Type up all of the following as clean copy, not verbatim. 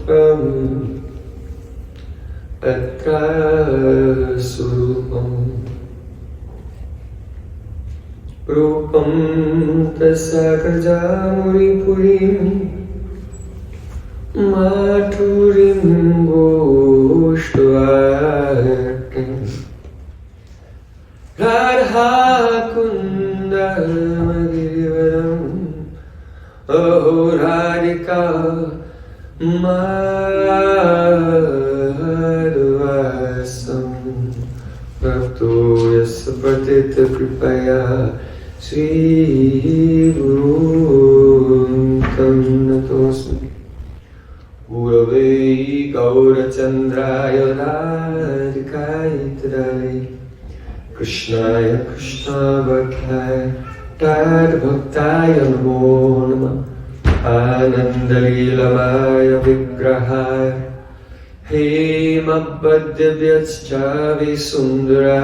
Rupam Atra Surupam Rupam Tasakaja Muripurim Maturim Goshvakim Radha Kunda Magirivaram Oh Radhika Madhuvasam Bhakto Yasapatita Kripaya Sri Guru Tam Natosmi Gurave Gaurachandraya Radhikaya Tadale Krishnaya Krishna Bhakthaya Tad Bhaktaya Namo Namah Anandalilamaya Vigrahaya Hemabhadyavyascha Visundara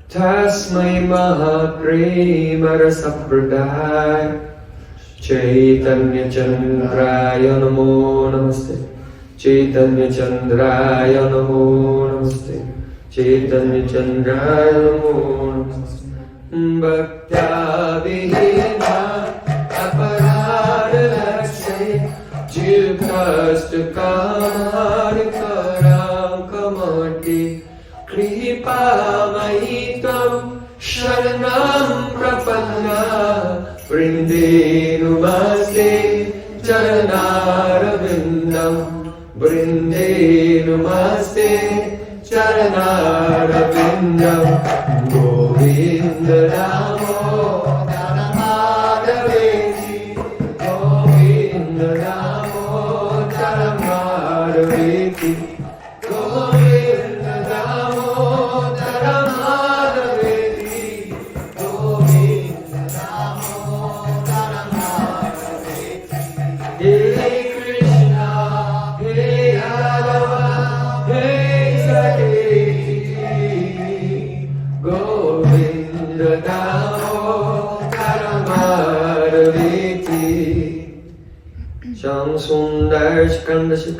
Tasmai Mahaprema Rasapradaya Chaitanya Chandraya Namo Namaste Chaitanya Chandraya Namo Namaste Chaitanya Chandraya Namo Namaste Bhakti-abheda aparadalakshe Jilkastakamarikaram kamati Kripa-mahitam sharanam prapanna Brinde numaste charanarabindam Brinde numaste charanarabindam Govinda Namo Madhaveti Govinda Namo Madhaveti Govinda Namo Madhaveti Govinda Namo Madhaveti Hey Krishna Hey Adava Hey Sakhis Govinda Namo Madhaveti Sham Sundar Skandashik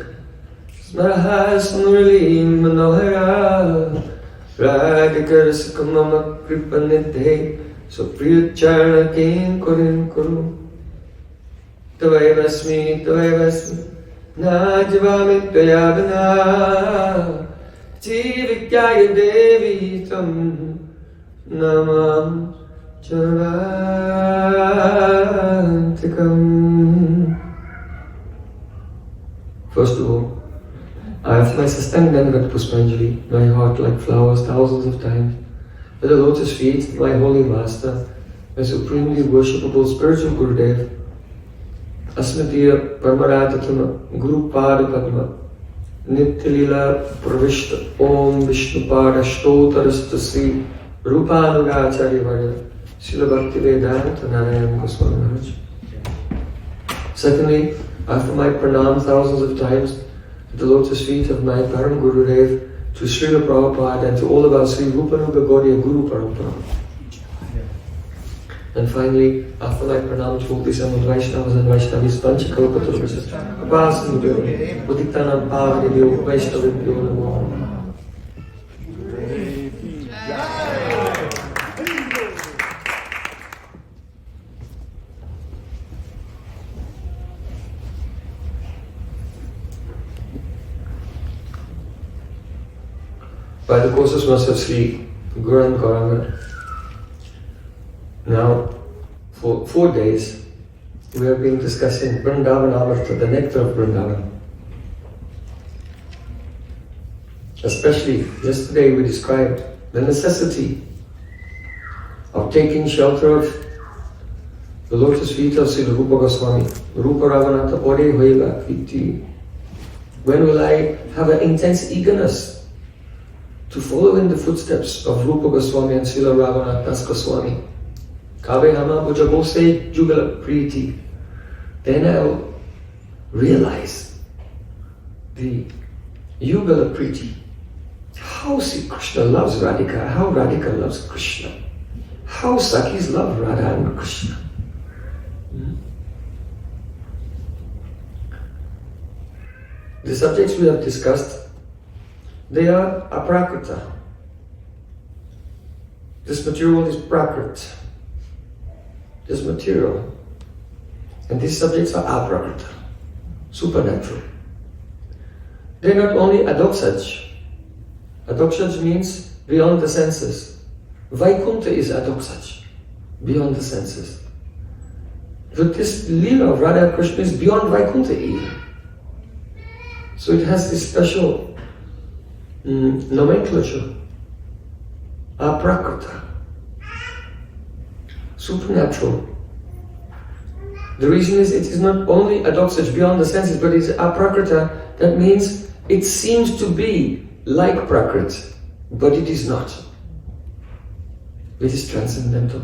Smahas Murli Manohara Radhikar Sukamama Kripanite Supriyacharna King Kurin Kuru Tavaivasmi Najvami Tvayavana Jivikyaya Devi Tam Namam Janavantikam. First of all, I have my Sastangangat Puspanjali, my heart like flowers thousands of times, at the lotus feet, my holy master, my supremely worshipable spiritual Gurudev, Asmatiya Paramarathatma Guru Pada Padma, Nityalila Pravishta Om Vishnupada Shtotarasta Sri Rupanugacharya Varya Srila Bhakti-vedanta Narayana Goswami Maharaj. Secondly, after my pranam thousands of times at the lotus feet of my Param Gurudev, to Srila Prabhupada and to all of our Sri Rupanuga Gaudiya Guru Parampara. And finally, after my pranam to all the Samad Vaishnavas and Vaishnavis, Panchakalpatarvasa, Upasnibhyo, Udiktanam Pavanibhyo, Vaishnavibhyo Namo. By the course of Master Sri Guru Gauranga, now for 4 days we have been discussing Vrindavan Amarta, the nectar of Vrindavan. Especially yesterday we described the necessity of taking shelter of the lotus feet of Sri Rupa Goswami, Rupa Ravanata Ore Hoiga Iti. When will I have an intense eagerness to follow in the footsteps of Rupa Goswami and Srila Raghunath Das Goswami? Kabe Hama Bujabose Jugala Priti. Then I'll realize the Yugala Priti. How Sri Krishna loves Radhika, how Radhika loves Krishna. How Sakhis love Radha and Krishna. the subjects we have discussed, they are aprakrita. This material world is prakrit. This material. And these subjects are aprakrita, supernatural. They're not only adoksaj. Adoksaj means beyond the senses. Vaikuntha is adoksaj, beyond the senses. But this Leela of Radha Krishna is beyond Vaikuntha even. So it has this special nomenclature. Aprakrita. Supernatural. The reason is it is not only adoksaj, beyond the senses, but it's aprakrita. That means it seems to be like prakrit, but it is not. It is transcendental.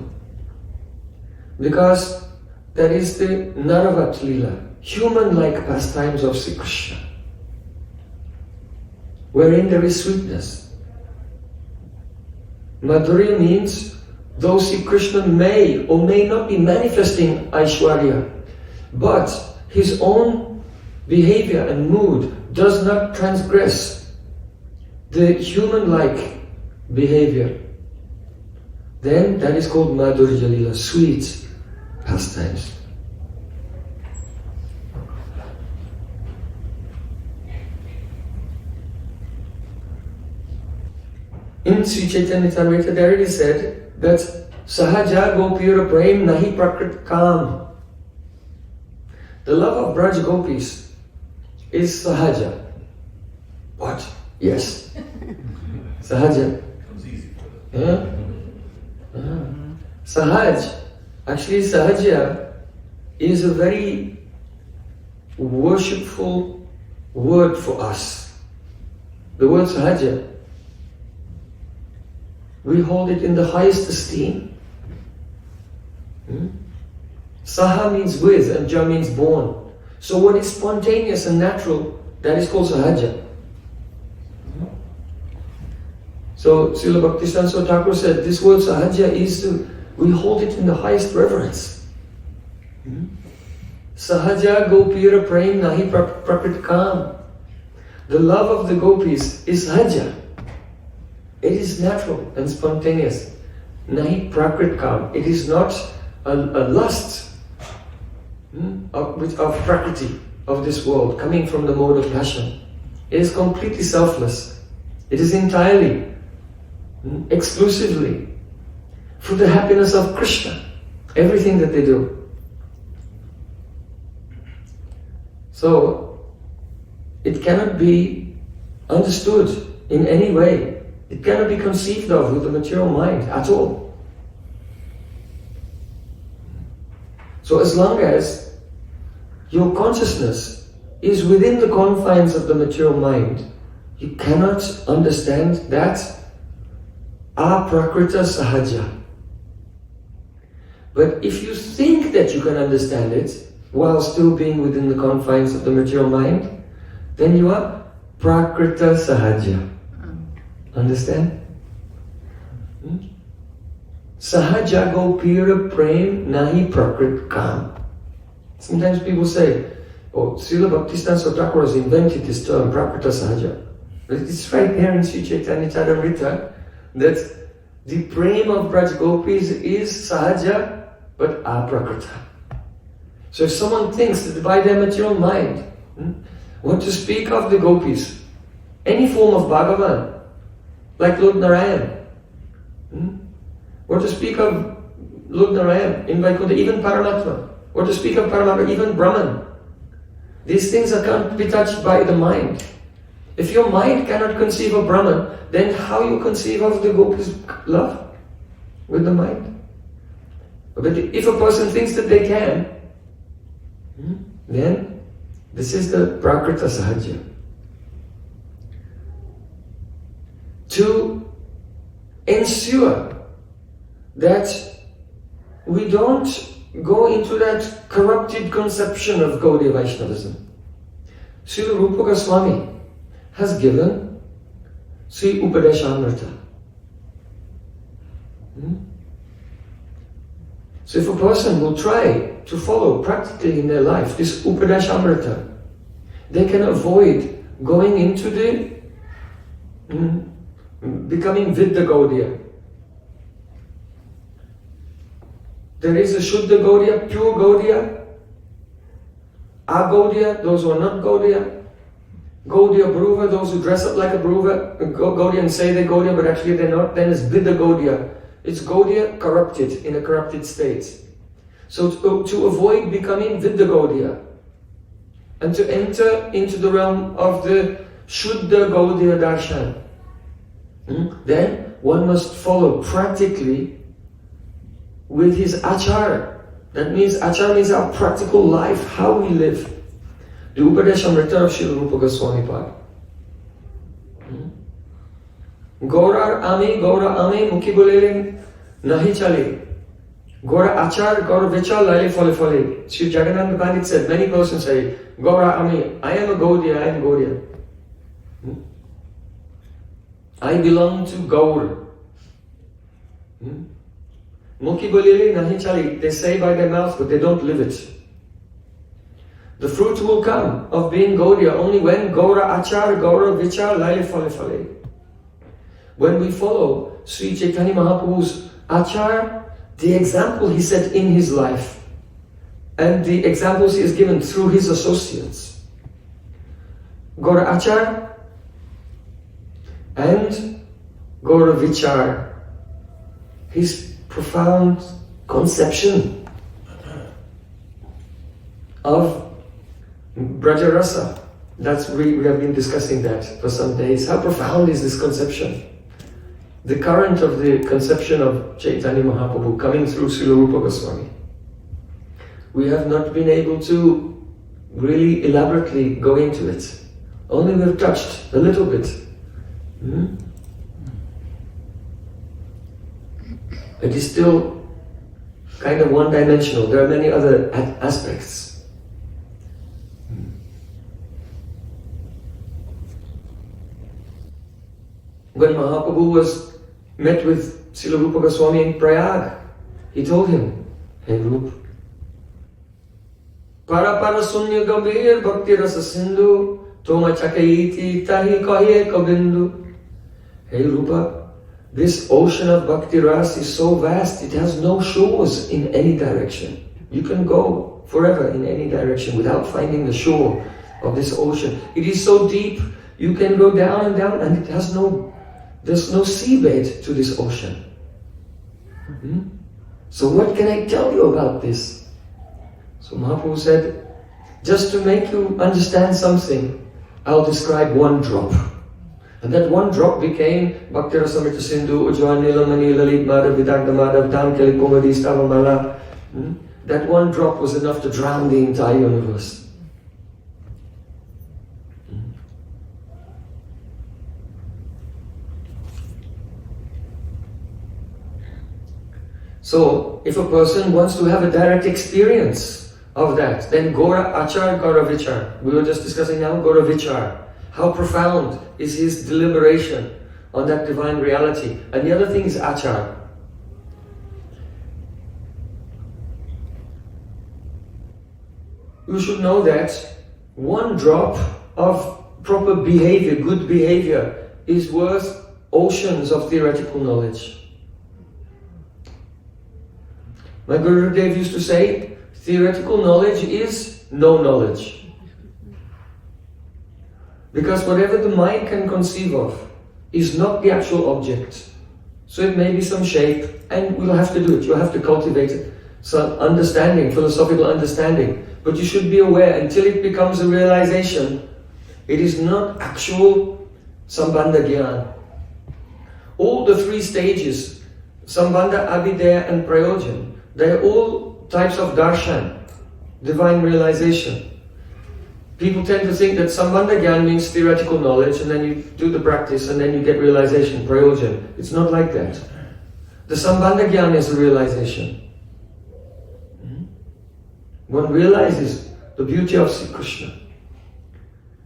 Because that is the Naravat Leela, human-like pastimes of Sri Krishna, wherein there is sweetness. Madhurya means though Sri Krishna may or may not be manifesting Aishwarya, but his own behavior and mood does not transgress the human-like behavior, then that is called Madhurya Leela, sweet pastimes. In Sri Chaitanya Charitamrita, there it is said that Sahaja Gopira Prem Nahi Prakrit Kam. The love of Braj Gopis is Sahaja. What? Yes. Sahaja. Comes easy. Yeah? Sahaj. Actually, Sahaja is a very worshipful word for us. The word Sahaja, we hold it in the highest esteem. Saha means with and Ja means born. So what is spontaneous and natural, that is called Sahaja. So Srila Bhaktisiddhanta Thakur said this word Sahaja is we hold it in the highest reverence. Sahaja Gopira Prem Nahi Prakrit Kam. The love of the gopis is Sahaja. It is natural and spontaneous. Nahi Prakrit Kam. It is not a lust of prakriti, of this world, coming from the mode of passion. It is completely selfless. It is entirely, exclusively for the happiness of Krishna, everything that they do. So, it cannot be understood in any way. It cannot be conceived of with the material mind at all. So as long as your consciousness is within the confines of the material mind, you cannot understand that aprakrita sahaja. But if you think that you can understand it while still being within the confines of the material mind, then you are prakrita sahaja. Understand? Sahaja Gopira Prem Nahi Prakrit Kam. Sometimes people say, oh, Srila Bhaktisiddhanta Thakur has invented this term, Prakrita Sahaja. But it's right there in Sri Chaitanya Charitamrita that the Prem of Braj Gopis is Sahaja, but aprakrita. So if someone thinks that by their material mind, want to speak of the gopis, any form of Bhagavan, like Lord Narayan, or to speak of Lord Narayan in Vaikuntha, even Paramatma, or to speak of Paramatma, even Brahman. These things can't be touched by the mind. If your mind cannot conceive of Brahman, then how you conceive of the gopis' love with the mind? But if a person thinks that they can, then this is the Prakrita Sahaja. To ensure that we don't go into that corrupted conception of Gaudiya Vaishnavism, Srila Rupa Goswami has given Sri Upadeshamrita. So if a person will try to follow practically in their life this Upadeshamrita, they can avoid going into the becoming Vidya Gaudiya. There is a Shuddha Gaudiya, pure Gaudiya, Agaudiya, those who are not Gaudiya, Gaudiya Bhruva, those who dress up like a Bhruva, Gaudiya and say they're Gaudiya but actually they're not. Then it's Vidya Gaudiya. It's Gaudiya corrupted, in a corrupted state. So to avoid becoming Vidya Gaudiya and to enter into the realm of the Shuddha Gaudiya Darshan, then one must follow practically with his achara. That means achara means our practical life, how we live. The Upadeshamrita of Srila Rupa Goswami Pad. Gaura ame mukhi bolele nahi chale. Gaura achar, Gaura vichar, lale fale fale. Sri Jagannath Pandit said, many persons say, Gaura ame, I am a Gaudiya, I am Gaudiya. I belong to Gaur. Mukhi bolele nahi chale. They say by their mouth, but they don't live it. The fruit will come of being Gaudiya only when Gaura achar, Gaura vichar, lale fale fale. When we follow Sri Chaitanya Mahaprabhu's achar, the example he set in his life, and the examples he has given through his associates, Gaura achar and Gaura vichar, his profound conception of Brajarasa. We have been discussing that for some days. How profound is this conception? The current of the conception of Chaitanya Mahaprabhu coming through Srila Rupa Goswami. We have not been able to really elaborately go into it. Only we've touched a little bit. It is still kind of one-dimensional. There are many other aspects. When Mahaprabhu was met with Srila Rupa Goswami in Prayag, he told him, Hey Rupa, Para para sunya gambhir bhakti rasa sindhu, Toma chakaiti tahi kahiye kabindu. Hey Rupa, this ocean of bhakti rasa is so vast, it has no shores in any direction. You can go forever in any direction without finding the shore of this ocean. It is so deep, you can go down and down, and it has there's no seabed to this ocean. So what can I tell you about this? So Mahaprabhu said, just to make you understand something, I'll describe one drop. And that one drop became Bhakti Rasamrita Sindhu, Ujjwala Nilamani Lalit Madhav Vidagdha Madhav Dam Keli Kumadi Stavamala. That one drop was enough to drown the entire universe. So, if a person wants to have a direct experience of that, then Gaura Achar, Gaura Vichar. We were just discussing now Gaura Vichar. How profound is his deliberation on that divine reality. And the other thing is Achar. You should know that one drop of proper behavior, good behavior, is worth oceans of theoretical knowledge. My Guru Dev used to say, theoretical knowledge is no knowledge. Because whatever the mind can conceive of is not the actual object. So it may be some shape, and we'll have to do it. You'll have to cultivate it. Some understanding, philosophical understanding. But you should be aware, until it becomes a realization, it is not actual Sambandha Gyan. All the three stages, Sambandha, Abhidaya and Prayojan, they are all types of darshan, divine realization. People tend to think that Sambandha Gyan means theoretical knowledge, and then you do the practice and then you get realization, Prayojan. It's not like that. The Sambandha Gyan is a realization. One realizes the beauty of Sri Krishna.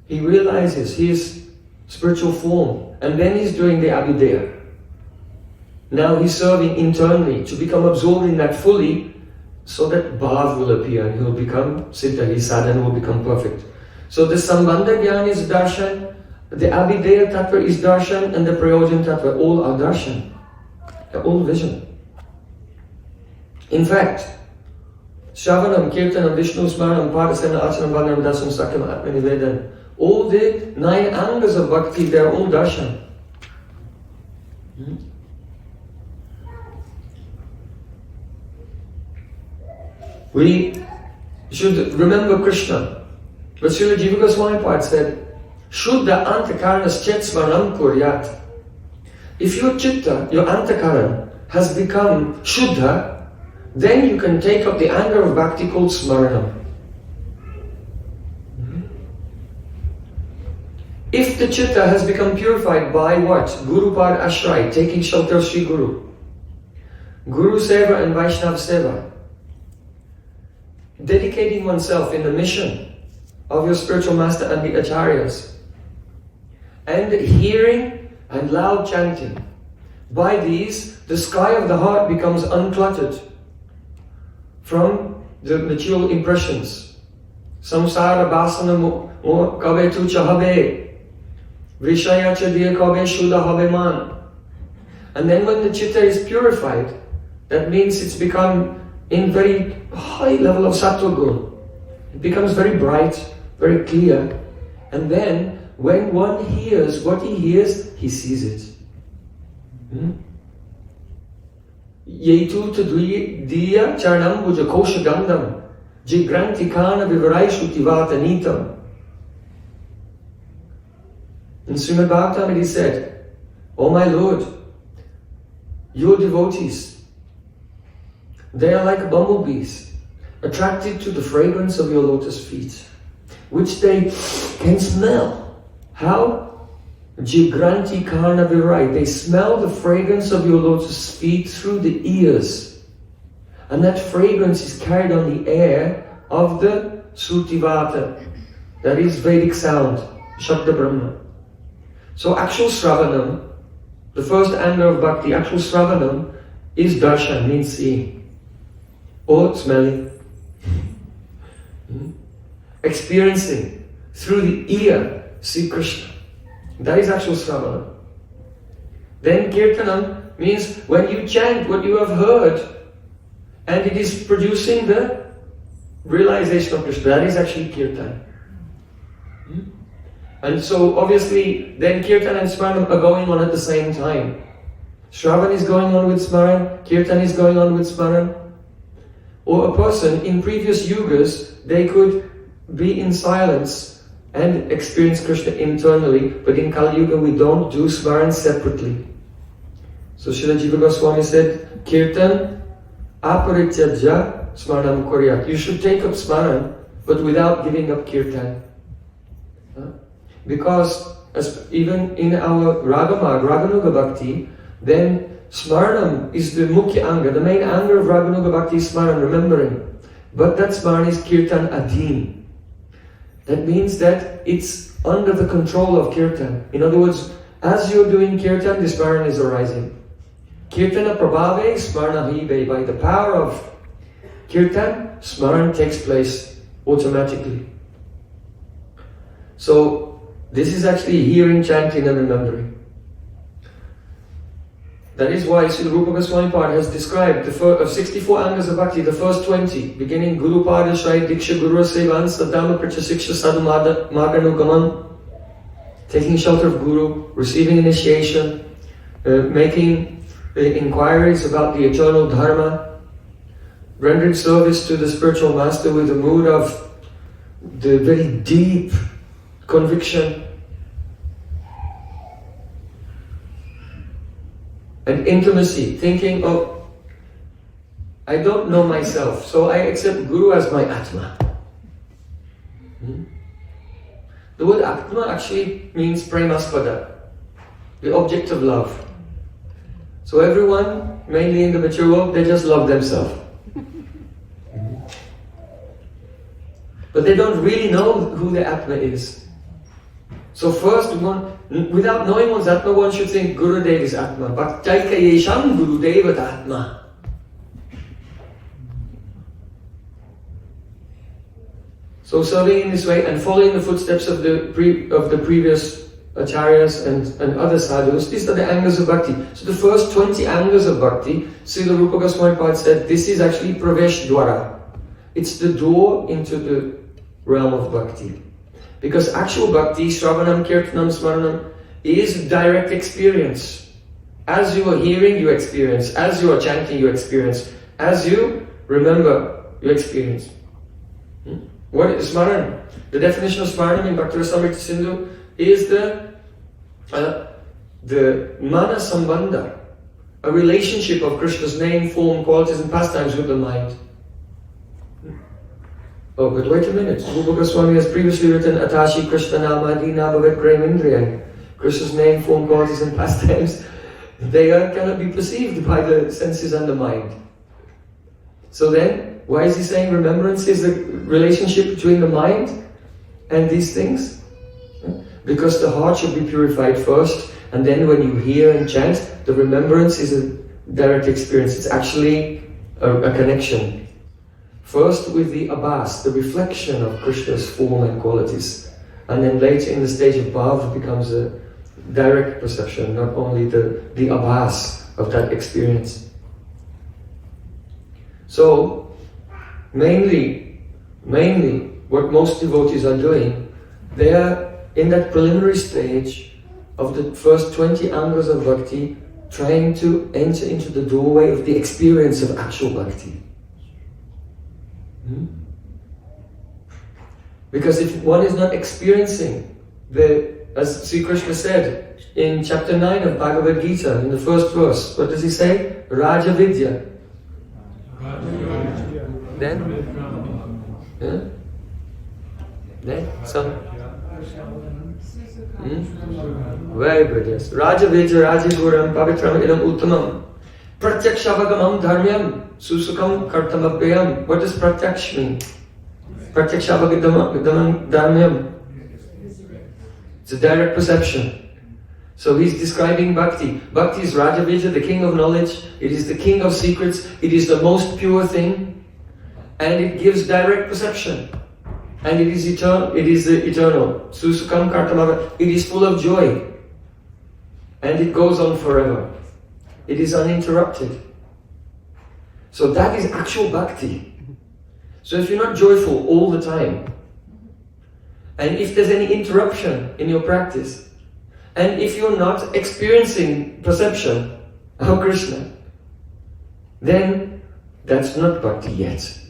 He realizes his spiritual form, and then he's doing the Abhidaya. Now he's serving internally to become absorbed in that fully, so that bhav will appear and he will become siddha, his sadhana will become perfect. So the Sambandha Gyan is darshan, the bheda-abheda-tattva is darshan, and the Prayojan tattva, all are darshan. They're all vision. In fact, Shravanam, Kirtanam, Vishnu Smaranam, Padasena, Achanam, Vanam, Dasam, Sakyam, Atmanivedan, all the 9 angas of bhakti, they're all darshan. We should remember Krishna. But Srila Jiva Goswami Pad said, Shuddha antakaranas chet smaranam kuryat. If your chitta, your antakaran, has become Shuddha, then you can take up the anger of bhakti called smaranam. If the chitta has become purified by what? Guru Pad Ashray, taking shelter of Sri Guru. Guru Seva and Vaishnav Seva. Dedicating oneself in the mission of your spiritual master and the acharyas. And hearing and loud chanting. By these, the sky of the heart becomes uncluttered from the material impressions. Samsara basana mo kabe tu chahabe. Vrishaya chadiya kabe shuddha habe man. And then when the chitta is purified, that means it's become in very high level of sattva gun. It becomes very bright, very clear. And then when one hears what he hears, he sees it. Yetu tadviya charnam bhuja kosha gandham jigrantikana vivaraishu tivata nitam. In Srimad Bhagavatam it is said, "O my Lord, your devotees, they are like bumblebees, attracted to the fragrance of your lotus feet, which they can smell." How? Jigranti karna virai. They smell the fragrance of your lotus feet through the ears. And that fragrance is carried on the air of the Srutivata. That is Vedic sound, Shabda Brahma. So actual Sravanam, the first anger of bhakti, actual Sravanam is darshan, means seeing. Or smelling. Experiencing through the ear, see Krishna. That is actual Sravana. Then Kirtanam means when you chant what you have heard and it is producing the realization of Krishna. That is actually Kirtan. And so obviously then Kirtan and Smaran are going on at the same time. Shravan is going on with Smaran, Kirtan is going on with Smaran. Or a person in previous yugas, they could be in silence and experience Krishna internally, but in Kali Yuga we don't do Smaran separately. So Srila Jiva Goswami said, Kirtan aparityajya smaranam kuryat. You should take up Smaran, but without giving up Kirtan. Because even in our Ragamag, Raganuga Bhakti, then Smaranam is the Mukhya Anga. The main anga of Raganuga Bhakti is Smaran, remembering. But that Smaran is Kirtan Adhin. That means that it's under the control of Kirtan. In other words, as you're doing Kirtan, the Smaran is arising. Kirtana Prabhave, Smarana Hibe. By the power of Kirtan, Smaran takes place automatically. So, this is actually hearing, chanting and remembering. That is why Srila Rupa Goswami Pad has described of 64 angas of bhakti, the first 20, beginning Guru Pada Shai Diksha Guru Sevan Sadama Prachasiksha Sadhu Maganugamam, taking shelter of Guru, receiving initiation, making inquiries about the eternal Dharma, rendering service to the spiritual master with a mood of the very deep conviction and intimacy, thinking, oh, I don't know myself, so I accept Guru as my Atma. The word Atma actually means Premaspada, the object of love. So everyone, mainly in the mature world, they just love themselves. But they don't really know who the Atma is. So first, without knowing one's Atma, one should think Gurudev is Atma. Bhaktaika yesham Gurudevat Atma. So serving in this way and following the footsteps of the previous acharyas and other sadhus, these are the angles of bhakti. So the first 20 angles of bhakti, Srila Rupa Goswami Pad said, this is actually pravesh dwara. It's the door into the realm of bhakti. Because actual bhakti, shravanam, kirtanam, smaranam, is direct experience. As you are hearing, you experience. As you are chanting, you experience. As you remember, you experience. What is smaran? The definition of smaran in Bhakti Rasamrita Sindhu is the mana sambandha, a relationship of Krishna's name, form, qualities and pastimes with the mind. Oh, but wait a minute. Rupa Goswami has previously written Atashi Krishna Namadina Bhavet Premindriya. Krishna's name, form, qualities and pastimes, they cannot be perceived by the senses and the mind. So then, why is he saying remembrance is the relationship between the mind and these things? Because the heart should be purified first, and then when you hear and chant, the remembrance is a direct experience. It's actually a connection. First with the abhas, the reflection of Krishna's form and qualities. And then later in the stage of bhav, it becomes a direct perception, not only the abhas of that experience. So, mainly, what most devotees are doing, they are in that preliminary stage of the first 20 angles of bhakti, trying to enter into the doorway of the experience of actual bhakti. Because if one is not experiencing as Sri Krishna said in chapter 9 of Bhagavad Gita, in the first verse, what does he say? Raja Vidya. Then? Then? So? Very good, yes. Raja Vidya, Raja Guram, Pavitram Idam Uttamam. Pratyakshavagam dharmyam, susukam kartamabhyam. What does pratyaksh mean? Pratyakshavagam dharmyam. It's a direct perception. So he's describing bhakti. Bhakti is Raja Vidya, the king of knowledge. It is the king of secrets. It is the most pure thing. And it gives direct perception. And it is eternal. It is the eternal. Susukam kartamabhyam. It is full of joy. And it goes on forever. It is uninterrupted. So that is actual bhakti. So if you're not joyful all the time, and if there's any interruption in your practice, and if you're not experiencing perception of Krishna, then that's not bhakti yet.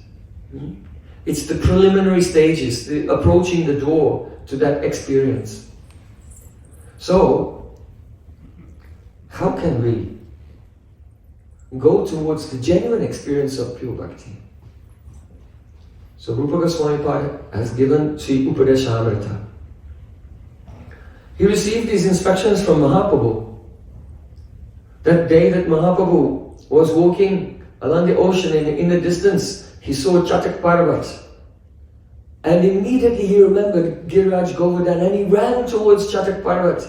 It's the preliminary stages, the approaching the door to that experience. So, how can we go towards the genuine experience of pure bhakti? So Rupa Goswami Pad has given Sri Upadeshamrita. He received these instructions from Mahaprabhu. That day that Mahaprabhu was walking along the ocean, in the distance, he saw Chatak Parvat. And immediately he remembered Giriraj Govardhan and he ran towards Chatak Parvat.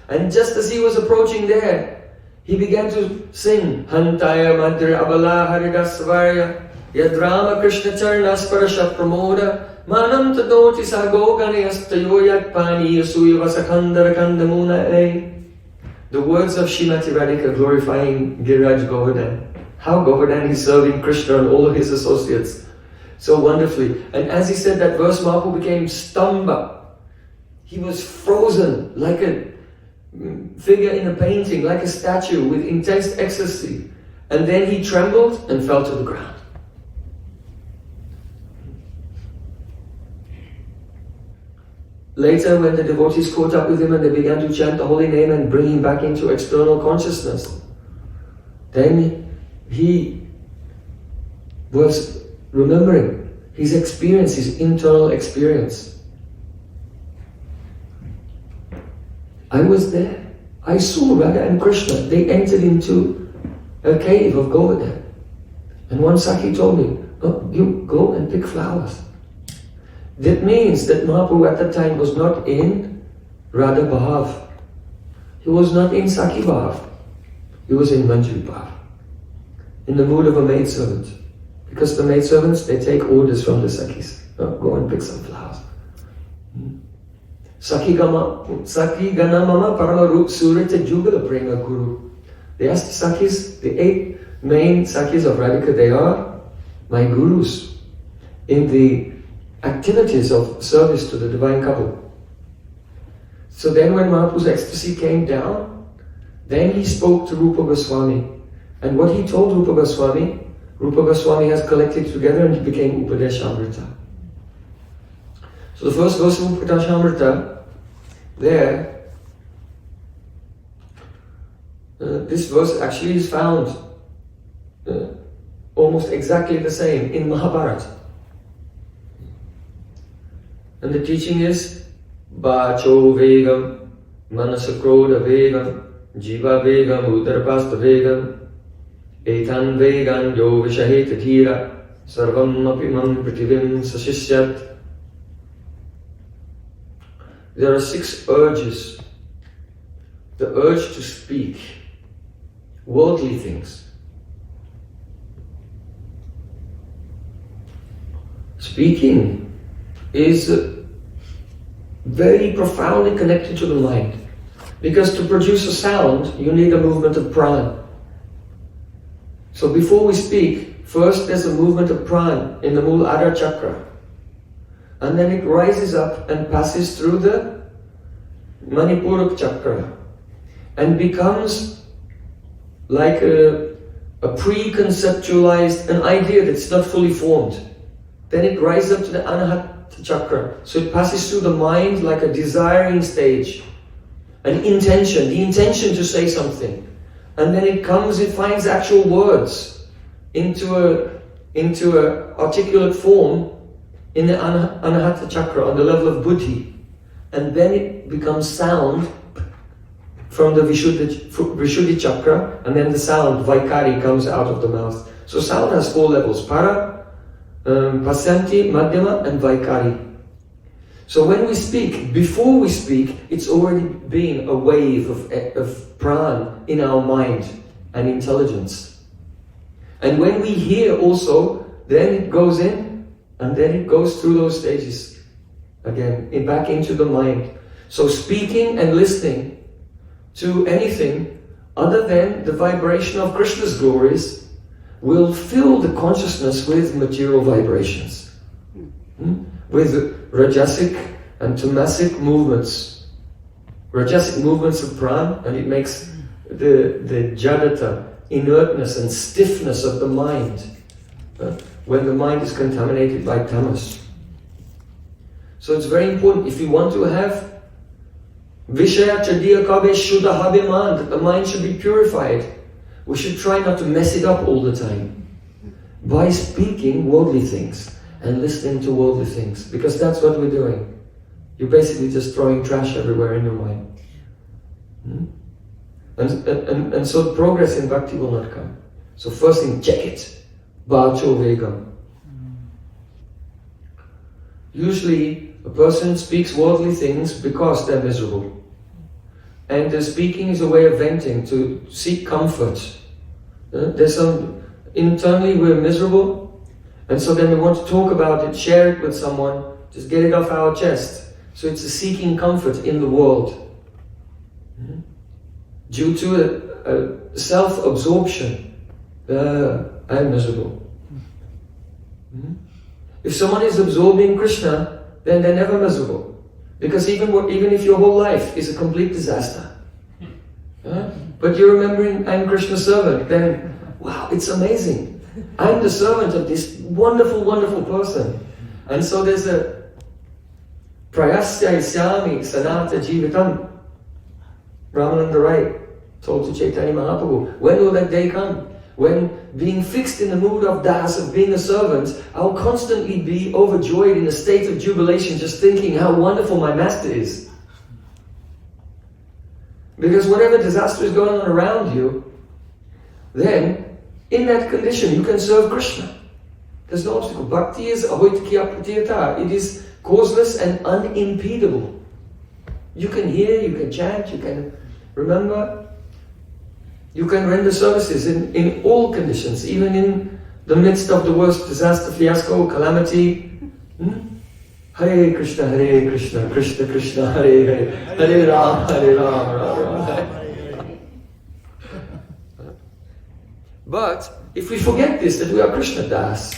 And just as he was approaching there, he began to sing Hantaya Madhya Abala Haridasvarya Yadrama Krishna Charnas Parasha Pramoda Manam Tadoti Sagogani Astayo Yat Pani Yasuya Vasakandara Kandamuna. The words of Srimati Radhika glorifying Giriraj Govardhan. How Govardhan is serving Krishna and all of his associates so wonderfully. And as he said that verse, Mahaprabhu became stamba. He was frozen like a figure in a painting, like a statue with intense ecstasy. And then he trembled and fell to the ground. Later, when the devotees caught up with him and they began to chant the holy name and bring him back into external consciousness, then he was remembering his experience, his internal experience. I was there. I saw Radha and Krishna. They entered into a cave of Govardhan. And one Sakhi told me, oh, you go and pick flowers. That means that Mahaprabhu at that time was not in Radha Bhav. He was not in Sakhi Bhav. He was in Manjari Bhav. In the mood of a maidservant. Because the maidservants, they take orders from the Sakhis. Go and pick some flowers. Sakhi gana mama parama surita jugala prema guru. They asked the Sakhis, the 8 main Sakhis of Radhika, they are my gurus in the activities of service to the divine couple. So then when Mahaprabhu's ecstasy came down, then he spoke to Rupa Goswami. And what he told Rupa Goswami has collected together and he became Upadeshamrita. So the first verse of Upadeshamrita, there, this verse actually is found almost exactly the same in Mahabharata. And the teaching is Bacho Vegam, Manasakroda Vegam, Jiva Vegam, Udarpasta Vegam, Etan Vegan Yo Vishaheta Dhira, Sarvam Apimam Pritivim Sashishyat. There are 6 urges. The urge to speak worldly things. Speaking is very profoundly connected to the mind. Because to produce a sound, you need a movement of prana. So before we speak, first there's a movement of prana in the Muladhara chakra. And then it rises up and passes through the Manipurak chakra and becomes like a pre-conceptualized, an idea that's not fully formed. Then it rises up to the Anahata chakra. So it passes through the mind like a desiring stage, an intention, the intention to say something. And then it finds actual words into a articulate form in the Anahata chakra on the level of buddhi. And then it becomes sound from the Vishuddhi chakra, and then the sound, Vaikari, comes out of the mouth. So sound has 4 levels, Para, Pasanti, Madhyama and Vaikari. So when we speak, before we speak, it's already been a wave of prana in our mind and intelligence. And when we hear also, then it goes in and then it goes through those stages again, back into the mind. So speaking and listening to anything other than the vibration of Krishna's glories will fill the consciousness with material vibrations. With rajasic and tamasic movements. Rajasic movements of prana, and it makes the jadata, inertness and stiffness of the mind when the mind is contaminated by tamas. So it's very important, if you want to have Vishaya Chadiya Kabe Shuddha Habiman, that the mind should be purified, we should try not to mess it up all the time by speaking worldly things and listening to worldly things, because that's what we're doing. You're basically just throwing trash everywhere in your mind. And so the progress in bhakti will not come. So first thing, check it. Bhacho Vegam. Usually a person speaks worldly things because they're miserable. And the speaking is a way of venting, to seek comfort. Internally we're miserable, and so then we want to talk about it, share it with someone, just get it off our chest. So it's a seeking comfort in the world. Due to a self-absorption, I'm miserable. If someone is absorbing Krishna, then they're never miserable. Because even if your whole life is a complete disaster, but you're remembering I'm Krishna's servant, then wow, it's amazing. I'm the servant of this wonderful, wonderful person. And so there's a Prayasya Isyami Sanata Jivitam. Ramananda Rai told to Chaitanya Mahaprabhu, when will that day come? When being fixed in the mood of das, of being a servant, I'll constantly be overjoyed in a state of jubilation, just thinking how wonderful my master is. Because whatever disaster is going on around you, then in that condition you can serve Krishna. There's no obstacle. Bhakti is ahoitikya pratiyata. It is causeless and unimpedable. You can hear, you can chant, you can remember. You can render services in all conditions, even in the midst of the worst disaster, fiasco, calamity. Hare Krishna, Krishna Krishna, Hare Hare, Hare Ram, Ram Ram. But if we forget this, that we are Krishna Das,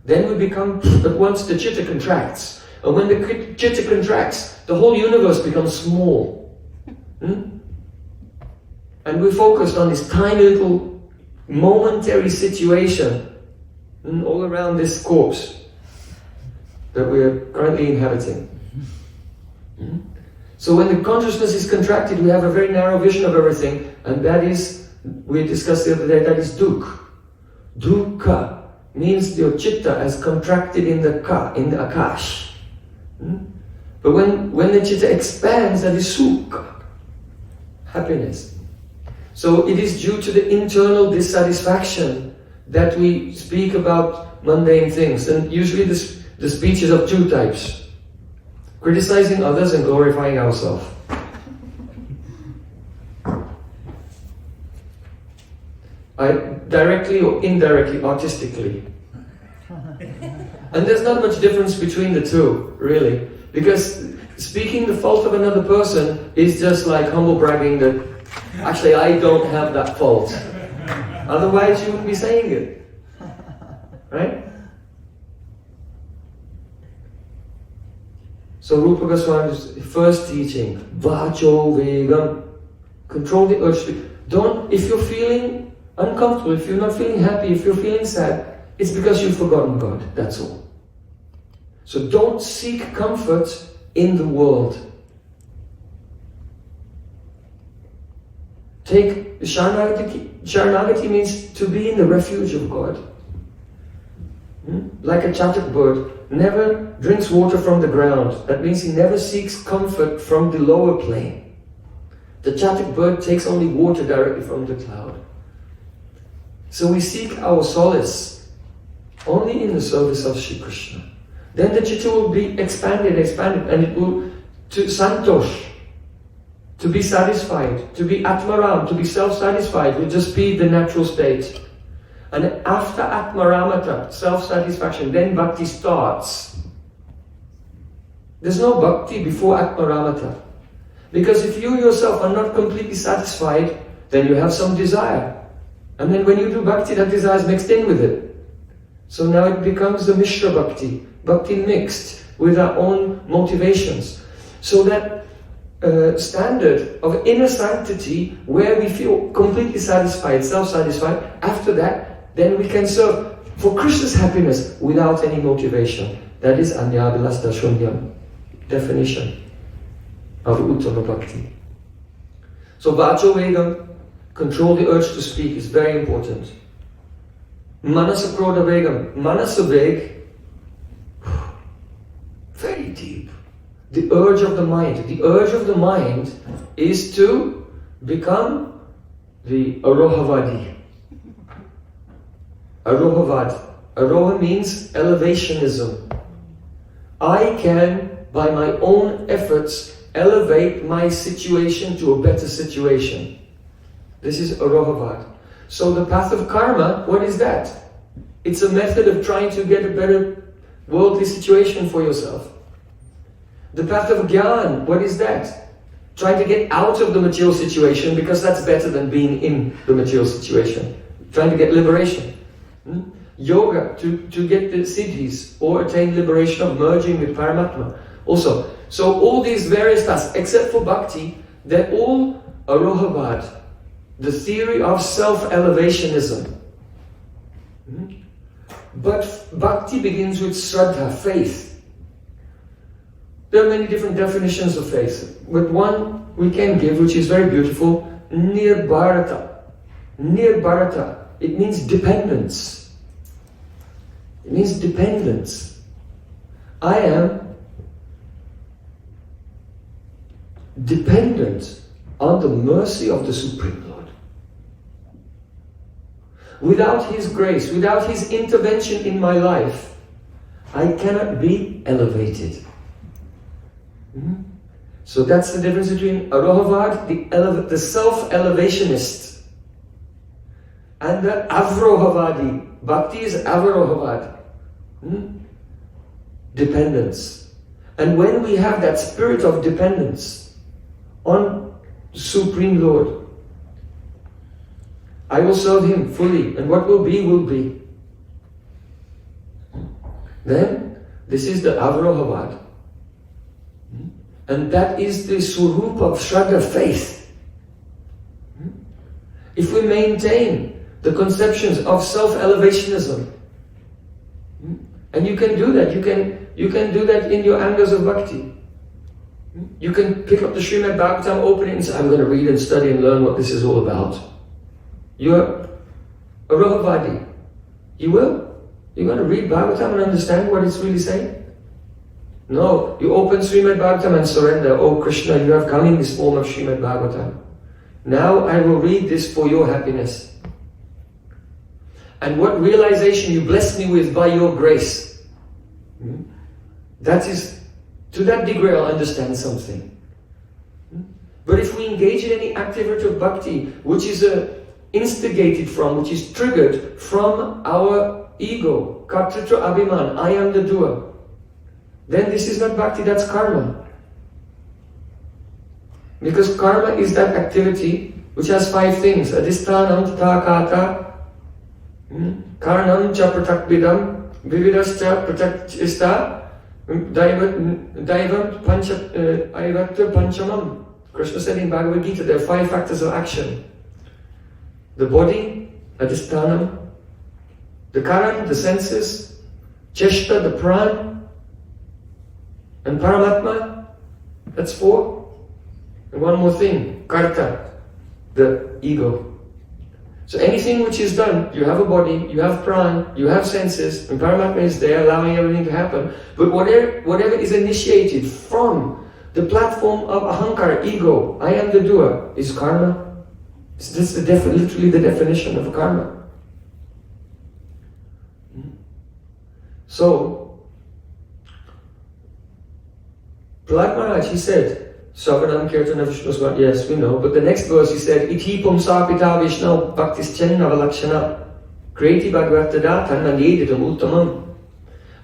then we become, at once the chitta contracts. And when the chitta contracts, the whole universe becomes small. And we're focused on this tiny little momentary situation all around this corpse that we are currently inhabiting. So when the consciousness is contracted, we have a very narrow vision of everything, and that is, we discussed the other day, that is dukh. Dukkha means your chitta has contracted in the akash. But when the chitta expands, that is sukha, happiness. So it is due to the internal dissatisfaction that we speak about mundane things. And usually the speech is of two types: criticizing others and glorifying ourselves. Directly or indirectly, artistically. And there's not much difference between the two, really. Because speaking the fault of another person is just like humble bragging that actually I don't have that fault. Otherwise you wouldn't be saying it. Right? So Rupa Goswami's first teaching, Vacho Vegam, control the urge to... if you're feeling uncomfortable, if you're not feeling happy, if you're feeling sad, it's because you've forgotten God, that's all. So don't seek comfort in the world. Take Sharanagati means to be in the refuge of God. Like a chatak bird never drinks water from the ground. That means he never seeks comfort from the lower plane. The chatak bird takes only water directly from the cloud. So we seek our solace only in the service of Shri Krishna. Then the chitta will be expanded, and it will, to santosh, to be satisfied, to be atmaram, to be self-satisfied, will just be the natural state. And after atmaramata, self-satisfaction, then bhakti starts. There's no bhakti before atmaramata. Because if you yourself are not completely satisfied, then you have some desire. And then when you do bhakti, that desire is mixed in with it. So now it becomes the Mishra Bhakti, Bhakti mixed with our own motivations. So that standard of inner sanctity, where we feel completely satisfied, self-satisfied, after that, then we can serve for Krishna's happiness without any motivation. That is Anyabhilasya Shunyam, definition of Uttama Bhakti. So Vacho Vegam, control the urge to speak, is very important. Manasa Krodha Vegam, Manasa Veg, very deep. The urge of the mind. The urge of the mind is to become the Arohavadi. Arohavad. Aroha means elevationism. I can, by my own efforts, elevate my situation to a better situation. This is Arohavad. So the path of karma, what is that? It's a method of trying to get a better worldly situation for yourself. The path of Gyan, what is that? Trying to get out of the material situation, because that's better than being in the material situation. Trying to get liberation. Yoga, to get the siddhis or attain liberation of merging with Paramatma. Also, so all these various tasks, except for bhakti, they're all Arohavad, the theory of self-elevationism. But bhakti begins with Shraddha, faith. There are many different definitions of faith, but one we can give, which is very beautiful, Nirbharata. Nirbharata, it means dependence. It means dependence. I am dependent on the mercy of the Supreme Lord. Without His grace, without His intervention in my life, I cannot be elevated. So that's the difference between Arohavad, the self-elevationist, and the Avrohavadi. Bhakti is Avarohavad. Dependence. And when we have that spirit of dependence on the Supreme Lord, I will serve Him fully, and what will be, will be. Then, this is the Avrohavad. And that is the Swarup of Shraddha, faith. If we maintain the conceptions of self-elevationism, and you can do that, you can do that in your angas of bhakti. You can pick up the Srimad Bhagavatam, open it and say, I'm going to read and study and learn what this is all about. You're a Rohavadi. You will. You're going to read Bhagavatam and understand what it's really saying? No, you open Srimad Bhagavatam and surrender. Oh Krishna, you have come in this form of Srimad Bhagavatam. Now I will read this for your happiness. And what realization you bless me with by your grace. That is, to that degree I'll understand something. But if we engage in any activity of bhakti, which is instigated from, which is triggered from our ego, Kartritra Abhiman, I am the doer, then this is not bhakti, that's karma. Because karma is that activity which has 5 things. Adhisthanam tatha kata, karanam cha pratakvidam, vividascha pratakchista, daivat panchamam. Krishna said in Bhagavad Gita, there are 5 factors of action. The body, adhisthanam, the karan, the senses, cheshta, the pran, and Paramatma, that's 4. And one more thing, karta, the ego. So anything which is done, you have a body, you have pran, you have senses, and Paramatma is there allowing everything to happen. But whatever is initiated from the platform of ahankara, ego, I am the doer, is karma. This is literally the definition of karma. So, Prahlad Maharaj, he said, Savanam Kirtana Vishnu Swan, yes, we know, but the next verse he said, Iti Pumsa Pita Vishnu Bhaktis Chenna Valakshana Kreti Bhagavatada Tanmanyeditam Uttamam.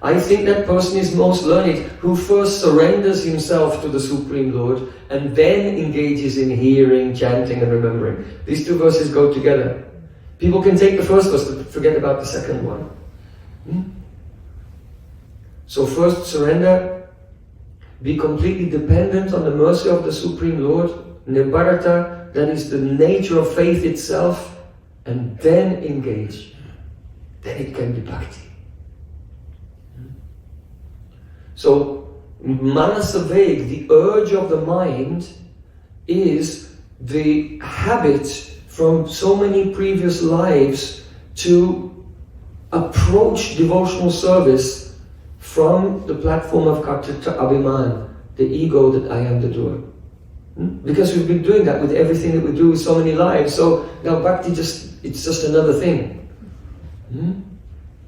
I think that person is most learned who first surrenders himself to the Supreme Lord and then engages in hearing, chanting and remembering. These 2 verses go together. People can take the first verse but forget about the second one. So first surrender, be completely dependent on the mercy of the Supreme Lord, Nibharata, that is the nature of faith itself, and then engage. Then it can be bhakti. So, manasaved, the urge of the mind, is the habit from so many previous lives to approach devotional service from the platform of Kartritra Abhiman, the ego that I am the doer. Because we've been doing that with everything that we do with so many lives, so now bhakti it's just another thing.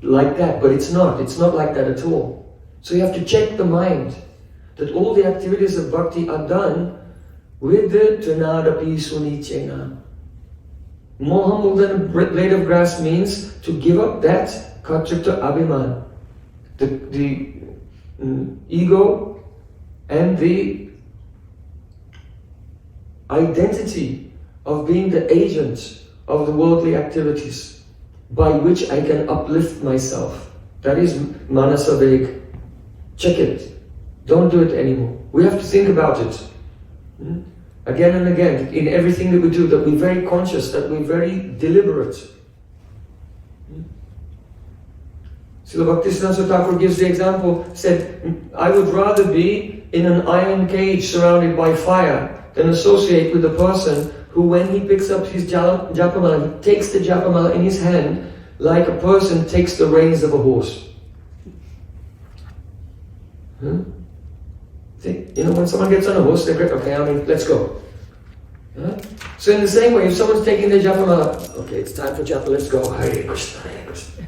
Like that, but it's not like that at all. So you have to check the mind, that all the activities of bhakti are done with the Trinadapi Sunichena. More humble than a blade of grass means to give up that Kartritra Abhiman. The ego and the identity of being the agent of the worldly activities by which I can uplift myself. That is manasaveg. Check it. Don't do it anymore. We have to think about it. Again and again, in everything that we do, that we're very conscious, that we're very deliberate. Srila Bhaktisiddhanta Thakur gives the example, said, I would rather be in an iron cage surrounded by fire than associate with a person who, when he picks up his japamala, he takes the japamala in his hand like a person takes the reins of a horse. See, when someone gets on a horse, they're great, okay, let's go. So in the same way, if someone's taking their japamala, okay, it's time for japa, let's go. Hare Krishna, Hare Krishna.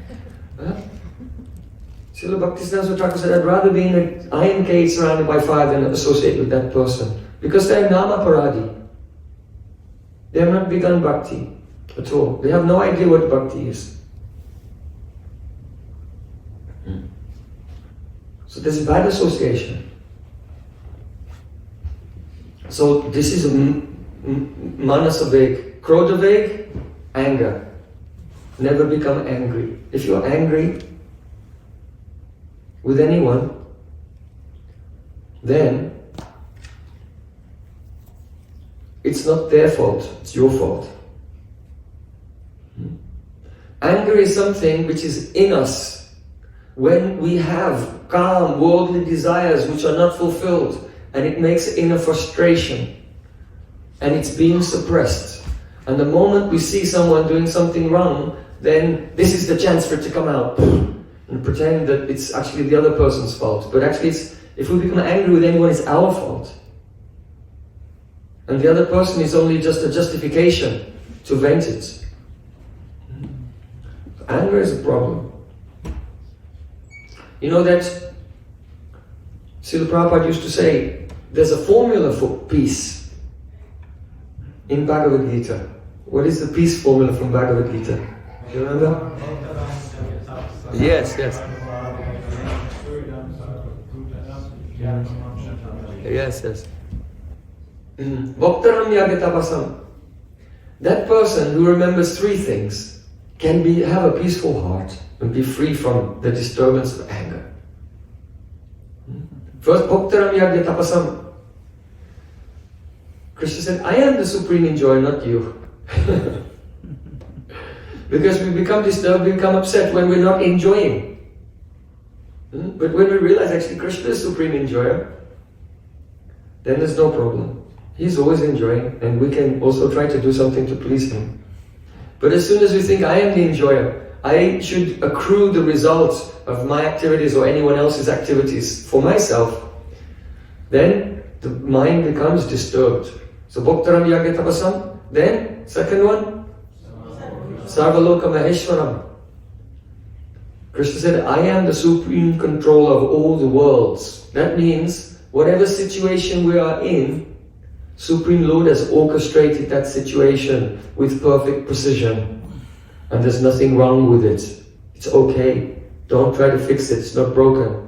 Srila Bhaktisiddhanta Thakur said, I'd rather be in an iron cage surrounded by fire than associate with that person. Because they're nama paradi. They have not begun bhakti at all. They have no idea what bhakti is. So there's bad association. So this is manasaveg, krodaveg, anger. Never become angry. If you're angry with anyone, then it's not their fault, it's your fault. Anger is something which is in us when we have calm, worldly desires which are not fulfilled, and it makes inner frustration, and it's being suppressed. And the moment we see someone doing something wrong, then this is the chance for it to come out and pretend that it's actually the other person's fault. But actually, if we become angry with anyone, it's our fault. And the other person is only just a justification to vent it. Anger is a problem. You know that Srila Prabhupada used to say, there's a formula for peace in Bhagavad Gita. What is the peace formula from Bhagavad Gita? Do you remember? Yes. Yes. Bhaktaram yagatapasam. That person who remembers three things can have a peaceful heart and be free from the disturbance of anger. First, bhaktaram yagatapasam. Krishna said, I am the supreme enjoyer, not you. Because we become disturbed, we become upset when we're not enjoying. But when we realize actually Krishna is supreme enjoyer, then there's no problem. He's always enjoying, and we can also try to do something to please him. But as soon as we think I am the enjoyer, I should accrue the results of my activities or anyone else's activities for myself, then the mind becomes disturbed. So bhaktaram yagatapasam. Then, second one, Sarvaloka Maheshwaram. Krishna said, I am the supreme controller of all the worlds. That means, whatever situation we are in, Supreme Lord has orchestrated that situation with perfect precision. And there's nothing wrong with it. It's okay. Don't try to fix it. It's not broken.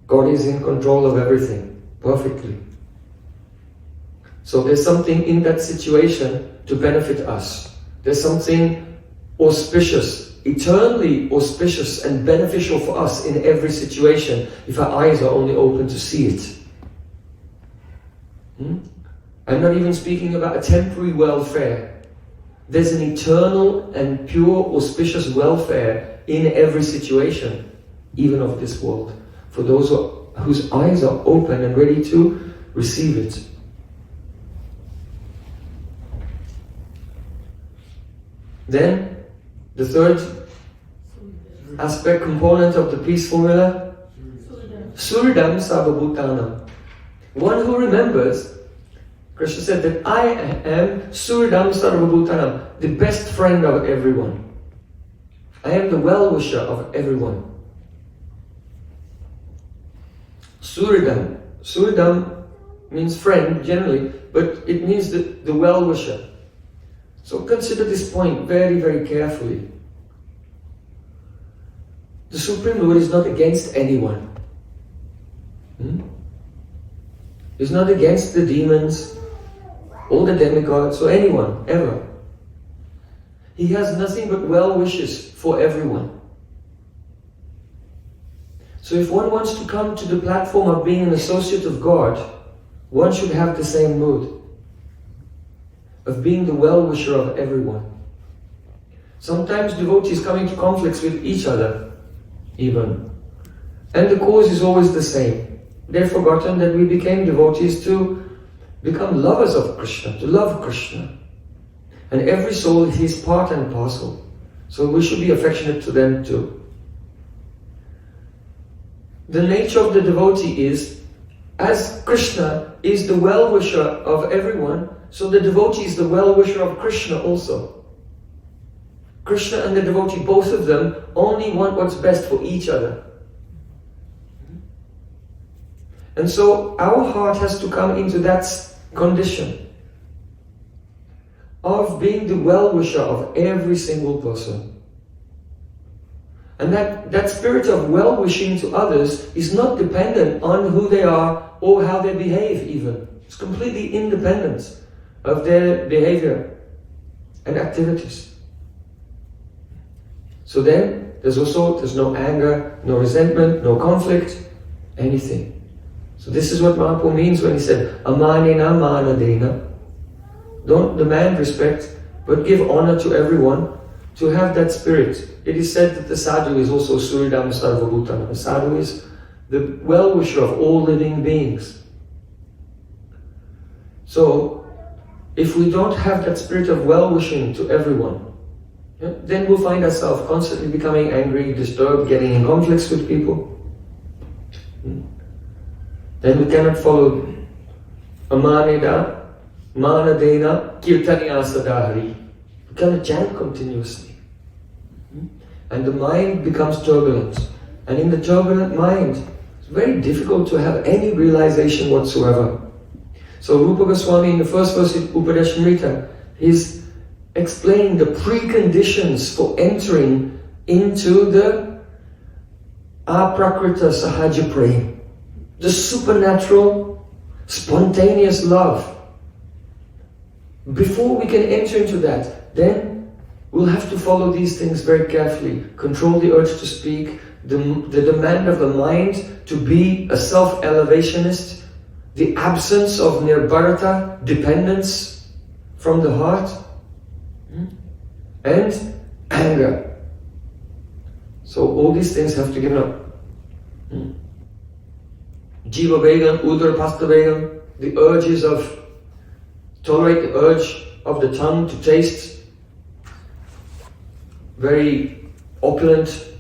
God is in control of everything, perfectly. So there's something in that situation to benefit us. There's something auspicious, eternally auspicious and beneficial for us in every situation if our eyes are only open to see it. I'm not even speaking about a temporary welfare. There's an eternal and pure auspicious welfare in every situation, even of this world, for those whose eyes are open and ready to receive it. Then, the third aspect, component of the peace formula, Surdam Sarvabhutanam. One who remembers, Krishna said that I am Surdam Sarvabhutanam, the best friend of everyone. I am the well-wisher of everyone. Surdam. Surdam means friend generally, but it means the well-wisher. So consider this point very, very carefully. The Supreme Lord is not against anyone. He's not against the demons, or the demigods, or anyone, ever. He has nothing but well wishes for everyone. So if one wants to come to the platform of being an associate of God, one should have the same mood of being the well-wisher of everyone. Sometimes devotees come into conflicts with each other, even. And the cause is always the same. They've forgotten that we became devotees to become lovers of Krishna, to love Krishna. And every soul is his part and parcel. So we should be affectionate to them too. The nature of the devotee is, as Krishna is the well-wisher of everyone, so the devotee is the well-wisher of Krishna also. Krishna and the devotee, both of them, only want what's best for each other. And so our heart has to come into that condition of being the well-wisher of every single person. And that spirit of well-wishing to others is not dependent on who they are or how they behave even. It's completely independent of their behavior and activities. So then, there's no anger, no resentment, no conflict, anything. So this is what Mahaprabhu means when he said, amanena manadena. Don't demand respect, but give honor to everyone, to have that spirit. It is said that the sadhu is also suridam sarvabhutana. The sadhu is the well-wisher of all living beings. So, if we don't have that spirit of well-wishing to everyone, then we'll find ourselves constantly becoming angry, disturbed, getting in conflicts with people. Then we cannot follow amaneda, manadena, kirtaniya sadahari. We cannot chant continuously. And the mind becomes turbulent. And in the turbulent mind, it's very difficult to have any realization whatsoever. So Rupa Goswami in the first verse of Upadeshamrita, he's explaining the preconditions for entering into the aprakrita sahaja prem, the supernatural, spontaneous love. Before we can enter into that, then we'll have to follow these things very carefully. Control the urge to speak, the demand of the mind to be a self-elevationist, the absence of nirbharata, dependence from the heart, and anger. So all these things have to give up. Jiva Vegam, Udara Pasta Vegam, the urges of, tolerate the urge of the tongue to taste very opulent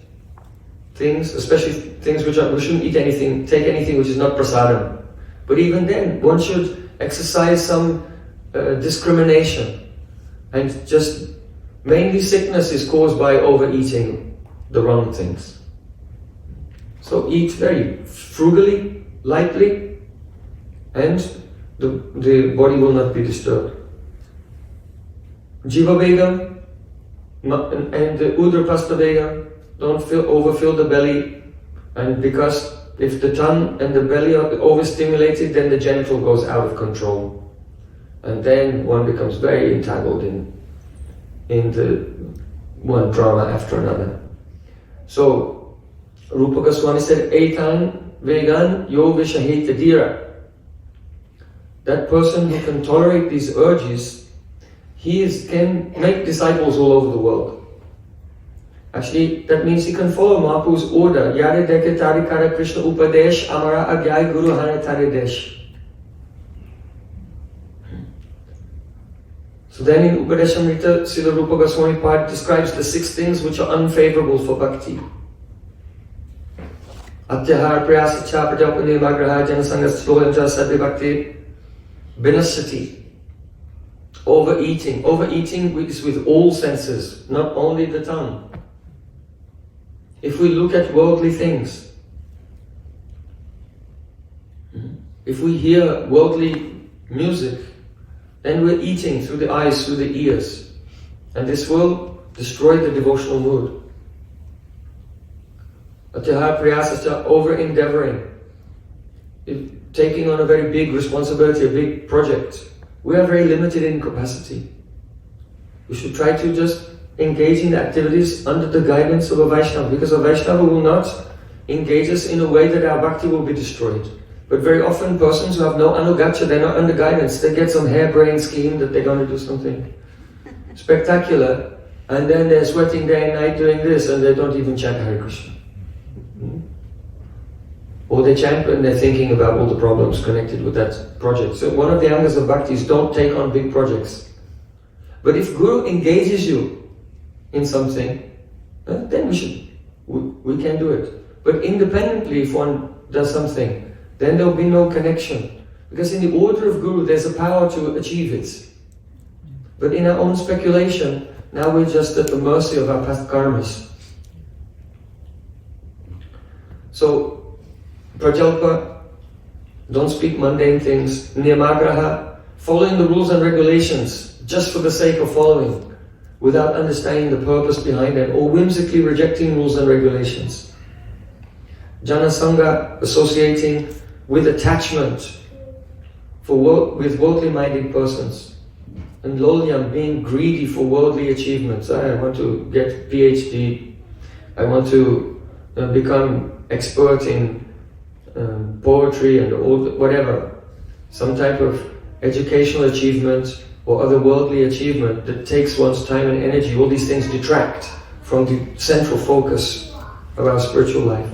things, especially things we shouldn't eat anything, take anything which is not prasadam. But even then, one should exercise some discrimination. And just, mainly sickness is caused by overeating the wrong things. So eat very frugally, lightly, and the body will not be disturbed. Jiva Vegam and the Udara Pasta Vegam, don't overfill the belly, and because if the tongue and the belly are overstimulated, then the genital goes out of control. And then one becomes very entangled in the one drama after another. So, Rupa Goswami said, Etan Vegan Yo Vishahita Dira. That person who can tolerate these urges, can make disciples all over the world. Actually, that means he can follow Mahaprabhu's order. Yare deke tarikara Krishna Upadesh Amara Agyai Guru Hane Taridesh. So then in Upadeshamrita, Srila Rupa Goswami Pad describes the 6 things which are unfavorable for bhakti. Atyahar Prayasaccha Prajalpane Magraha Janasangas Slohancha Sadhi Bhakti Vinasati. Overeating. Overeating is with all senses, not only the tongue. If we look at worldly things, if we hear worldly music, then we're eating through the eyes, through the ears. And this will destroy the devotional mood. Atyahar priyasascha, over-endeavoring, taking on a very big responsibility, a big project. We are very limited in capacity. We should try to just engage in activities under the guidance of a Vaishnava, because a Vaishnava will not engage us in a way that our bhakti will be destroyed. But very often persons who have no anugatya, they're not under guidance, they get some harebrained scheme that they're going to do something spectacular, and then they're sweating day and night doing this, and they don't even chant Hare Krishna. Or they chant when they're thinking about all the problems connected with that project. So one of the angas of bhakti is don't take on big projects. But if Guru engages you in something, then we can do it. But independently, if one does something, then there will be no connection. Because in the order of Guru, there's a power to achieve it. But in our own speculation, now we're just at the mercy of our past karmas. So, prajalpa, don't speak mundane things. Niyamagraha, following the rules and regulations, just for the sake of following. without understanding the purpose behind them, or whimsically rejecting rules and regulations. Janasanga, associating with attachment with worldly minded persons. And Lolyam, being greedy for worldly achievements. I want to get PhD, I want to become expert in poetry and whatever, some type of educational achievement or other worldly achievement that takes one's time and energy. All these things detract from the central focus of our spiritual life.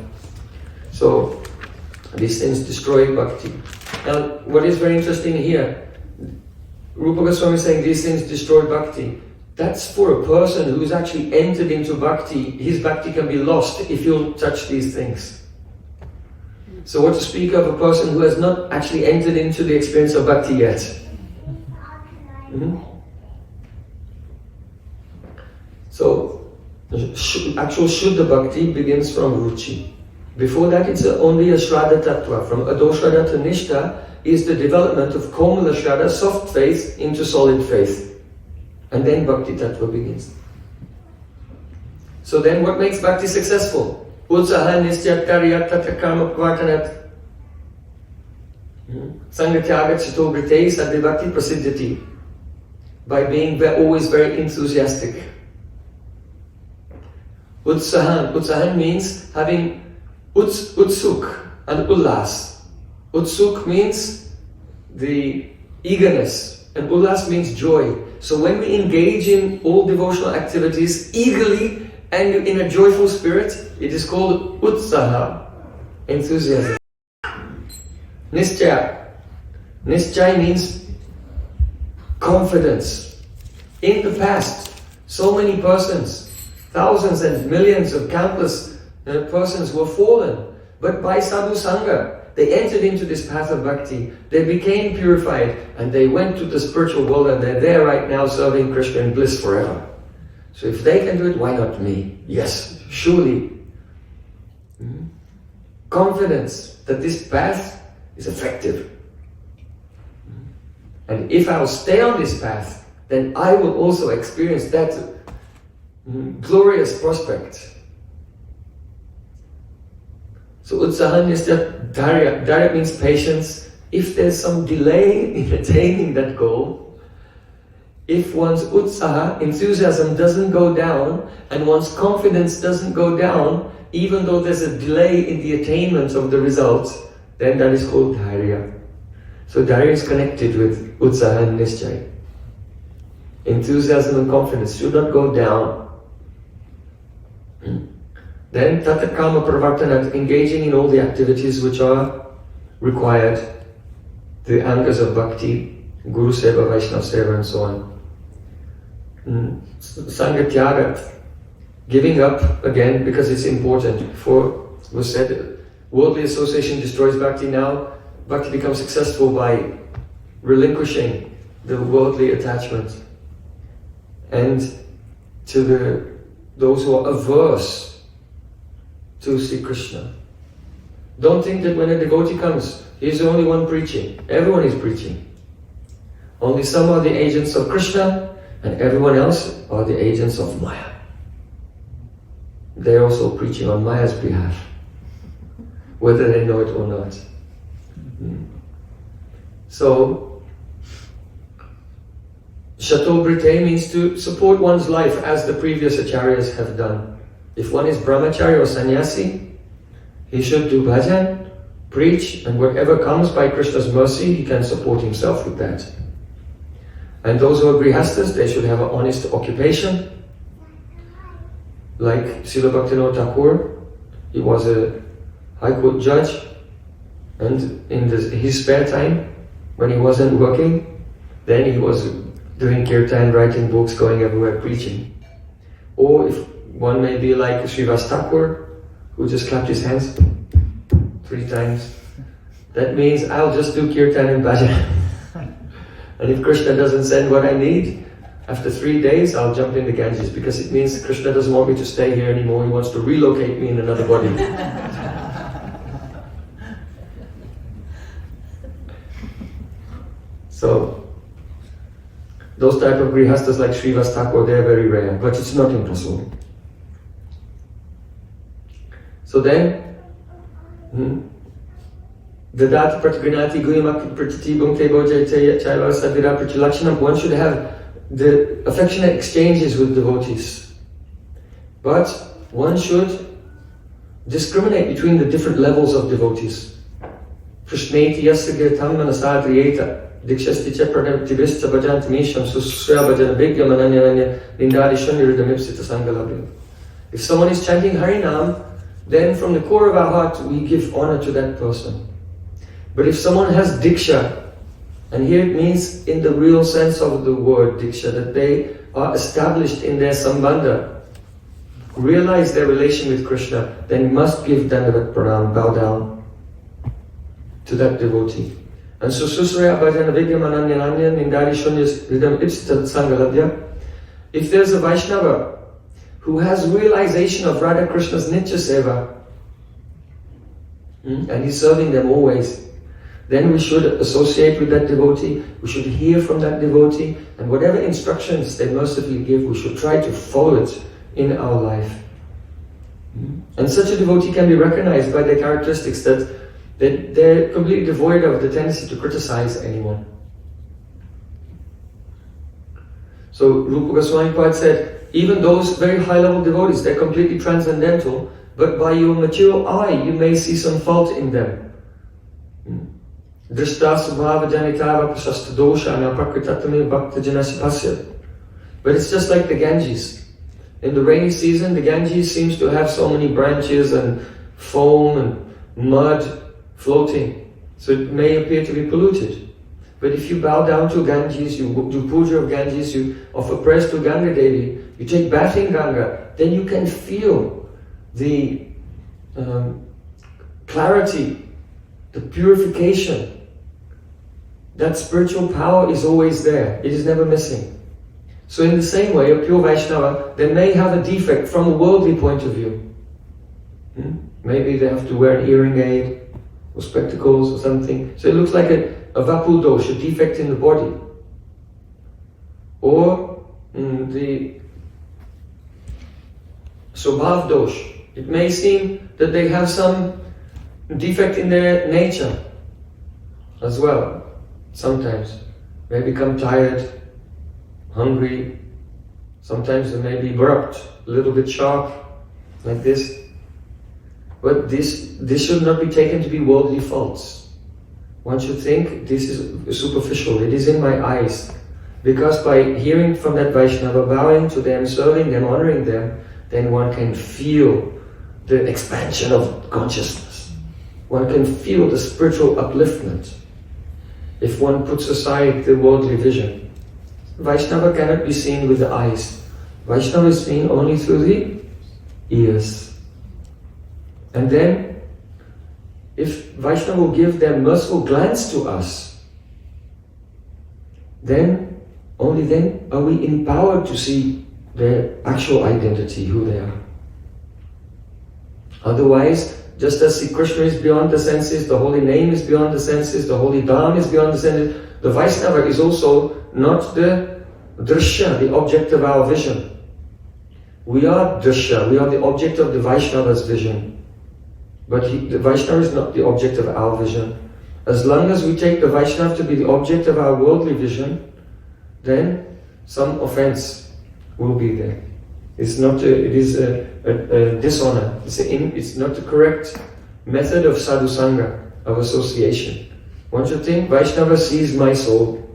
So these things destroy bhakti. Now, what is very interesting here, Rupa Goswami is saying these things destroy bhakti. That's for a person who's actually entered into bhakti. His bhakti can be lost if you'll touch these things. So what to speak of a person who has not actually entered into the experience of bhakti yet? So, actual Shuddha Bhakti begins from Ruchi. Before that, it's only a Shraddha Tattva. From Adoshraddha to Nishtha is the development of Komala Shraddha, soft faith, into solid faith. And then Bhakti Tattva begins. So then what makes Bhakti successful? Utsaha Nisyat Karyat Tatra Karma Pravartanat Sangatyagat Chito Britei Sadhi Bhakti Prasiddhati. By being always very enthusiastic. Utsahan means having utsuk and ullas. Utsuk means the eagerness, and ullas means joy. So when we engage in all devotional activities eagerly and in a joyful spirit, it is called utsaha, enthusiasm. Nischaya. Nischaya means confidence. In the past, so many persons, thousands and millions of countless persons were fallen. But by sadhu sangha, they entered into this path of bhakti. They became purified and they went to the spiritual world, and they're there right now serving Krishna in bliss forever. So if they can do it, why not me? Yes, surely. Confidence that this path is effective. And if I'll stay on this path, then I will also experience that glorious prospect. So utsahan is that dharya. Dharya means patience. If there's some delay in attaining that goal, if one's utsaha, enthusiasm, doesn't go down, and one's confidence doesn't go down, even though there's a delay in the attainment of the results, then that is called dharya. So dharya is connected with utsaha and nischaya. Enthusiasm and confidence should not go down. Then tata karma pravartanat, engaging in all the activities which are required, the angas of bhakti, guru seva, vaishnava seva, and so on. Sangatyaga, giving up again because it's important. For was said, worldly association destroys bhakti. Now bhakti becomes successful by relinquishing the worldly attachment. And to those who are averse to Sri Krishna. Don't think that when a devotee comes, he's the only one preaching. Everyone is preaching. Only some are the agents of Krishna, and everyone else are the agents of Maya. They're also preaching on Maya's behalf, whether they know it or not. So, Chateau Brité means to support one's life as the previous acharyas have done. If one is brahmachari or sannyasi, he should do bhajan, preach, and whatever comes by Krishna's mercy, he can support himself with that. And those who are grihastas, they should have an honest occupation. Like Srila Bhaktivinoda Thakur, he was a high court judge, and in his spare time, when he wasn't working, then he was doing kirtan, writing books, going everywhere preaching. Or if one may be like Srivas Thakur, who just clapped his hands 3 times. That means I'll just do kirtan and bhajan. And if Krishna doesn't send what I need, after 3 days I'll jump in the Ganges, because it means Krishna doesn't want me to stay here anymore. He wants to relocate me in another body. So Those type of grihastas like Srivas Thakur, they're very rare, but it's not impossible. So then, Dadati Pratgrinati Guyamaki Pratiti Bhungte Bhojete Chaiva Sadvira Pratilakshanam. One should have the affectionate exchanges with devotees. But one should discriminate between the different levels of devotees. Krishneti Yasagirtam Manasadriyeta Dikshasti Pranamtibista Bhajantamisham Susra Bhajan Bhigya Mananyanya Nindari Shunyiridamipsita Sangalabhya. If someone is chanting Harinam, then from the core of our heart we give honor to that person. But if someone has Diksha, and here it means in the real sense of the word Diksha, that they are established in their Sambandha, realize their relation with Krishna, then you must give Dandavat Pranam, bow down to that devotee. And so Susraya Bhajana Vidyam Ananyanya Nindari Shunyas Ridam Ipsita Sangalabhya. If there's a Vaishnava who has realization of Radha Krishna's Nitya Seva, and he's serving them always, then we should associate with that devotee, we should hear from that devotee, and whatever instructions they mercifully give, we should try to follow it in our life. And such a devotee can be recognized by their characteristics, that they're completely devoid of the tendency to criticize anyone. So Rupa Goswami Pad said, even those very high level devotees, they're completely transcendental, but by your mature eye you may see some fault in them. Drishta subhava janitava prashasta dosha na prakritatame bhakta janasi pasya. But it's just like the Ganges. In the rainy season, the Ganges seems to have so many branches and foam and mud floating, so it may appear to be polluted. But if you bow down to Ganges, you do puja of Ganges, you offer prayers to Ganga Devi, you take bath in Ganga, then you can feel the clarity, the purification. That spiritual power is always there. It is never missing. So in the same way, a pure Vaishnava, they may have a defect from a worldly point of view. Maybe they have to wear an hearing aid or spectacles or something. So it looks like a vapu dosh, a defect in the body. Or the sobhav dosh. It may seem that they have some defect in their nature as well. Sometimes they become tired, hungry. Sometimes they may be abrupt, a little bit sharp, like this. But this should not be taken to be worldly faults. One should think this is superficial, it is in my eyes. Because by hearing from that Vaishnava, bowing to them, serving them, honoring them, then one can feel the expansion of consciousness. One can feel the spiritual upliftment. If one puts aside the worldly vision. Vaishnava cannot be seen with the eyes. Vaishnava is seen only through the ears. And then, if Vaishnava will give their merciful glance to us, then, only then are we empowered to see their actual identity, who they are. Otherwise, just as Sri Krishna is beyond the senses, the holy name is beyond the senses, the holy Dham is beyond the senses, the Vaishnava is also not the drishya, the object of our vision. We are drishya, we are the object of the Vaishnava's vision. But the Vaishnava is not the object of our vision. As long as we take the Vaishnava to be the object of our worldly vision, then some offense will be there. It is a dishonor. It's not the correct method of sadhusanga, of association. One should think, Vaishnava sees my soul,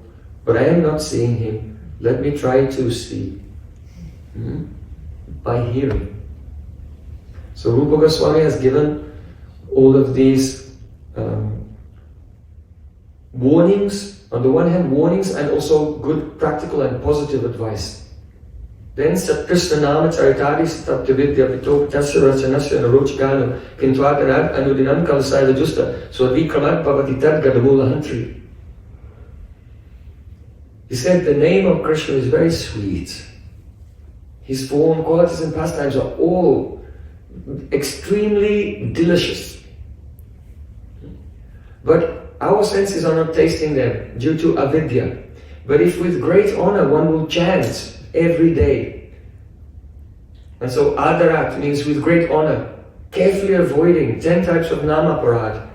but I am not seeing him. Let me try to see. By hearing. So Rupa Goswami has given all of these warnings, on the one hand warnings, and also good practical and positive advice. Then Sat Krishna Nama Charitari Satapta Vidya Vitopatasya Rachanasya Narochganu Kintvaganad Anudinam Kalasaya Justa Swadvikramat Bhavati Tadgadamula Hantri. He said the name of Krishna is very sweet. His form, qualities and pastimes are all extremely delicious. But our senses are not tasting them due to avidya. But if with great honor one will chant every day, and so adarat means with great honor, carefully avoiding 10 types of namaparad,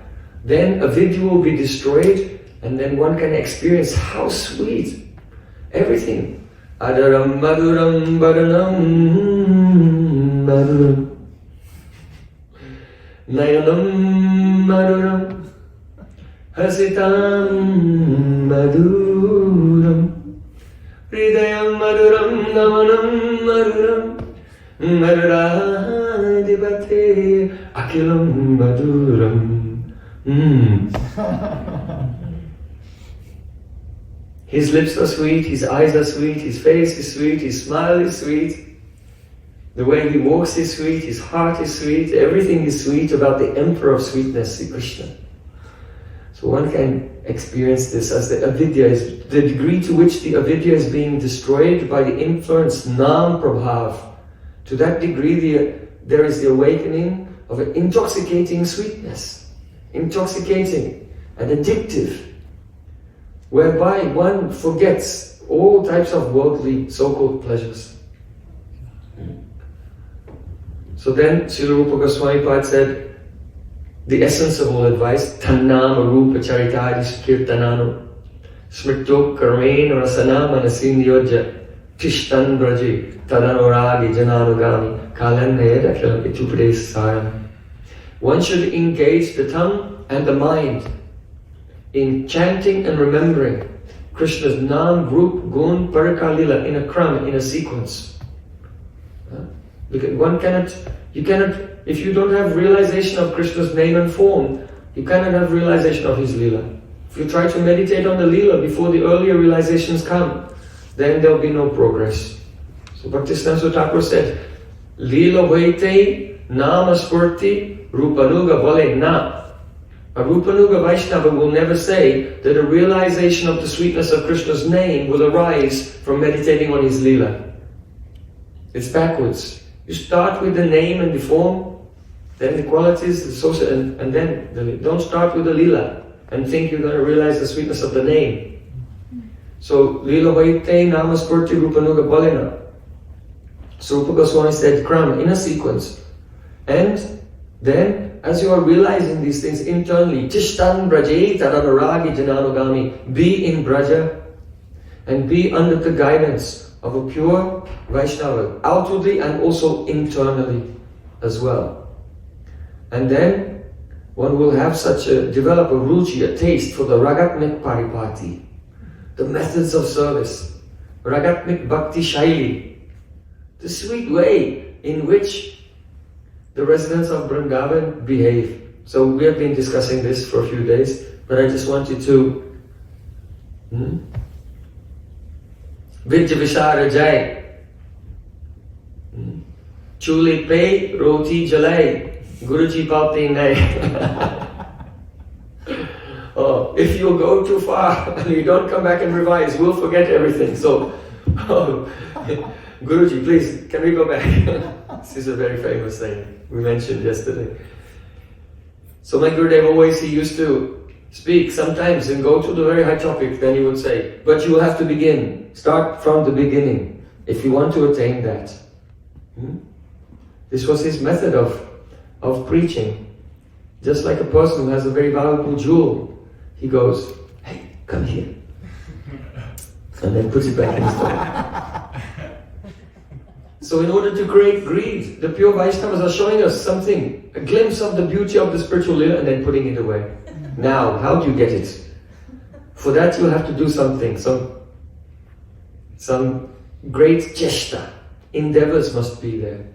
then avidya will be destroyed, and then one can experience how sweet everything. Adaram maduram badanam maduram nayanam maduram hasitam maduram hridayam maduram namanam maduram maduradibate akilam maduram. His lips are sweet, his eyes are sweet, his face is sweet, his smile is sweet, the way he walks is sweet, his heart is sweet, everything is sweet about the Emperor of Sweetness, Sri Krishna. So one can experience this as the avidya is, the degree to which the avidya is being destroyed by the influence Nam Prabhav. To that degree there is the awakening of an intoxicating sweetness, intoxicating and addictive, whereby one forgets all types of worldly so-called pleasures. So then Srila Rupa Goswami Pad said, the essence of all advice, Tannama Rupa Charitadi Kirtanano Smrito Karmen Rasana Manasin Yojja Tishtan Braji Tadanuragi Jananugami Kalan Neda Chupadesh Saram. One should engage the tongue and the mind in chanting and remembering Krishna's Nam, Rup, Gun, Parakalila in a kram, in a sequence. Because you cannot, if you don't have realization of Krishna's name and form, you cannot have realization of his Leela. If you try to meditate on the Leela before the earlier realizations come, then there will be no progress. So Bhaktisiddhanta Thakur said, Leela Vaite Nama Spurti Rupanuga Vale Na. A Rupanuga Vaishnava will never say that a realization of the sweetness of Krishna's name will arise from meditating on his Leela. It's backwards. You start with the name and the form, then the qualities, the social, and then don't start with the Leela and think you're going to realize the sweetness of the name. So, Leela Vaite Nama Spurti Rupanuga Balena. So Rupa Goswami said Kram in a sequence. And then, as you are realizing these things internally, Tishtan Braje Tadanuragi Jananugami, be in Braja and be under the guidance of a pure Vaishnava, outwardly and also internally as well. And then one will have develop a ruchi, a taste for the Ragatmik Paripati, the methods of service, Ragatmik Bhakti Shaili, the sweet way in which the residents of Vrindavan behave. So we have been discussing this for a few days, but I just wanted to Vidya Vishara Jai Chuli Pe Roti Jalai Guruji Paupti Nai. Oh, if you go too far and you don't come back and revise, we'll forget everything. So Guruji, please, can we go back? This is a very famous saying we mentioned yesterday. So my Gurudev always, he used to speak sometimes and go to the very high topic, then he would say, but you will have to begin. Start from the beginning if you want to attain that. This was his method of preaching. Just like a person who has a very valuable jewel, he goes, hey, come here. And then puts it back in his pocket. So in order to create greed, the pure Vaishnavas are showing us something, a glimpse of the beauty of the spiritual lila and then putting it away. Now, how do you get it? For that you have to do something, some great cheshta. Endeavors must be there.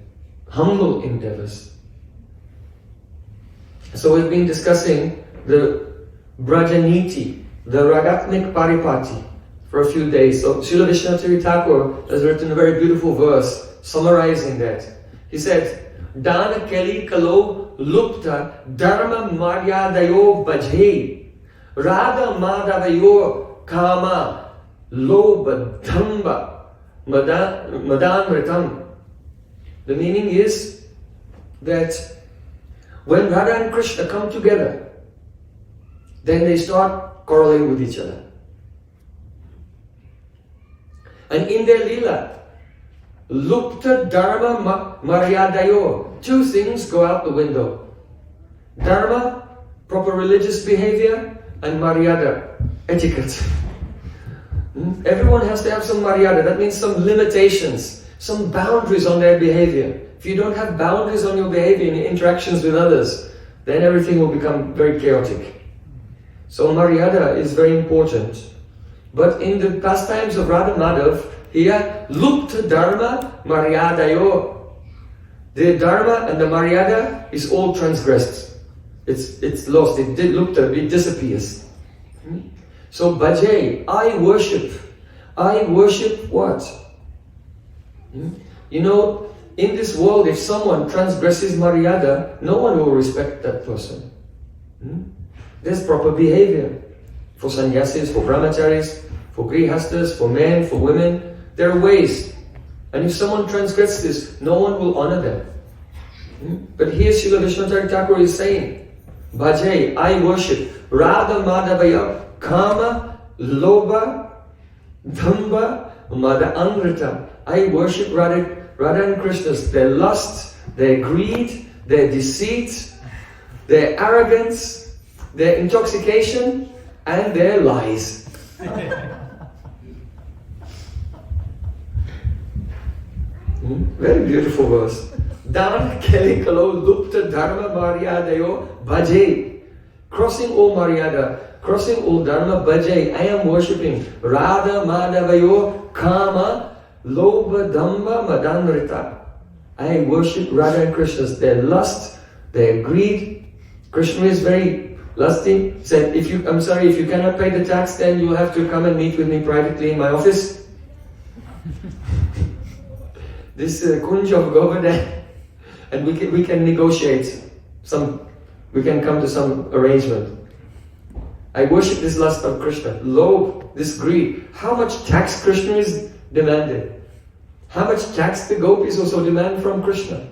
Humble endeavors. So we've been discussing the Brajaniti, the Ragatmik Paripati, for a few days. So Srila Vishnu Thakur has written a very beautiful verse summarizing that. He said, Dana Keli Kalo Lupta Dharma Maryadayo Bajhe Radha Madavayo Kama Loba Dhamba Madanritam. The meaning is that when Radha and Krishna come together, then they start quarreling with each other. And in their lila, lupta dharma maryadayo, two things go out the window. Dharma, proper religious behavior, and maryada, etiquette. Everyone has to have some maryada, that means some limitations, some boundaries on their behavior. If you don't have boundaries on your behavior and your interactions with others, then everything will become very chaotic. So maryada is very important. But in the pastimes of Radha Madhav, here, lupta dharma maryadayo. The dharma and the maryada is all transgressed. It's lost, it disappears. So bhaje, I worship. I worship what? You know, in this world, if someone transgresses maryada, no one will respect that person. There's proper behavior. For sannyasis, for brahmacharis, for grihastas, for men, for women, there are ways. And if someone transgresses this, no one will honor them. But here Srila Vishwanath Thakur is saying, bhaje, I worship Radha Madhavaya, Kama, Lobha, Dhamba, Mada Amrita. I worship Radha and Krishna's, their lust, their greed, their deceit, their arrogance, their intoxication, and their lies. Very beautiful verse. Dan keli kalo lupta dharma maryadayo bhaje. Crossing all maryada, crossing all dharma, bhaje. I am worshipping Radha Madhavayo Kama Lobha Dhamba Madanrita. I worship Radha and Krishna's, their lust, their greed. Krishna is very lusty. Said, I'm sorry, if you cannot pay the tax, then you'll have to come and meet with me privately in my office. This kunj of Govardhan, and we can negotiate we can come to some arrangement. I worship this lust of Krishna, lobh, this greed. How much tax Krishna is demanding? How much tax the gopis also demand from Krishna?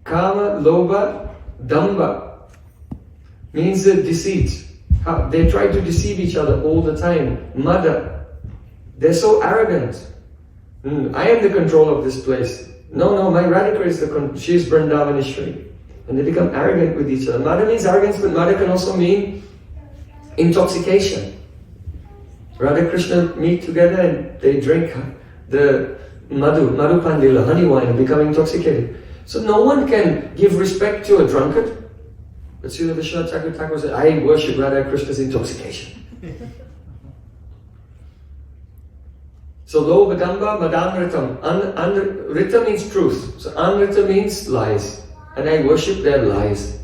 Kama, lobha, damba means deceit. They try to deceive each other all the time. Mada, they're so arrogant. I am the control of this place. No, my Radhika is she's Vrindavaneshwari. And they become arrogant with each other. Mada means arrogance, but Mada can also mean intoxication. Radha Krishna meet together and they drink the madhu pandila, honey wine, and become intoxicated. So no one can give respect to a drunkard. But Srila Vishwanath Thakur said, I worship Radha Krishna's intoxication. So lo vadamba madanritam. Rita means truth. So anrita means lies. And I worship their lies.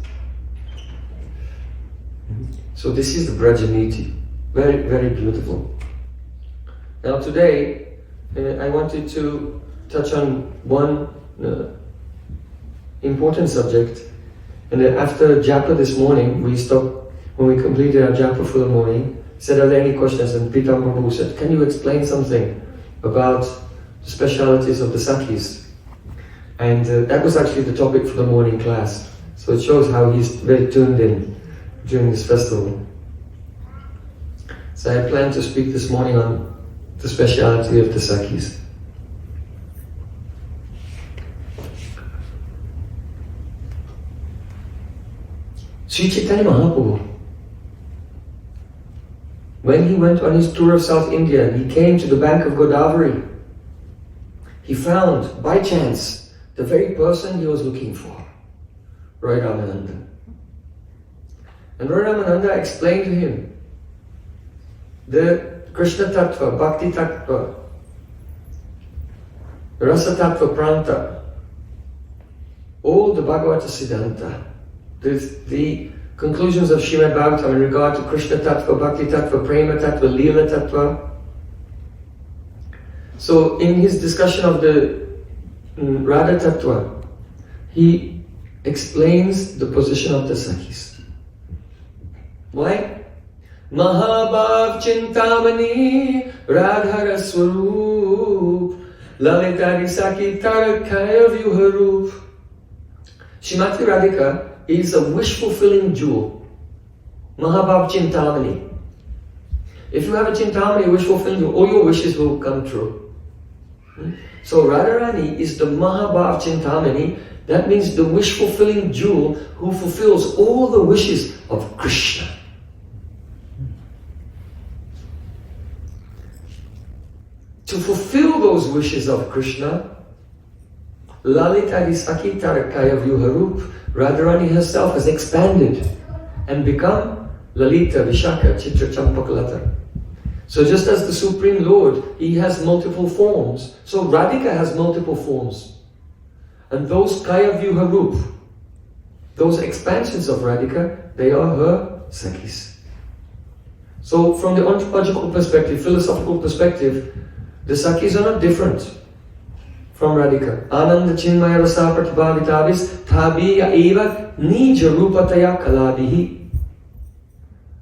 So this is the Brajaniti. Very, very beautiful. Now today, I wanted to touch on one important subject. And after japa this morning, we stopped, when we completed our japa for the morning, said, are there any questions? And Pitam Prabhu said, can you explain something about the specialities of the Sakhis? And that was actually the topic for the morning class. So it shows how he's very tuned in during this festival. So I plan to speak this morning on the speciality of the Sakhis. Sri Chaitanya Mahaprabhu, when he went on his tour of South India, he came to the bank of Godavari. He found, by chance, the very person he was looking for, Roy Ramananda. And Roy Ramananda explained to him the Krishna Tattva, Bhakti Tattva, Rasa Tattva Pranta, all the Bhagavata Siddhanta, the conclusions of Srimad Bhagavatam in regard to Krishna Tattva, Bhakti Tattva, Prema Tattva, Leela Tattva. So in his discussion of the Radha Tattva, he explains the position of the Sakhis. Why? Mahabhav Chintamani Radhara Swarup Lalitari Sakhi Tarakaya Vyuharup. Shrimati Radhika is a wish-fulfilling jewel. Mahabhav Chintamani. If you have a Chintamani, a wish-fulfilling jewel, all your wishes will come true. So Radharani is the Mahabhav Chintamani. That means the wish-fulfilling jewel who fulfills all the wishes of Krishna. To fulfill those wishes of Krishna, Lalita Sakhi Tarakaya Vyuharup, Radharani herself has expanded and become Lalita Vishaka Chitra Champakalata. So just as the Supreme Lord, he has multiple forms, so Radhika has multiple forms. And those Kaya Vyuharup, those expansions of Radhika, they are her Sakhis. So from the ontological perspective, philosophical perspective, the Sakhis are not different from Radhika. Ananda Chinmaya Rasa Pratibhavitavis Tabiya Eva Nija Rupataya Kaladihi.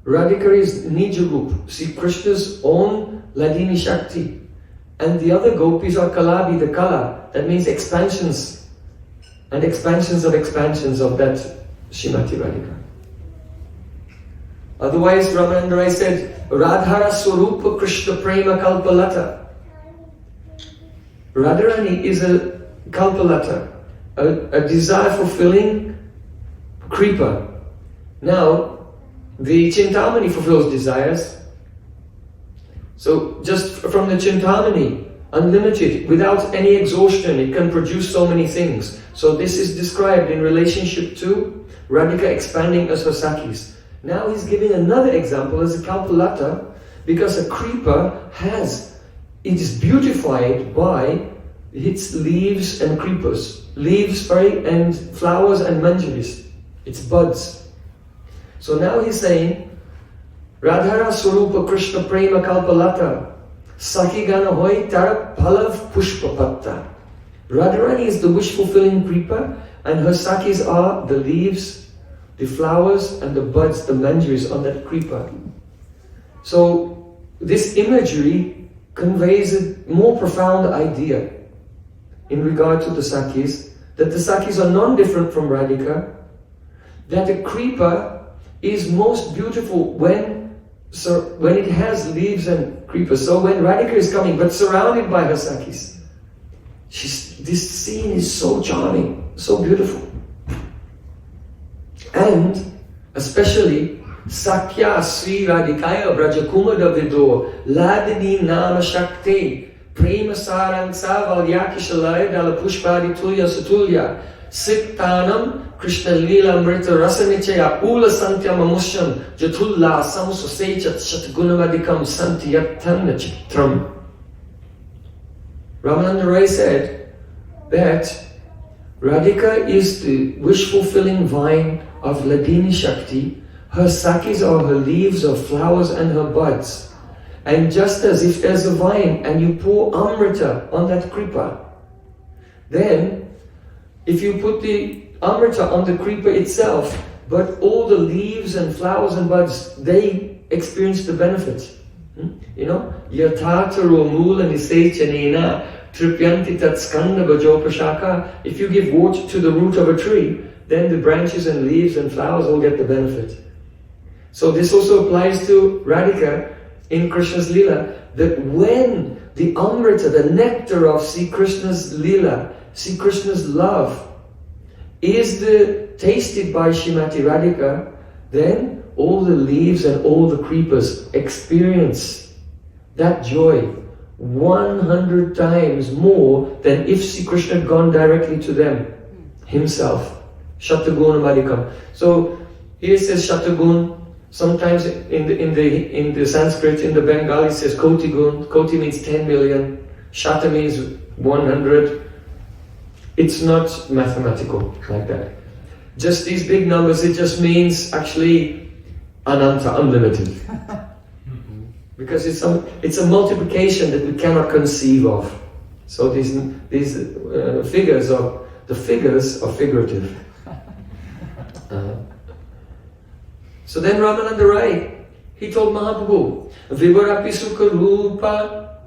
Radhika is Nija Rup, Sri Krishna's own Ladini Shakti. And the other gopis are Kalabi, the Kala. That means expansions. And expansions of that Srimati Radhika. Otherwise, Ramananda Rai said, Radhara Swarupa Krishna Prema Kalpalata. Radharani is a Kalpalata, a desire-fulfilling creeper. Now, the Chintamani fulfills desires. So, just from the Chintamani, unlimited, without any exhaustion, it can produce so many things. So this is described in relationship to Radhika expanding as her Sakhis. Now he's giving another example as a Kalpalata, because a creeper it is beautified by its leaves and creepers. Leaves, and flowers and manjaris. It's buds. So now he's saying, Radhara Swarupa Krishna Prema Kalpalata, Sakhi Gana Hoy Tara Palav Pushpapatta. Radharani is the wish-fulfilling creeper, and her Sakhis are the leaves, the flowers, and the buds, the manjaris on that creeper. So this imagery conveys a more profound idea in regard to the Sakhis, that the Sakhis are non-different from Radhika, that a creeper is most beautiful when it has leaves and creepers. So when Radhika is coming, but surrounded by her Sakhis, this scene is so charming, so beautiful. And especially Sakhya Sri Radhikaya Brajakumada Vido Ladini Nama Shakti Prema Sarang Savalyakishalaya Dala Pushpadi Tulya Satulya Siktanam Krishna Lila Mrita Rasanichaya Ula Santyam Amusham Jatulla Samsusechat Shatgunavadikam Santiyatana Chitram. Ramananda Rai said that Radhika is the wish-fulfilling vine of Ladini Shakti. Her Sakhis are her leaves, her flowers and her buds. And just as if there's a vine and you pour Amrita on that creeper, then if you put the Amrita on the creeper itself, but all the leaves and flowers and buds, they experience the benefits. You know, Yatataro Mula Nisechanena Tripyanti Tat Skanda Bajopashaka. If you give water to the root of a tree, then the branches and leaves and flowers all get the benefit. So this also applies to Radhika in Krishna's Leela, that when the Amrita, the nectar of Sri Krishna's Leela, Sri Krishna's love, is tasted by Srimati Radhika, then all the leaves and all the creepers experience that joy 100 times more than if Sri Krishna had gone directly to them himself. Shataguna Madhikam. So here it says Shatagun. Sometimes in the Sanskrit, in the Bengali it says Koti Gun. Koti means 10 million. Shata means 100. It's not mathematical like that. Just these big numbers, it just means actually Ananta, unlimited. Because it's a multiplication that we cannot conceive of. So these figures are figurative. So then Ramananda Rai, he told Mahaprabhu, Vivarapi Sukha Rupa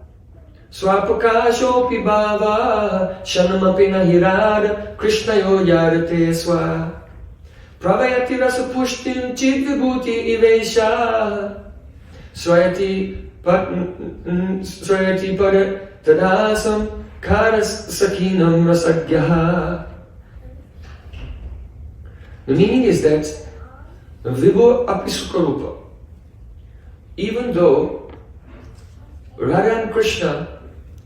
Swapakashopi Bhava Shanamapi Nahirada Krishna Yo Yarate Swa Pravayati Rasa Pushtin Chit Vibhuti Ivesha Swayati Pada Tadasam karas sakinam rasagyaha. The meaning is that Vibhu Apisukarupa, even though Radha and Krishna,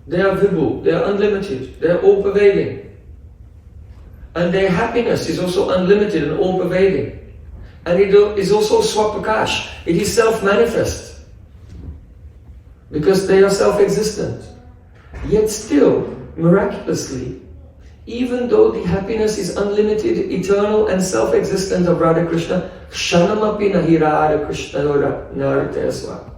they are Vibhu, they are unlimited, they are all-pervading. And their happiness is also unlimited and all-pervading. And it is also Swapakash, it is self-manifest. Because they are self-existent. Yet still, miraculously, even though the happiness is unlimited, eternal and self-existent of Radha Krishna, Shanamapi nahi Radha Krishna naritesva.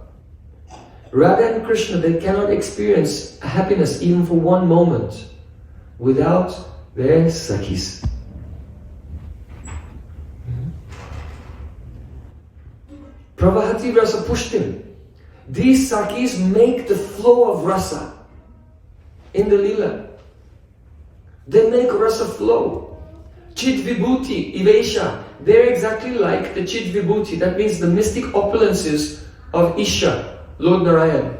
Radha and Krishna, they cannot experience happiness even for one moment without their Sakhis. Pravahati rasa pushtim. These Sakhis make the flow of rasa in the Leela. They make rasa flow. Chit vibhuti, ivesha. They're exactly like the Chit vibhuti. That means the mystic opulences of Isha, Lord Narayan.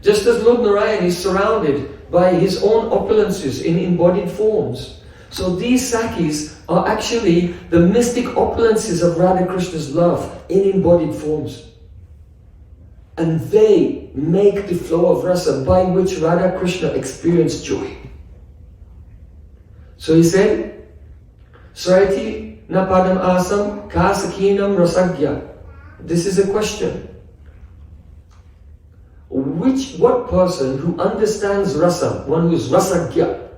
Just as Lord Narayan is surrounded by his own opulences in embodied forms. So these Sakhis are actually the mystic opulences of Radha Krishna's love in embodied forms. And they make the flow of rasa by which Radha Krishna experience joy. So he said, Sarati napadam asam ka sakinam rasagya. This is a question. What person who understands rasa, one who is rasagya,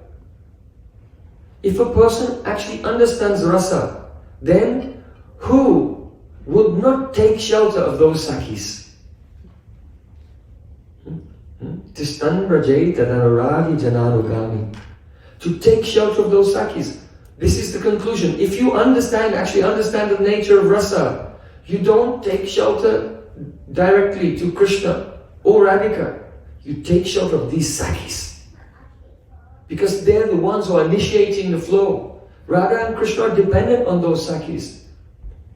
if a person actually understands rasa, then who would not take shelter of those Sakhis? Tistan rajay tadanuragi jananugami. To take shelter of those Sakhis. This is the conclusion. If you actually understand the nature of rasa, you don't take shelter directly to Krishna or Radhika. You take shelter of these Sakhis. Because they're the ones who are initiating the flow. Radha and Krishna are dependent on those Sakhis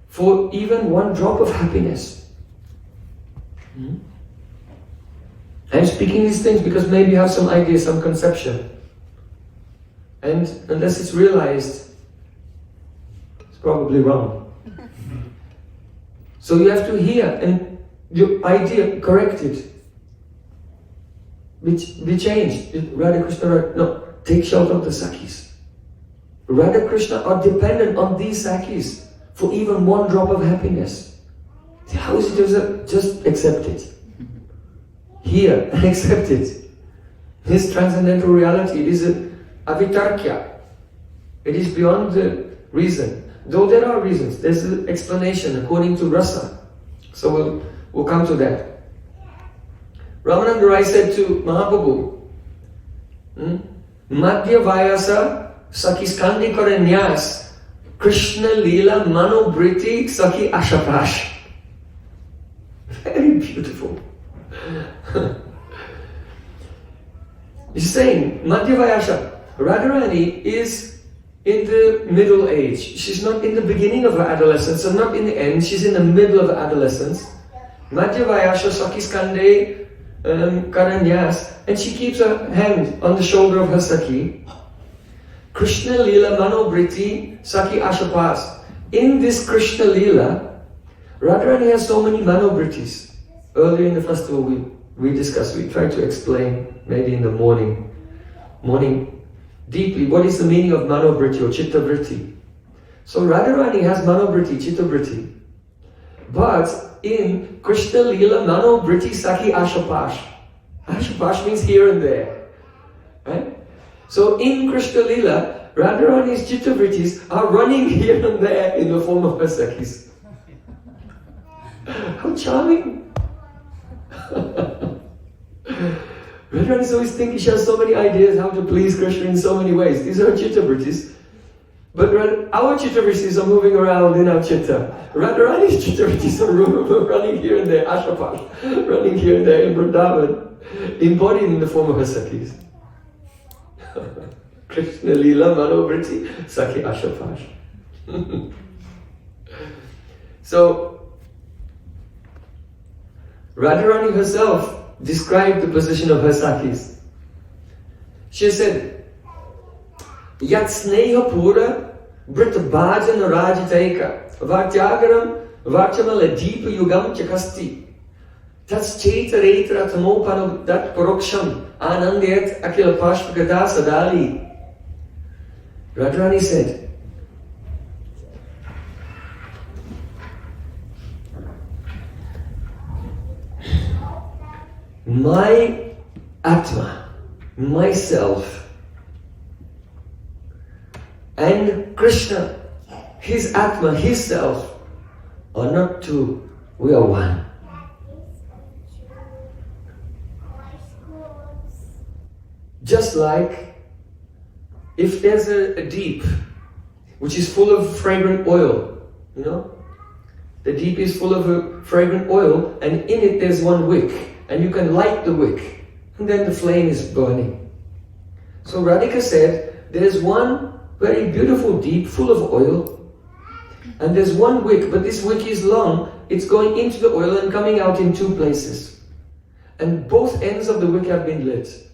for even one drop of happiness. I'm speaking these things because maybe you have some idea, some conception. And unless it's realized, it's probably wrong. So you have to hear and your idea corrected. Be changed. Radha Krishna, no, take shelter of the Sakhis. Radha Krishna are dependent on these Sakhis for even one drop of happiness. How is it just accept it? Hear and accept it. This transcendental reality, it is a avitarkya. It is beyond the reason. Though there are reasons, there's an explanation according to rasa. So we'll come to that. Ramananda Rai said to Mahaprabhu, Madhya Vayasa Sakhiskandi Kare Nyas Krishna Leela Manobriti Sakhi Ashapash. Very beautiful. He's saying, Madhya Vayasa, Radharani is in the middle age. She's not in the beginning of her adolescence and not in the end. She's in the middle of her adolescence. Madhya Vayasa Sakhiskande Karanyas, and she keeps her hand on the shoulder of her Sakhi. Krishna Leela Manobriti Sakhi Ashapas. In this Krishna Leela, Radharani has so many Manobritis. Earlier in the festival we discussed, we tried to explain, maybe in the morning deeply, what is the meaning of Manobriti or Chitta Vritti. So Radharani has Manobriti, Chitta Vritti. But in Krishna Leela Manobriti Sakhi Ashapash. Ashapash means here and there. Right? So in Krishna Leela, Radharani's Chitta Vrittis are running here and there in the form of her Sakhis. How charming! Radharani is always thinking she has so many ideas how to please Krishna in so many ways. These are Chitta Vrittis. But our Chitta Vrittis are moving around in our Chitta. Radharani's Chitta Vrittis are running here and there, Ashapash, running here and there in Vrindavan, embodied in the form of her Sakhis. Krishna Leela Manobriti Sakhi Ashapash. So, Radharani herself described the position of her Sakhis. She said, Yat sneha pura bheda-abheda-tattva rajitaika vartyagaram vartamala deepa yugam chakasti tats chaitaretra tamopano dat paroksham anandyat akila pashpagada sadali. Radharani said, my Atma, myself, and Krishna, his Atma, his self, are not two, we are one. Just like if there's a deep which is full of fragrant oil, you know, the deep is full of a fragrant oil, and in it there's one wick, and you can light the wick, and then the flame is burning. So Radhika said, there's one very beautiful deep full of oil, and there's one wick, but this wick is long, it's going into the oil and coming out in two places. And both ends of the wick have been lit.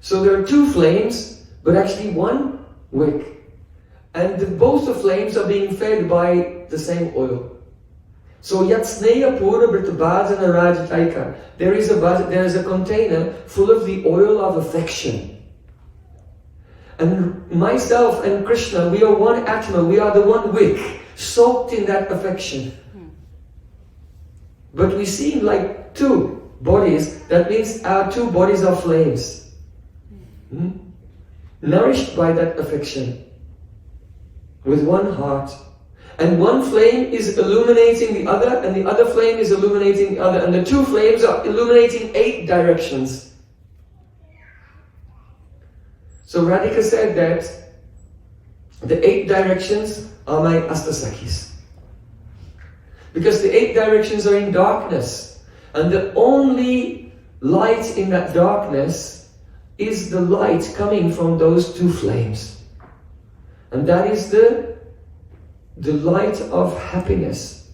So there are two flames, but actually one wick. And both the flames are being fed by the same oil. So yatsneya pura bheda-abheda-tattva rajitaika. There is a container full of the oil of affection. And myself and Krishna, we are one Atma, we are the one wick, soaked in that affection. But we seem like two bodies, that means our two bodies are flames. Nourished by that affection, with one heart. And one flame is illuminating the other, and the other flame is illuminating the other, and the two flames are illuminating 8 directions. So Radhika said that the 8 directions are my Sakhis. Because the 8 directions are in darkness, and the only light in that darkness is the light coming from those 2 flames. And that is the light of happiness.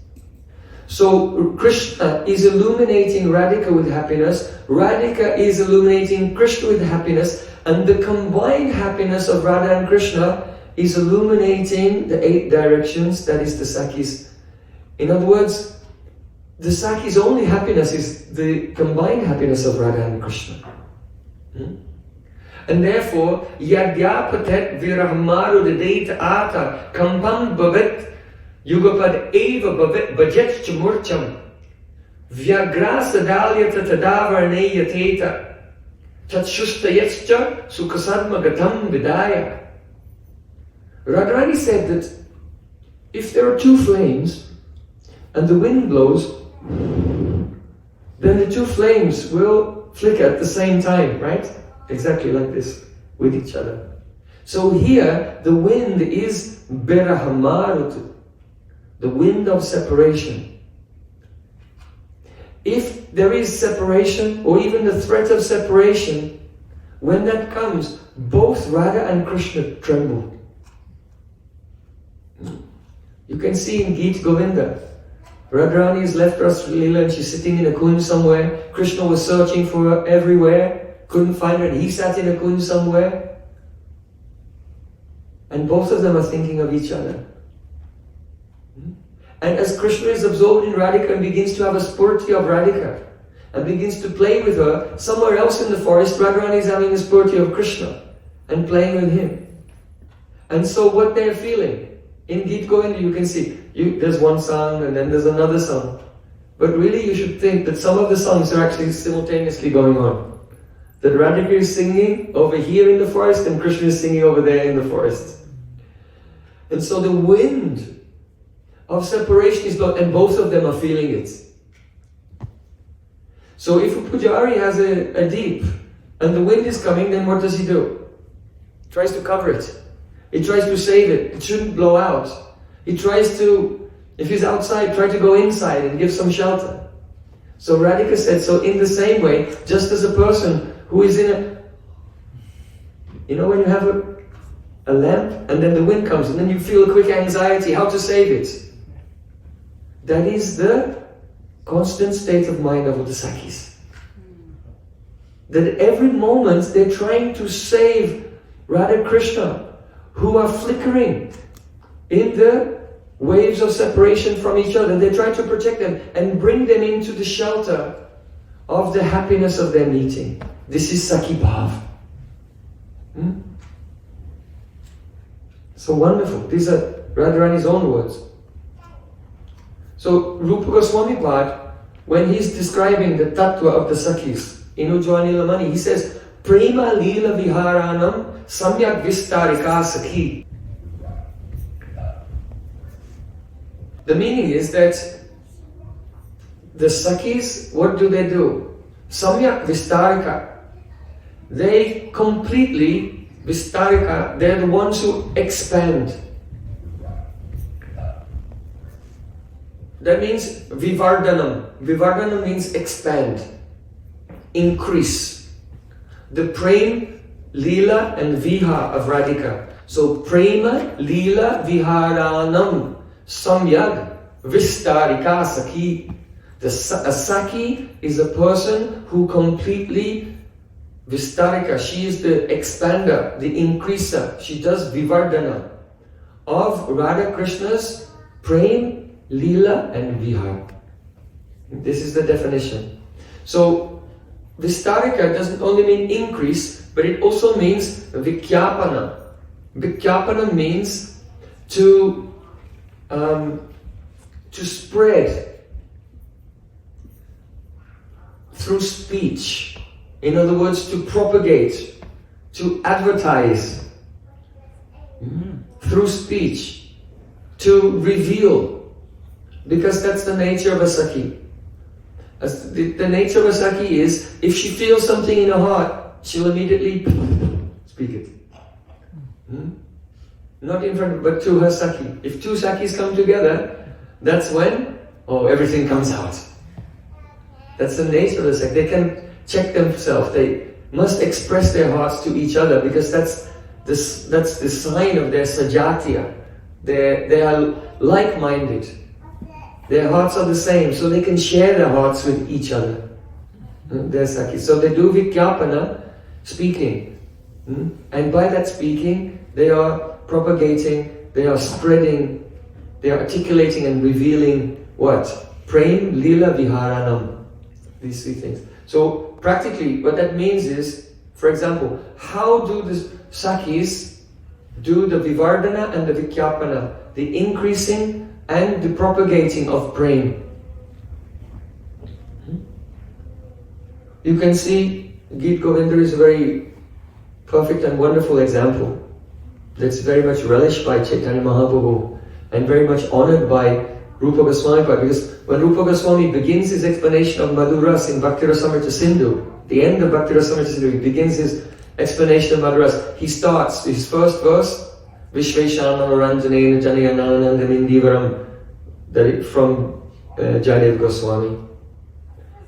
So Krishna is illuminating Radhika with happiness, Radhika is illuminating Krishna with happiness, and the combined happiness of Radha and Krishna is illuminating the 8 directions, that is the Sakhis. In other words, the Sakhis' only happiness is the combined happiness of Radha and Krishna. And therefore, yadyapatet virahmaru dedaita ata kampam bhavet yugapad eva bhajet chamurcham vyagrasa dalyata tadavarneya teta tatshustayetscha sukhasadma gatam vidaya. Radharani said that if there are 2 flames and the wind blows, then the 2 flames will flicker at the same time, right? Exactly like this, with each other. So here, the wind is bheda-abheda-tattva, the wind of separation. If there is separation, or even the threat of separation, when that comes, both Radha and Krishna tremble. You can see in Geet Govinda, Radharani has left Rasa Leela and she's sitting in a kunj somewhere. Krishna was searching for her everywhere. Couldn't find her, and he sat in a kunj somewhere. And both of them are thinking of each other. And as Krishna is absorbed in Radhika and begins to have a spurti of Radhika, and begins to play with her, somewhere else in the forest, Radharani is having a spurti of Krishna, and playing with him. And so what they're feeling, in Geet Govinda you can see, there's one song and then there's another song. But really you should think that some of the songs are actually simultaneously going on. That Radhika is singing over here in the forest and Krishna is singing over there in the forest. And so the wind of separation is blowing, and both of them are feeling it. So if a pujari has a deep and the wind is coming, then what does he do? He tries to cover it. He tries to save it. It shouldn't blow out. He tries to, if he's outside, try to go inside and give some shelter. So Radhika said, so in the same way, just as a person who is in a, you know when you have a lamp and then the wind comes and then you feel a quick anxiety, how to save it. That is the constant state of mind of the Sakhis. that every moment they're trying to save Radha Krishna, who are flickering in the waves of separation from each other. They try to protect them and bring them into the shelter of the happiness of their meeting. This is Sakhi Bhav. So wonderful. These are Radharani's own words. So Rupa Goswami Pad, when he's describing the tattva of the Sakhis in Ujjwala Nilamani, he says, Prema Leela Viharanam Samyak Vistarika Sakhi. The meaning is that the Sakhis, what do? Samyak Vistarika. They completely, Vistarika, they're the ones who expand. That means Vivardhanam. Vivardhanam means expand, increase. The Prem, Leela and Viha of Radhika. So Prema, Leela, Viharanam, Samyag, Vistarika Sakhi. A Sakhi is a person who completely Vistarika, she is the expander, the increaser. She does Vivardhana of Radha Krishna's Prem, Leela and Vihar. This is the definition. So Vistarika doesn't only mean increase, but it also means Vikyapana. Vikyapana means to spread through speech. In other words, to propagate, to advertise through speech, to reveal, because that's the nature of a Sakhi. The nature of a Sakhi is, if she feels something in her heart, she'll immediately speak it. Not in front, but to her Sakhi. If two Sakhis come together, that's when, everything comes out. That's the nature of the Sakhi. They can check themselves. They must express their hearts to each other, because that's the sign of their sajatya. They are like-minded. Their hearts are the same, so they can share their hearts with each other. They're Sakhis. So they do Vikyapana, speaking. And by that speaking, they are propagating, they are spreading, they are articulating and revealing what? Prem, Leela, Viharanam. These three things. So practically what that means is, for example, how do the Sakhis do the Vivardhana and the Vikyapana, the increasing and the propagating of Prem? You can see Gita Govinda is a very perfect and wonderful example that's very much relished by Chaitanya Mahaprabhu and very much honored by Rupa Goswami Pad, because when Rupa Goswami begins his explanation of Madhuras in Bhakti Rasamrita Sindhu, the end of Bhakti Rasamrita Sindhu, he begins his explanation of Madhuras. He starts his first verse, Vishveshana Ranjanena Janayananandamindivaram, from Jayadev Goswami.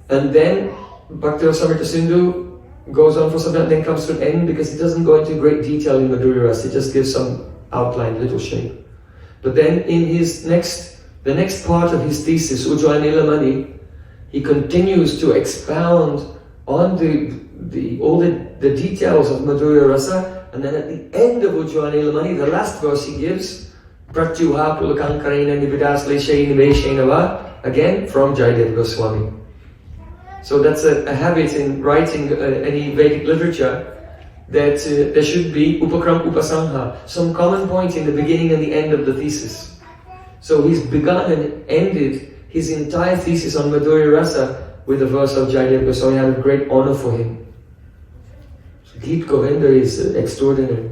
And then Bhakti Rasamrita Sindhu goes on for some time, then comes to an end, because he doesn't go into great detail in Madhurya Rasa, he just gives some outline, little shape. But then in his the next part of his thesis, Ujjwala Nilamani, he continues to expound on all the details of Madhurya Rasa, and then at the end of Ujjwala Nilamani, the last verse he gives, Pratyuha Pulakankarena Nividas Leshe Niveshenava, again from Jayadev Goswami. So that's a habit in writing any Vedic literature, that there should be Upakram Upasangha, some common point in the beginning and the end of the thesis. So he's begun and ended his entire thesis on Madhurya Rasa with a verse of Jayadev Goswami. I have a great honor for him. Gita Govinda is extraordinary.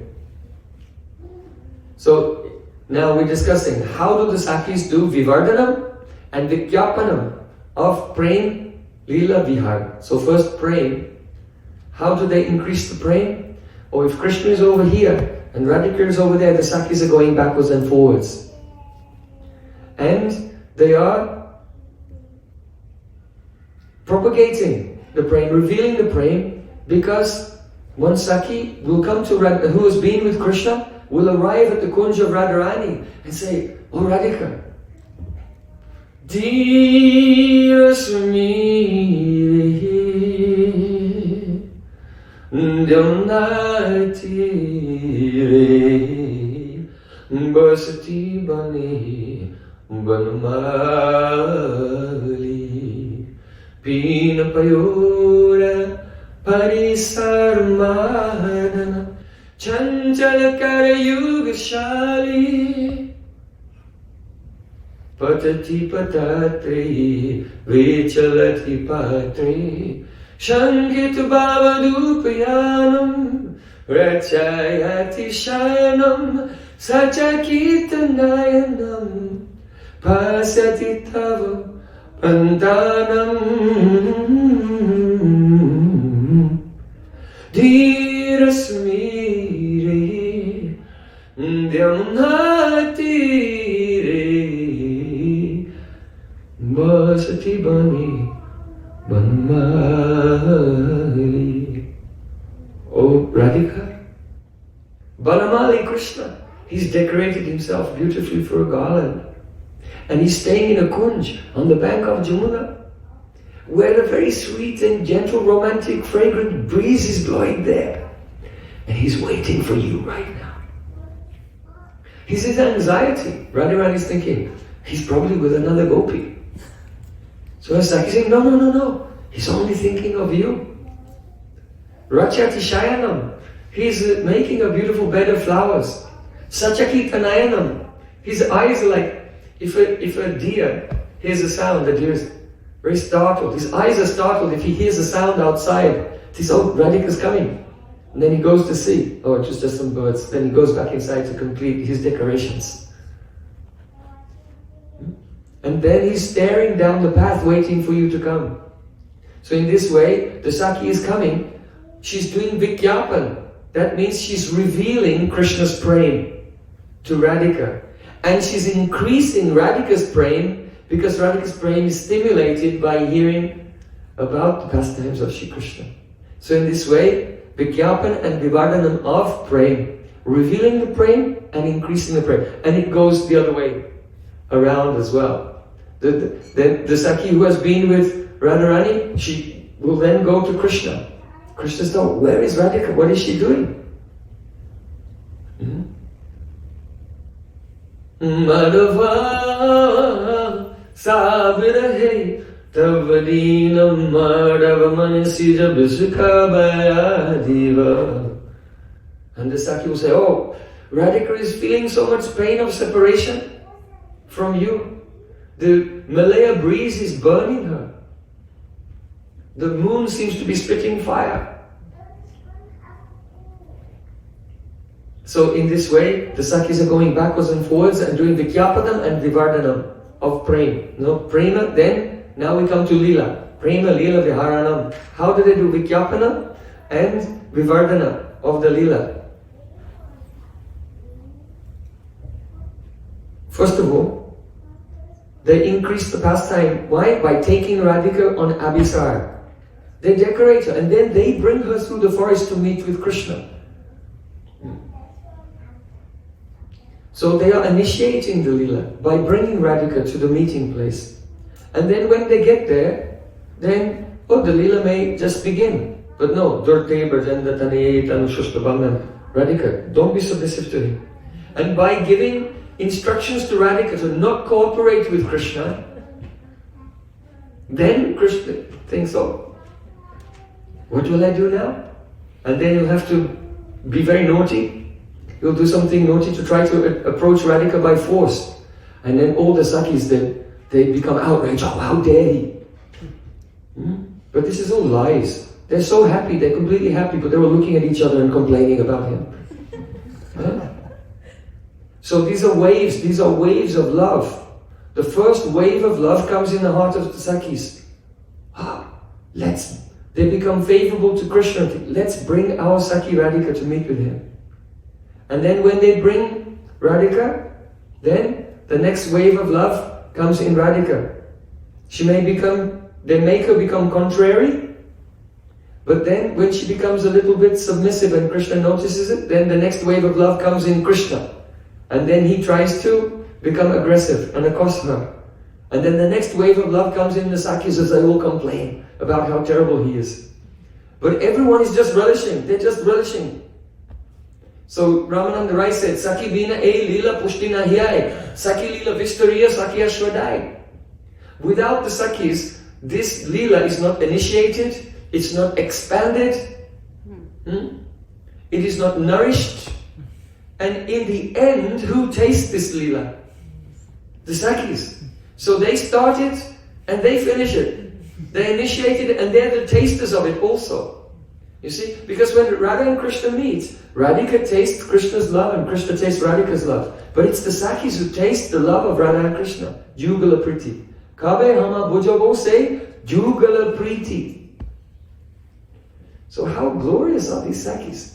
So now we're discussing, how do the Sakhis do Vivardhanam and Vikyapanam of Prem, Leela, Vihar. So first Prem, how do they increase the Prem? Or if Krishna is over here and Radhika is over there, the Sakhis are going backwards and forwards. And they are propagating the Prem, revealing the Prem, because one Sakhi will come to Radhika, who has been with Krishna, will arrive at the Kunja of Radharani and say, "Oh Radhika, dearest me, Yamuna tire basati bani banmali pina payora parisarmana chanchal karayugashali patati patatri vichalati patri shankit bhavadupayanam rachayati shayanam Sachakitandayanam pasati tava pantanam dhirasmire dhyamnatire basati bani banmali. Oh Radhika, Banamali Krishna, he's decorated himself beautifully for a garland. And he's staying in a kunj on the bank of Jamuna, where the very sweet and gentle, romantic, fragrant breeze is blowing there. And he's waiting for you right now. He's in anxiety. Radharani is thinking, he's probably with another gopi. So Sakhis is saying, no. He's only thinking of you. Rachati Shayanam. He's making a beautiful bed of flowers. Sachakitanayanam. His eyes are like, if a deer hears a sound, the deer is very startled. His eyes are startled if he hears a sound outside. He says, oh, Radhika's coming. And then he goes to see, oh, it's just some birds. Then he goes back inside to complete his decorations. And then he's staring down the path waiting for you to come. So in this way, the Sakhi is coming. She's doing Vikyapan. That means she's revealing Krishna's Prem to Radhika. And she's increasing Radhika's Prem because Radhika's Prem is stimulated by hearing about the pastimes of Shri Krishna. So in this way, Vikyapan and Vivardhanam of Prem, revealing the Prem and increasing the Prem. And it goes the other way around as well. The Sakhi who has been with Radharani, she will then go to Krishna. Krishna says, oh, where is Radhika? What is she doing? Madhava sabirahe tavadinam madhava manisija bisukha bayadiva. And the Sakhi will say, oh, Radhika is feeling so much pain of separation from you. The Malaya breeze is burning her. The moon seems to be spitting fire. So in this way, the Sakhis are going backwards and forwards and doing Vikyapadam and Vivardhanam of Prem. No, Prema, then, now we come to Lila. Prema, Lila, Viharanam. How do they do Vikyapanam and Vivardhana of the Lila? First of all, they increase the pastime. Why? By taking Radhika on Abhisar. They decorate her and then they bring her through the forest to meet with Krishna. So they are initiating the Lila by bringing Radhika to the meeting place. And then when they get there, then, oh, the Lila may just begin. But no, Radhika, don't be submissive to him. And by giving instructions to Radhika to not cooperate with Krishna, then Krishna thinks, oh, what will I do now? And then he'll have to be very naughty. He'll do something naughty to try to approach Radhika by force. And then all the Sakhis, they become outraged. Oh, how dare he? But this is all lies. They're so happy, they're completely happy, but they were looking at each other and complaining about him. So these are waves of love. The first wave of love comes in the heart of the Sakhis. They become favorable to Krishna. Let's bring our Sakhi Radhika to meet with him. And then when they bring Radhika, then the next wave of love comes in Radhika. They make her become contrary, but then when she becomes a little bit submissive and Krishna notices it, then the next wave of love comes in Krishna. And then he tries to become aggressive and accost her. And then the next wave of love comes in the Sakhis as they all complain about how terrible he is. But everyone is just relishing. They're just relishing. So Ramananda Rai said, Sakhi bina e lila pushti nahyai. Sakhi lila vistariya sakhi ashwadai. Without the Sakhis, this lila is not initiated, it's not expanded, it is not nourished. And in the end, who tastes this lila? The Sakhis. So they start it and they finish it. They initiate it and they're the tasters of it also. You see? Because when Radha and Krishna meet, Radhika tastes Krishna's love and Krishna tastes Radhika's love. But it's the Sakhis who taste the love of Radha and Krishna. Jugala Priti. Kabe hama bujabo say Jugala Priti. So how glorious are these Sakhis?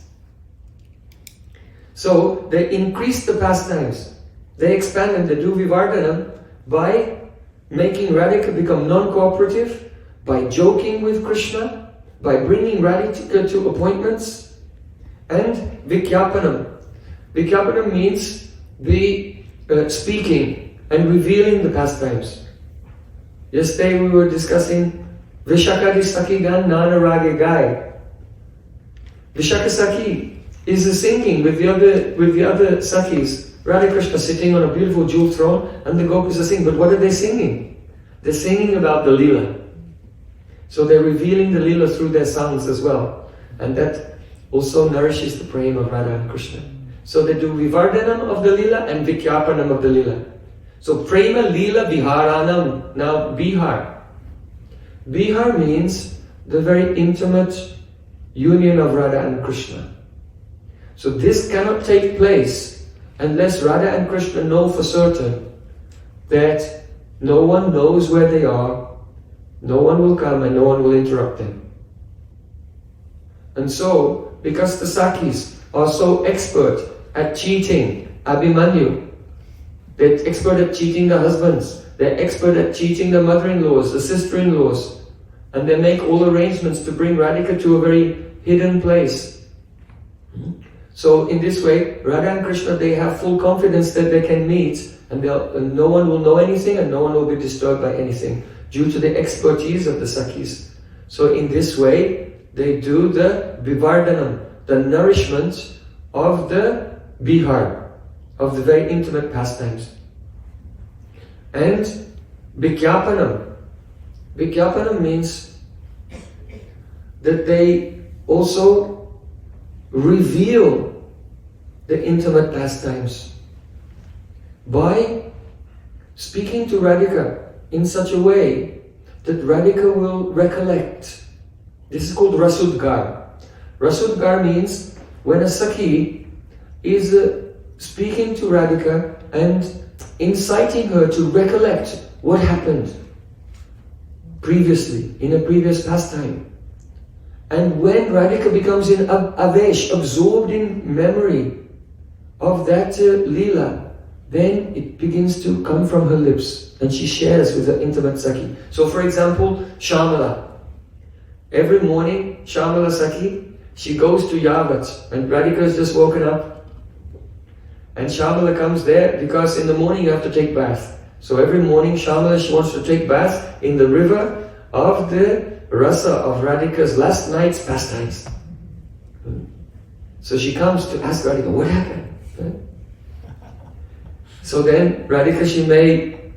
So they increase the pastimes. They expand them, they do Vivardhanam by making Radhika become non-cooperative, by joking with Krishna, by bringing Radhika to appointments, and Vikyapanam. Vikyapanam means the speaking and revealing the pastimes. Yesterday we were discussing Vishakadi Sakhi Gan Nana Rage Gai. Vishaka Sakhi is the singing with the other Sakhis. Radha Krishna sitting on a beautiful jewel throne and the Gopis are singing. But what are they singing? They're singing about the Leela. So they're revealing the Leela through their songs as well. And that also nourishes the prema of Radha and Krishna. So they do Vivardhanam of the Leela and Vikyapanam of the Leela. So Prema Leela Viharanam. Now Bihar. Bihar means the very intimate union of Radha and Krishna. So this cannot take place unless Radha and Krishna know for certain that no one knows where they are, no one will come and no one will interrupt them. And so, because the Sakhis are so expert at cheating Abhimanyu, they're expert at cheating the husbands, they're expert at cheating the mother-in-laws, the sister-in-laws, and they make all arrangements to bring Radhika to a very hidden place. So in this way, Radha and Krishna, they have full confidence that they can meet and no one will know anything and no one will be disturbed by anything due to the expertise of the Sakhis. So in this way, they do the Vivardhanam, the nourishment of the Bihar, of the very intimate pastimes. And Vikyapanam. Vikyapanam means that they also reveal the intimate pastimes by speaking to Radhika in such a way that Radhika will recollect. This is called Rasudgar. Rasudgar means when a Sakhi is speaking to Radhika and inciting her to recollect what happened previously, in a previous pastime. And when Radhika becomes in avesh, absorbed in memory of that Leela, then it begins to come from her lips and she shares with her intimate Sakhi. So for example, Shamala. Every morning, Shamala Sakhi, she goes to Yavat and Radhika has just woken up. And Shamala comes there because in the morning you have to take bath. So every morning Shamala, she wants to take bath in the river of the rasa of Radhika's last night's pastimes. So she comes to ask Radhika, what happened? So then Radhika, she may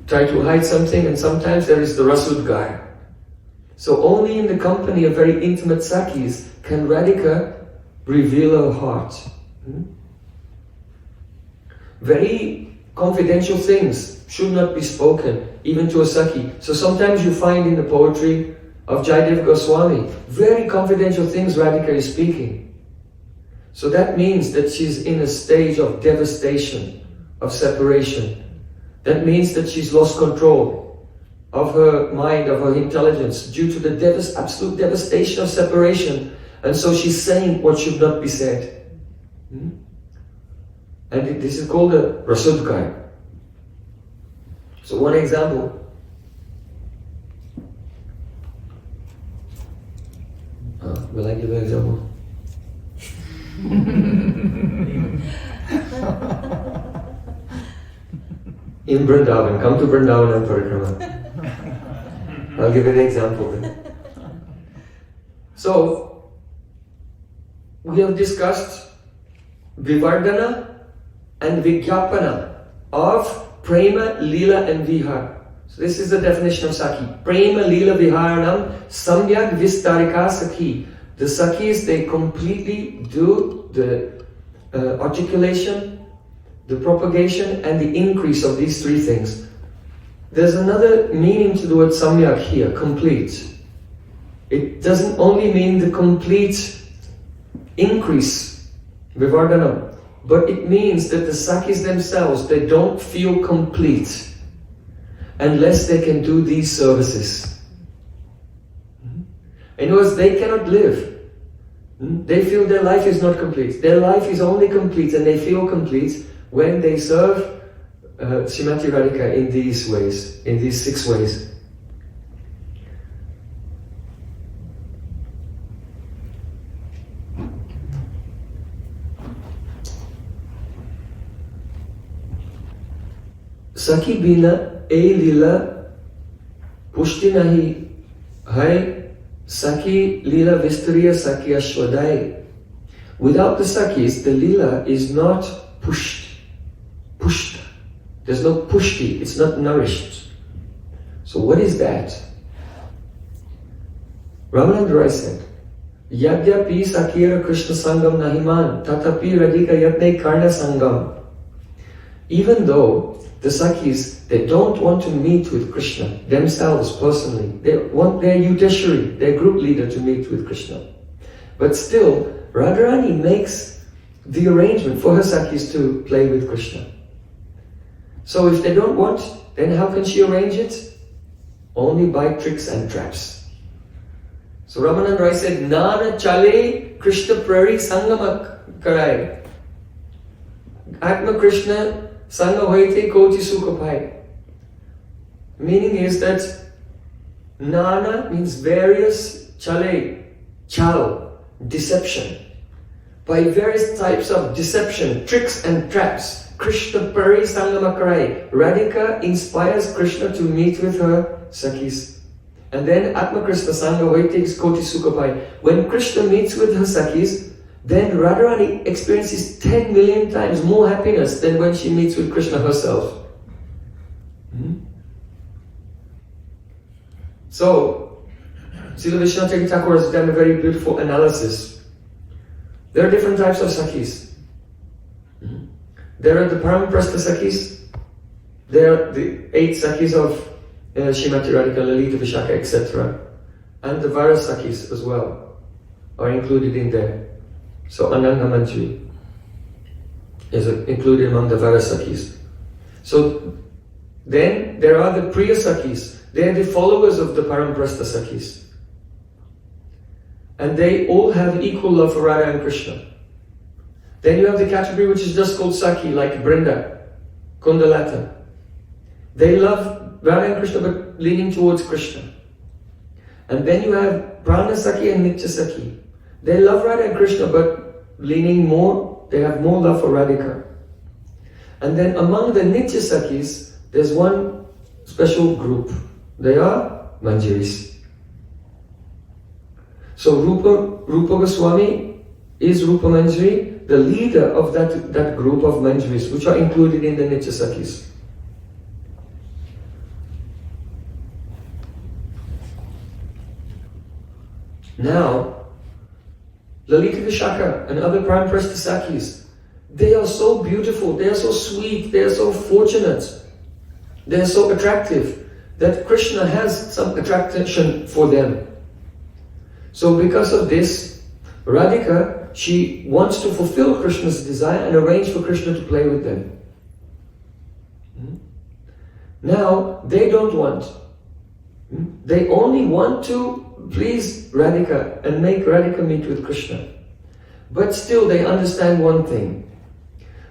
try to hide something and sometimes there is the Rasudgar. So only in the company of very intimate Sakhis can Radhika reveal her heart. Very confidential things should not be spoken, even to a Sakhi. So sometimes you find in the poetry of Jayadev Goswami, very confidential things Radhika is speaking. So that means that she's in a stage of devastation, of separation. That means that she's lost control of her mind, of her intelligence, due to the absolute devastation of separation. And so she's saying what should not be said. And this is called a Rasudgar. So one example. Will I give an example? In Vrindavan, come to Vrindavan and Parikrama. I'll give you an example then. So, we have discussed Vivardhana and Vigyapana of Prema, Lila and Vihar. So this is the definition of Sakhi. Prema, Lila, Viharanam, Samyak Vistarika Sakhi. The Sakhis, they completely do the articulation, the propagation and the increase of these three things. There's another meaning to the word Samyak here, complete. It doesn't only mean the complete increase, Vivardhanam, but it means that the Sakhis themselves, they don't feel complete unless they can do these services. In other words, they cannot live. They feel their life is not complete. Their life is only complete and they feel complete when they serve Srimati Radhika in these ways, in these 6 ways. Sakhi bina e lila pushti nahi hai Sakhi lila vistariya Sakhi ashwadai. Without the Sakhis, the lila is not pushed. There's no pushti, it's not nourished. So what is that? Ramananda Rai said, Yadyapi Sakhira Krishna Sangam Nahiman Tatapi Radhika Yatne Karna Sangam. Even though the Sakhis, they don't want to meet with Krishna themselves personally. They want their Yudheshwari, their group leader, to meet with Krishna. But still, Radharani makes the arrangement for her Sakhis to play with Krishna. So if they don't want, then how can she arrange it? Only by tricks and traps. So Ramananda Rai said, Nana chale Krishna prari sangamak karai. Atma Krishna Sangha hoite koti sukha pai. Meaning is that Nana means various, chale, chal, deception. By various types of deception, tricks and traps, Krishna Pari Sangamakarai, Radhika inspires Krishna to meet with her Sakhis. And then Atma Krishna Sangha hoite koti sukha pai. When Krishna meets with her Sakhis, then Radharani experiences 10 million times more happiness than when she meets with Krishna herself. So, Srila Vishwanath Thakur has done a very beautiful analysis. There are different types of Sakhis. There are the Paramaprastha Sakhis. There are the 8 Sakhis of Srimati Radhika, Lalita, Vishaka, etc. And the Vara Sakhis as well are included in there. So Ananga Manjari is included among the Vara Sakhis. So then there are the Priya Sakhis. They are the followers of the Paramaprastha Sakhis. And they all have equal love for Radha and Krishna. Then you have the category which is just called Sakhi, like Brinda, Kundalata. They love Radha and Krishna but leaning towards Krishna. And then you have Prana Sakhi and Nitya Sakhi. They love Radha and Krishna but leaning more, they have more love for Radhika. And then among the Nitya Sakhis, there's one special group. They are Manjaris. So Rupa Goswami is Rupa Manjari, the leader of that group of Manjaris, which are included in the Nitya Sakhis. Now, Lalita Vishaka and other Paramaprastha Sakhis, they are so beautiful, they are so sweet, they are so fortunate, they are so attractive that Krishna has some attraction for them. So because of this, Radhika, she wants to fulfill Krishna's desire and arrange for Krishna to play with them. Now, they don't want. They only want to please Radhika and make Radhika meet with Krishna. But still they understand one thing,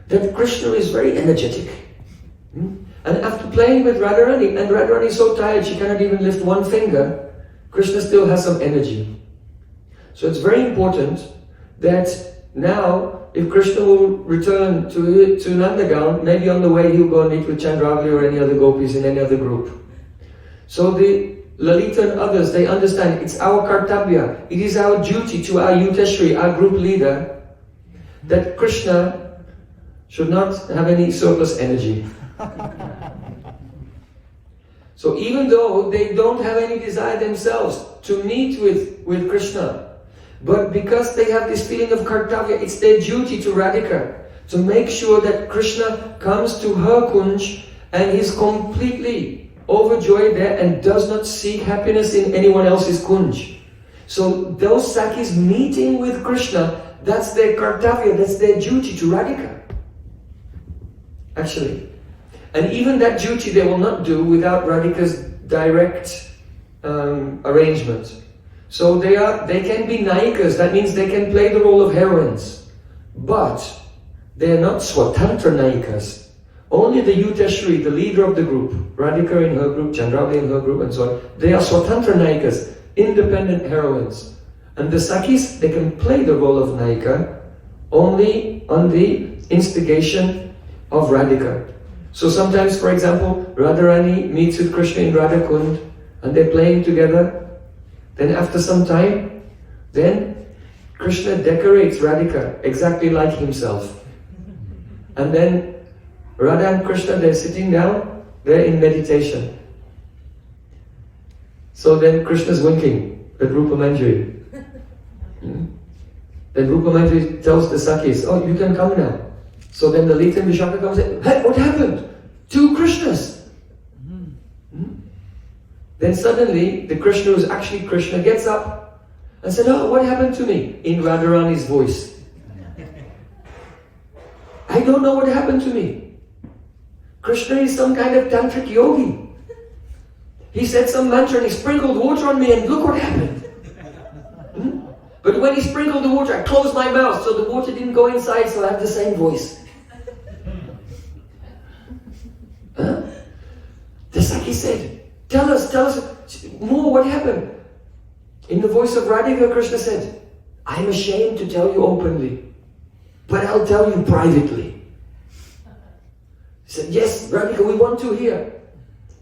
that Krishna is very energetic. And after playing with Radharani, and Radharani is so tired she cannot even lift one finger, Krishna still has some energy. So it's very important that now, if Krishna will return to Nandagaon, maybe on the way he'll go and meet with Chandravali or any other gopis in any other group. So the Lalita and others, they understand it's our kartabya, it is our duty to our Yuteshri, our group leader, that Krishna should not have any surplus energy. So even though they don't have any desire themselves to meet with Krishna, but because they have this feeling of kartavya, it's their duty to Radhika to make sure that Krishna comes to her kunj and is completely overjoyed there and does not seek happiness in anyone else's kunj. So those Sakhis meeting with Krishna, that's their kartavya, that's their duty to Radhika. Actually. And even that duty they will not do without Radhika's direct arrangement. So they can be nayikas, that means they can play the role of heroines. But they are not swatantra nayikas. Only the Yuteshri, the leader of the group, Radhika in her group, Chandravali in her group and so on, they are swatantra nayikas, independent heroines. And the Sakhis, they can play the role of nayika only on the instigation of Radhika. So sometimes, for example, Radharani meets with Krishna in Radha Kund and they're playing together. Then after some time, then Krishna decorates Radhika exactly like himself. And then Radha and Krishna, they're sitting down, they're in meditation. So then Krishna's winking at Rupa Manjari. Then Rupa Manjari tells the Sakhis, oh, you can come now. So then the Lalita and Vishaka comes and say, hey, what happened? 2 Krishnas. Then suddenly, the Krishna who's actually Krishna gets up and said, oh, what happened to me? In Radharani's voice. I don't know what happened to me. Krishna is some kind of tantric yogi. He said some mantra and he sprinkled water on me and look what happened. But when he sprinkled the water, I closed my mouth so the water didn't go inside, so I have the same voice. Huh? The Sakhi said, tell us more, what happened? In the voice of Radhika, Krishna said, I'm ashamed to tell you openly, but I'll tell you privately. He said, yes, Radhika, we want to hear.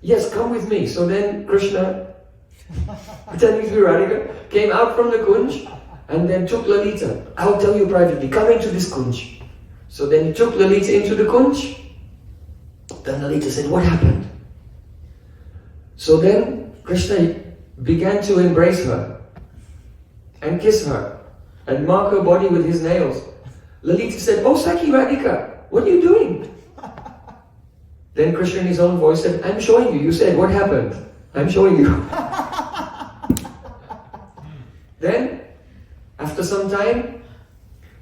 Yes, come with me. So then Krishna, pretending to be Radhika, came out from the kunj and then took Lalita. I'll tell you privately, come into this kunj. So then he took Lalita into the kunj. Then Lalita said, what happened? So then Krishna began to embrace her and kiss her and mark her body with his nails. Lalita said, oh Sakhi Radhika, what are you doing? Then Krishna in his own voice said, I'm showing you. You said, what happened? I'm showing you. Then, after some time,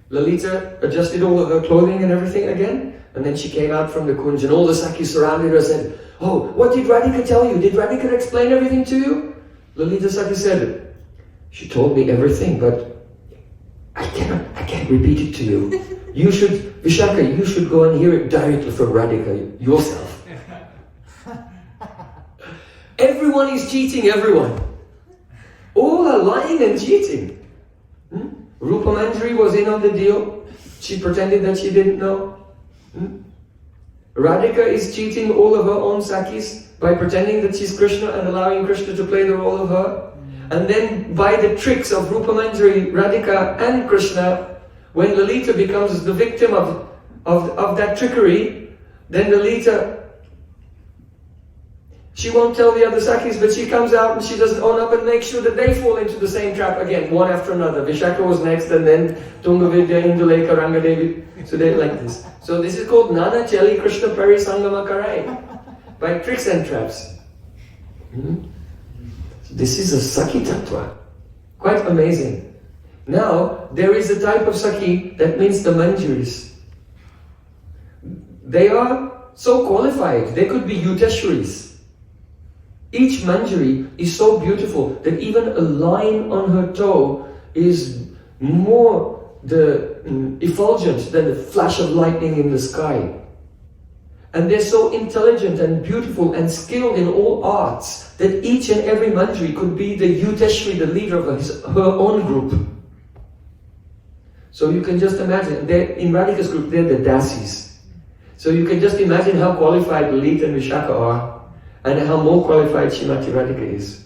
Lalita adjusted all of her clothing and everything again. And then she came out from the kunj and all the Sakhis surrounded her and said, oh, what did Radhika tell you? Did Radhika explain everything to you? Lalita Sakhi said, she told me everything, but I can't repeat it to you. You should, Vishaka, you should go and hear it directly from Radhika yourself. Everyone is cheating everyone. All are lying and cheating. Rupa Manjari was in on the deal. She pretended that she didn't know. Radhika is cheating all of her own Sakhis by pretending that she's Krishna and allowing Krishna to play the role of her. And then by the tricks of Rupa Manjari, Radhika and Krishna, when Lalita becomes the victim of that trickery, then Lalita, she won't tell the other Sakhis, but she comes out and she doesn't own up and make sure that they fall into the same trap again, one after another. Vishaka was next, and then Tungavidya, Induleka, Rangadevi. So they're like this. So this is called Nana Cheli Krishna Parisangama Karai, by tricks and traps. So this is a Sakhi Tattva. Quite amazing. Now, there is a type of Sakhi that means the Manjaris. They are so qualified, they could be Yuteshwaris. Each Manjari is so beautiful that even a line on her toe is more effulgent than the flash of lightning in the sky. And they're so intelligent and beautiful and skilled in all arts that each and every Manjari could be the Yuteshri, the leader of her own group. So you can just imagine, in Radhika's group, they're the Dasis. So you can just imagine how qualified Lalita and Vishaka are, and how more qualified Srimati Radhika is.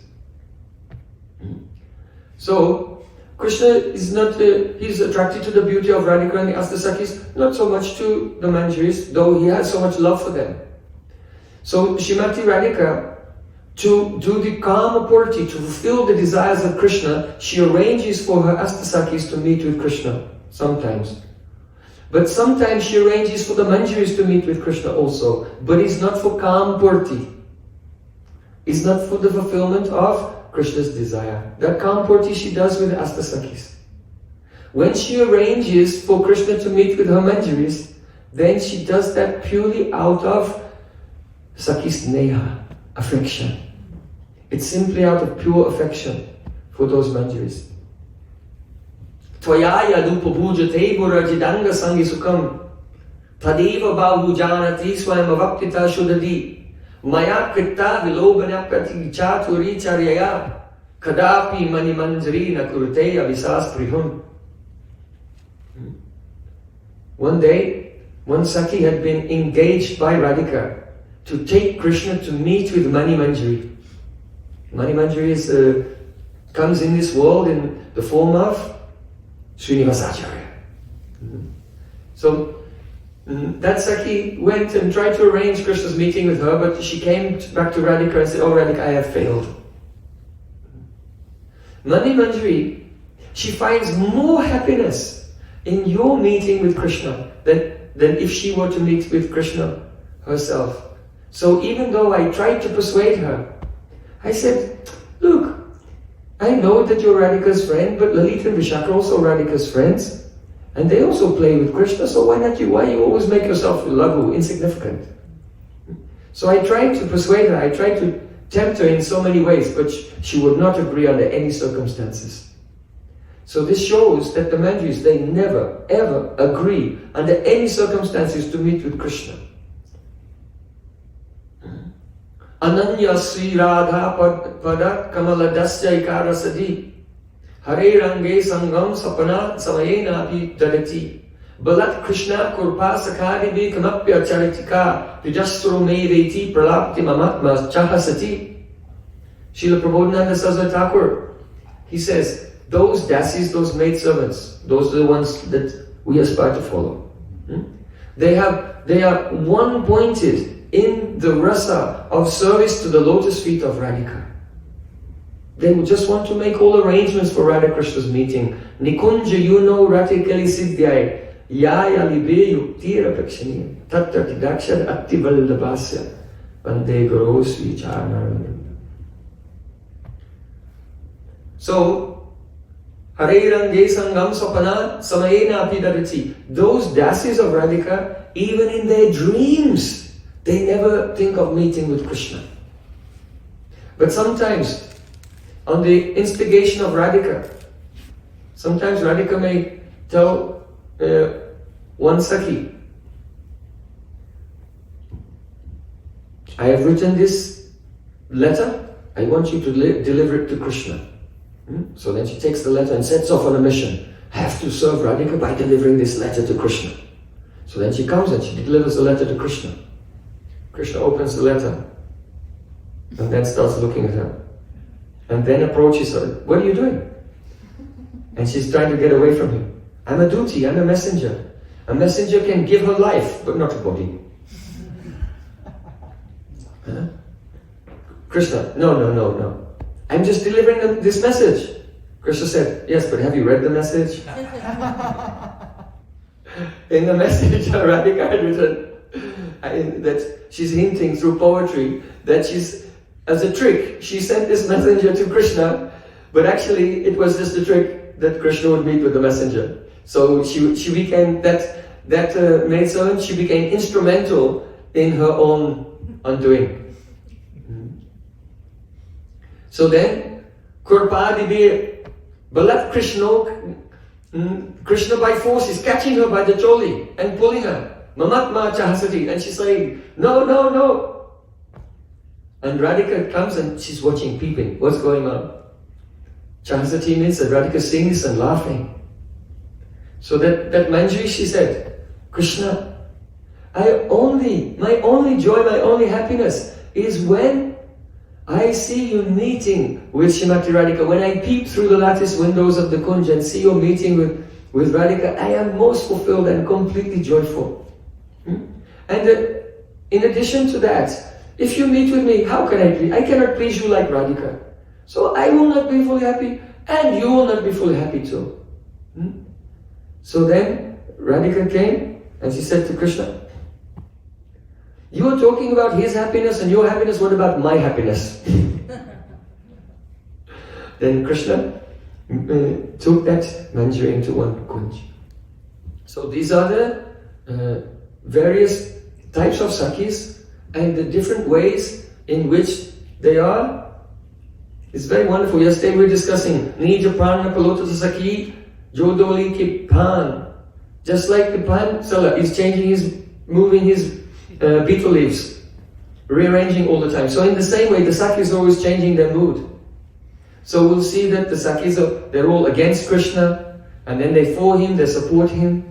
So, Krishna is not, he's attracted to the beauty of Radhika and the Sakhis, not so much to the Manjaris, though he has so much love for them. So, Srimati Radhika, to do the Kama Purti, to fulfill the desires of Krishna, she arranges for her Sakhis to meet with Krishna, sometimes. But sometimes she arranges for the Manjaris to meet with Krishna also, but it's not for Kama Purti. It's not for the fulfillment of Krishna's desire. That Kama Purti she does with the Sakhis. When she arranges for Krishna to meet with her Manjaris, then she does that purely out of Sakhis Neha, affection. It's simply out of pure affection for those Manjaris. Tvaya yadupa bhujate burajidanga sangi sukam tadeva bahu janati swayam avaktita shuddhadi Maya kritta vilobana praticha turi charyaya kadapi mani manjari na kurute avisas prihum. One day, one Sakhi had been engaged by Radhika to take Krishna to meet with Mani Manjari. Mani Manjari comes in this world in the form of Srinivasacharya. So that Sakhi went and tried to arrange Krishna's meeting with her, but she came back to Radhika and said, "Oh Radhika, I have failed." Mani Manjari, she finds more happiness in your meeting with Krishna than if she were to meet with Krishna herself. So even though I tried to persuade her, I said, "Look, I know that you're Radhika's friend, but Lalita and Vishaka are also Radhika's friends. And they also play with Krishna, so why you always make yourself laghu, insignificant?" So I tried to persuade her, I tried to tempt her in so many ways, but she would not agree under any circumstances. So this shows that the Manjaris, they never ever agree under any circumstances to meet with Krishna. Ananya Sri Radha Pada Kamala Dasya Ikara Sadi Hare Range Sangam Sapana Samayena Api Dadati Balat Krishna Kurpa Sakhari Bi Kamapya Charitika Tujastro Meveti Pralapti Mamatma Chahasati. Srila Prabodhananda Saraswati Thakur, he says, those dasis, those maidservants, those are the ones that we aspire to follow. They are one-pointed in the rasa of service to the lotus feet of Radhika. They would just want to make all arrangements for Radha Krishna's meeting. Nikunja yuno ratikali siddhyai yaya libe yuktira prakshani tatta tidakshar atti vallabhasya vande gurosvi charna. So, Hare Range Sangam Sapana Samayena Api Dadati. Those dasis of Radhika, even in their dreams, they never think of meeting with Krishna. But sometimes, on the instigation of Radhika, sometimes Radhika may tell one Sakhi, "I have written this letter, I want you to deliver it to Krishna." So then she takes the letter and sets off on a mission. I have to serve Radhika by delivering this letter to Krishna. So then she comes and she delivers the letter to Krishna. Krishna opens the letter and then starts looking at her. And then approaches her. "What are you doing?" And she's trying to get away from him. "I'm a duty, I'm a messenger. A messenger can give her life, but not a body." Huh? Krishna, no. "I'm just delivering this message." Krishna said, "Yes, but have you read the message?" In the message, Radhika had written that she's hinting through poetry that she's, as a trick, she sent this messenger to Krishna, but actually it was just a trick that Krishna would meet with the messenger. So she became, that maidservant, she became instrumental in her own undoing. So then, Kurpadibi, Balat Krishna by force is catching her by the choli and pulling her. Mamatma Chahasati, and she's saying, no. And Radhika comes and she's watching, peeping. What's going on? Chahasati means that Radhika sings and laughing. So that Manjari, she said, "Krishna, my only joy, my only happiness is when I see you meeting with Srimati Radhika. When I peep through the lattice windows of the Kunj and see you meeting with Radhika, I am most fulfilled and completely joyful. And in addition to that, if you meet with me, how can I please? I cannot please you like Radhika. So I will not be fully happy, and you will not be fully happy too. So then Radhika came and she said to Krishna, you are talking about his happiness and your happiness, what about my happiness? Then Krishna took that manjari into one kunj. So these are the various types of Sakhis and the different ways in which they are. It's very wonderful. Yesterday we were discussing Nija Prana Palota Sakhi Jodoli Ki Pan. Just like the pan seller is moving his betel leaves, rearranging all the time. So in the same way, the Sakhis are always changing their mood. So we'll see that the Sakhis they're all against Krishna, and then they for him, they support him.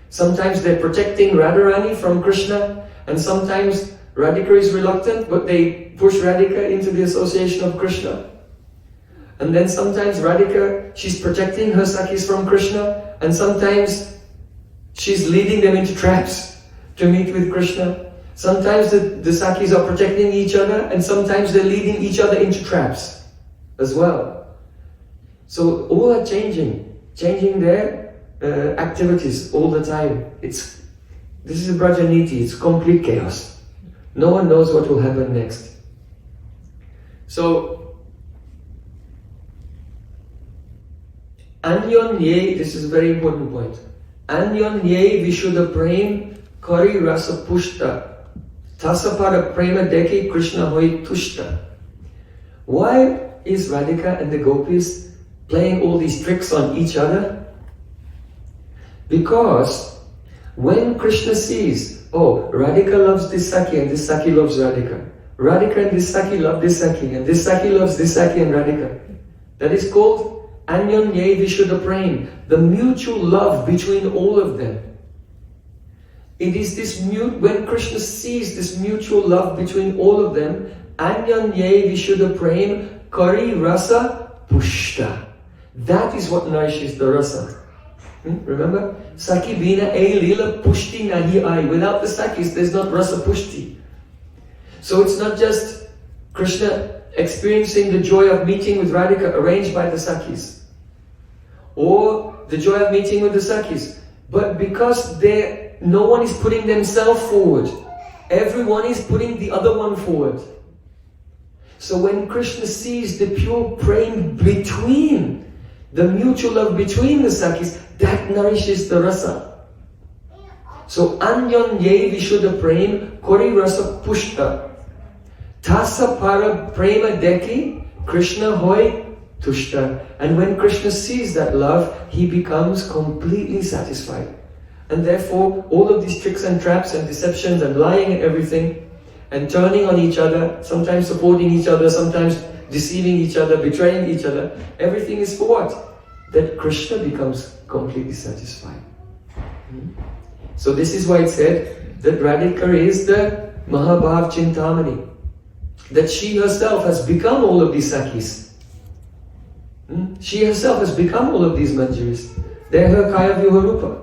Sometimes they're protecting Radharani from Krishna, and sometimes Radhika is reluctant, but they push Radhika into the association of Krishna. And then sometimes Radhika, she's protecting her Sakhis from Krishna, and sometimes she's leading them into traps to meet with Krishna. Sometimes the Sakhis are protecting each other, and sometimes they're leading each other into traps as well. So all are changing their activities all the time. This is a Brajaniti, it's complete chaos. No one knows what will happen next. So, Anyon ye, this is a very important point. Anyon ye vishuddha prem kari rasa pushta. Tasapada prema deki Krishna hoi tushta. Why is Radhika and the gopis playing all these tricks on each other? Because when Krishna sees, oh, Radhika loves this Sakhi and this Sakhi loves Radhika. Radhika and this Sakhi love this Sakhi and this Sakhi loves this Sakhi and Radhika. That is called Anyon ye vishuddha prem, the mutual love between all of them. It is this when Krishna sees this mutual love between all of them, Anyon ye vishuddha prem kari rasa pushta. That is what nourishes the rasa. Remember? Sakhi bina a lila pushti nahi ai. Without the Sakhis, there's not rasa pushti. So it's not just Krishna experiencing the joy of meeting with Radhika arranged by the Sakhis, or the joy of meeting with the Sakhis, but because no one is putting themselves forward, everyone is putting the other one forward. So when Krishna sees the pure prem between, the mutual love between the Sakhis, that nourishes the rasa. So Anyon ye vishuddha prem kori rasa pushta. Tasa para prema deki Krishna hoi tushta. And when Krishna sees that love, he becomes completely satisfied. And therefore, all of these tricks and traps and deceptions and lying and everything, and turning on each other, sometimes supporting each other, sometimes deceiving each other, betraying each other, everything is for what? That Krishna becomes completely satisfied. So this is why it said that Radhika is the Mahabhav Chintamani, that she herself has become all of these Sakhis. She herself has become all of these manjaris. They're her Kaya Vyuharupa.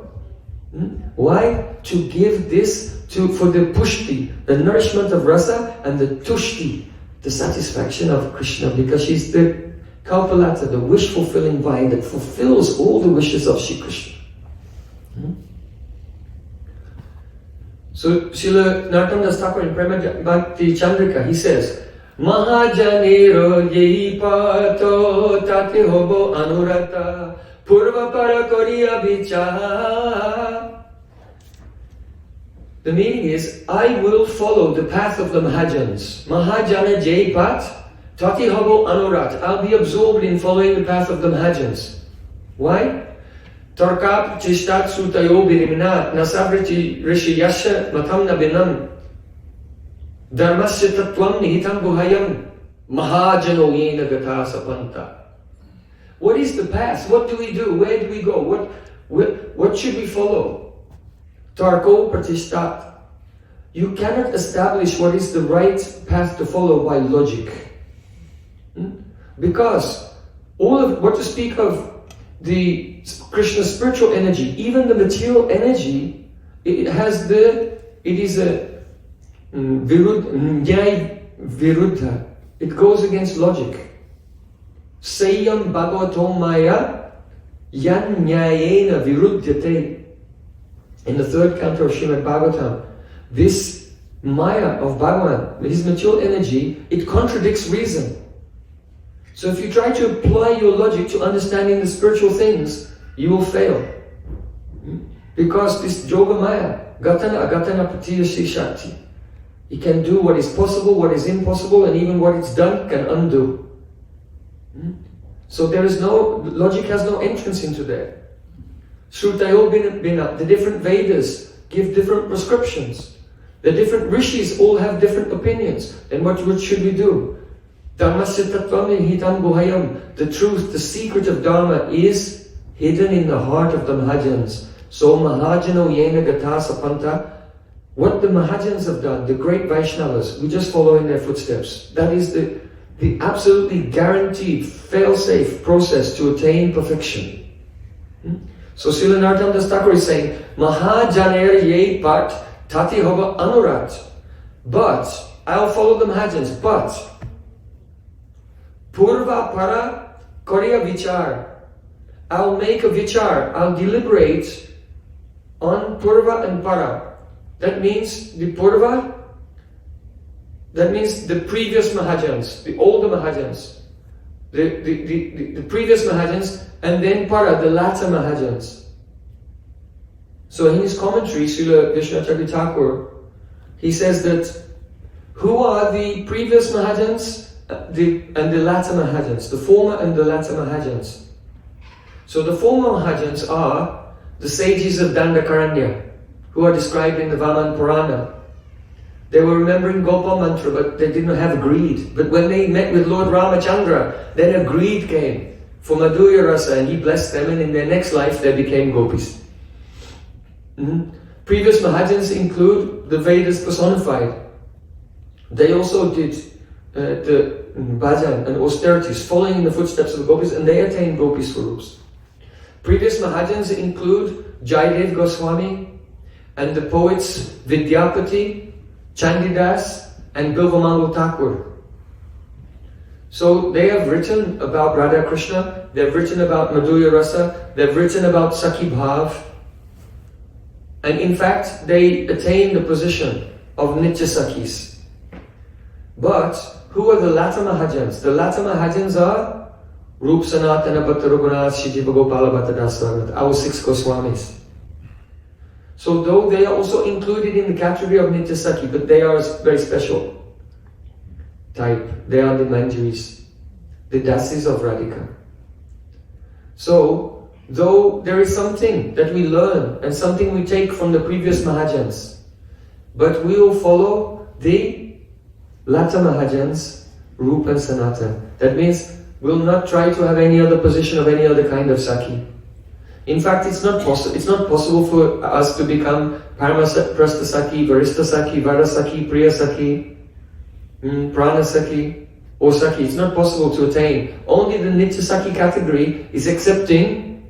Why? To give this for the pushti, the nourishment of rasa, and the tushti, the satisfaction of Krishna, because she's the Kalpalata, the wish-fulfilling vine that fulfills all the wishes of Shri Krishna. So Srila Narottam Das Thakur in Prema Bhakti Chandrika, he says, Mahajanero yei pato tate hobo anurata purva para koriya vichara. The meaning is, I will follow the path of the Mahajans. Mahajana jai pat tati hobo anurat. I'll be absorbed in following the path of the Mahajans. Why? Tarkap chishtat sutayo birimna nasavriti rishiyasya matam nabinam dharmasya tattvam nihitam guhayam mahajano yena gata sapanta. What is the path? What do we do? Where do we go? What should we follow? Tarko pratishtat. You cannot establish what is the right path to follow by logic. Because all of what to speak of the Krishna's spiritual energy, even the material energy, it is a viruddha. It goes against logic. Sayam bhagavato maya yan nyayena viruddhyate. In the third canto of Srimad Bhagavatam, this maya of Bhagavan, his material energy, it contradicts reason. So if you try to apply your logic to understanding the spiritual things, you will fail. Because this Yoga Maya, Gatana Agatana Patiya Shri Shakti, it can do what is possible, what is impossible, and even what it's done can undo. So there is logic has no entrance into there. Shrutayo Bina, the different Vedas give different prescriptions. The different rishis all have different opinions. And what should we do? Dharmasya tattvam hitam guhayam. The truth, the secret of Dharma is hidden in the heart of the Mahajans. So Mahajano yena gata sapanta. What the Mahajans have done, the great Vaishnavas, we just follow in their footsteps. That is the absolutely guaranteed, fail-safe process to attain perfection. So Srila Narottam Das Thakur is saying, Mahajaner ye pat tati hava anurat. But, I'll follow the Mahajans, but Purva para karya vichar. I'll make a vichar, I'll deliberate on Purva and para. That means the Purva, that means the previous Mahajans, the older Mahajans, the previous Mahajans, and then para, the latter Mahajans. So in his commentary, Srila Vishwanath Thakur, he says that who are the previous Mahajans and the latter Mahajans, the former and the latter Mahajans. So the former Mahajans are the sages of Dandakaranya, who are described in the Vaman Purana. They were remembering Gopal mantra, but they didn't have greed. But when they met with Lord Ramachandra, then a greed came for Madhurya Rasa, and he blessed them, and in their next life they became gopis. Previous Mahajans include the Vedas personified. They also did the bhajan and austerities, following in the footsteps of the gopis, and they attained gopi swarups. Previous Mahajans include Jayadev Goswami and the poets Vidyapati, Chandidas, and Bilvamangal Thakur. So they have written about Radha Krishna, they've written about Madhurya Rasa, they've written about Sakhi Bhav, and in fact they attain the position of Nitya Sakhis. But who are the latter Mahajans? The latter Mahajans are Rup Sanatana Bhatta Raghunath Shijiva Gopala Bhatta Daswarath, our 6 Goswamis. So though they are also included in the category of Nitya Sakhi, but they are very special type. They are the Manjaris, the Dasis of Radhika. So, though there is something that we learn and something we take from the previous Mahajans, but we will follow the latter Mahajans, Rupa and Sanatana. That means we'll not try to have any other position of any other kind of Sakhi. In fact, it's not possible for us to become Paramaprastha Sakhi, Varista Sakhi, Vara Sakhi, Priya Sakhi, Prana Sakhi, or Sakhi. It's not possible to attain. Only the Nitya Sakhi category is accepting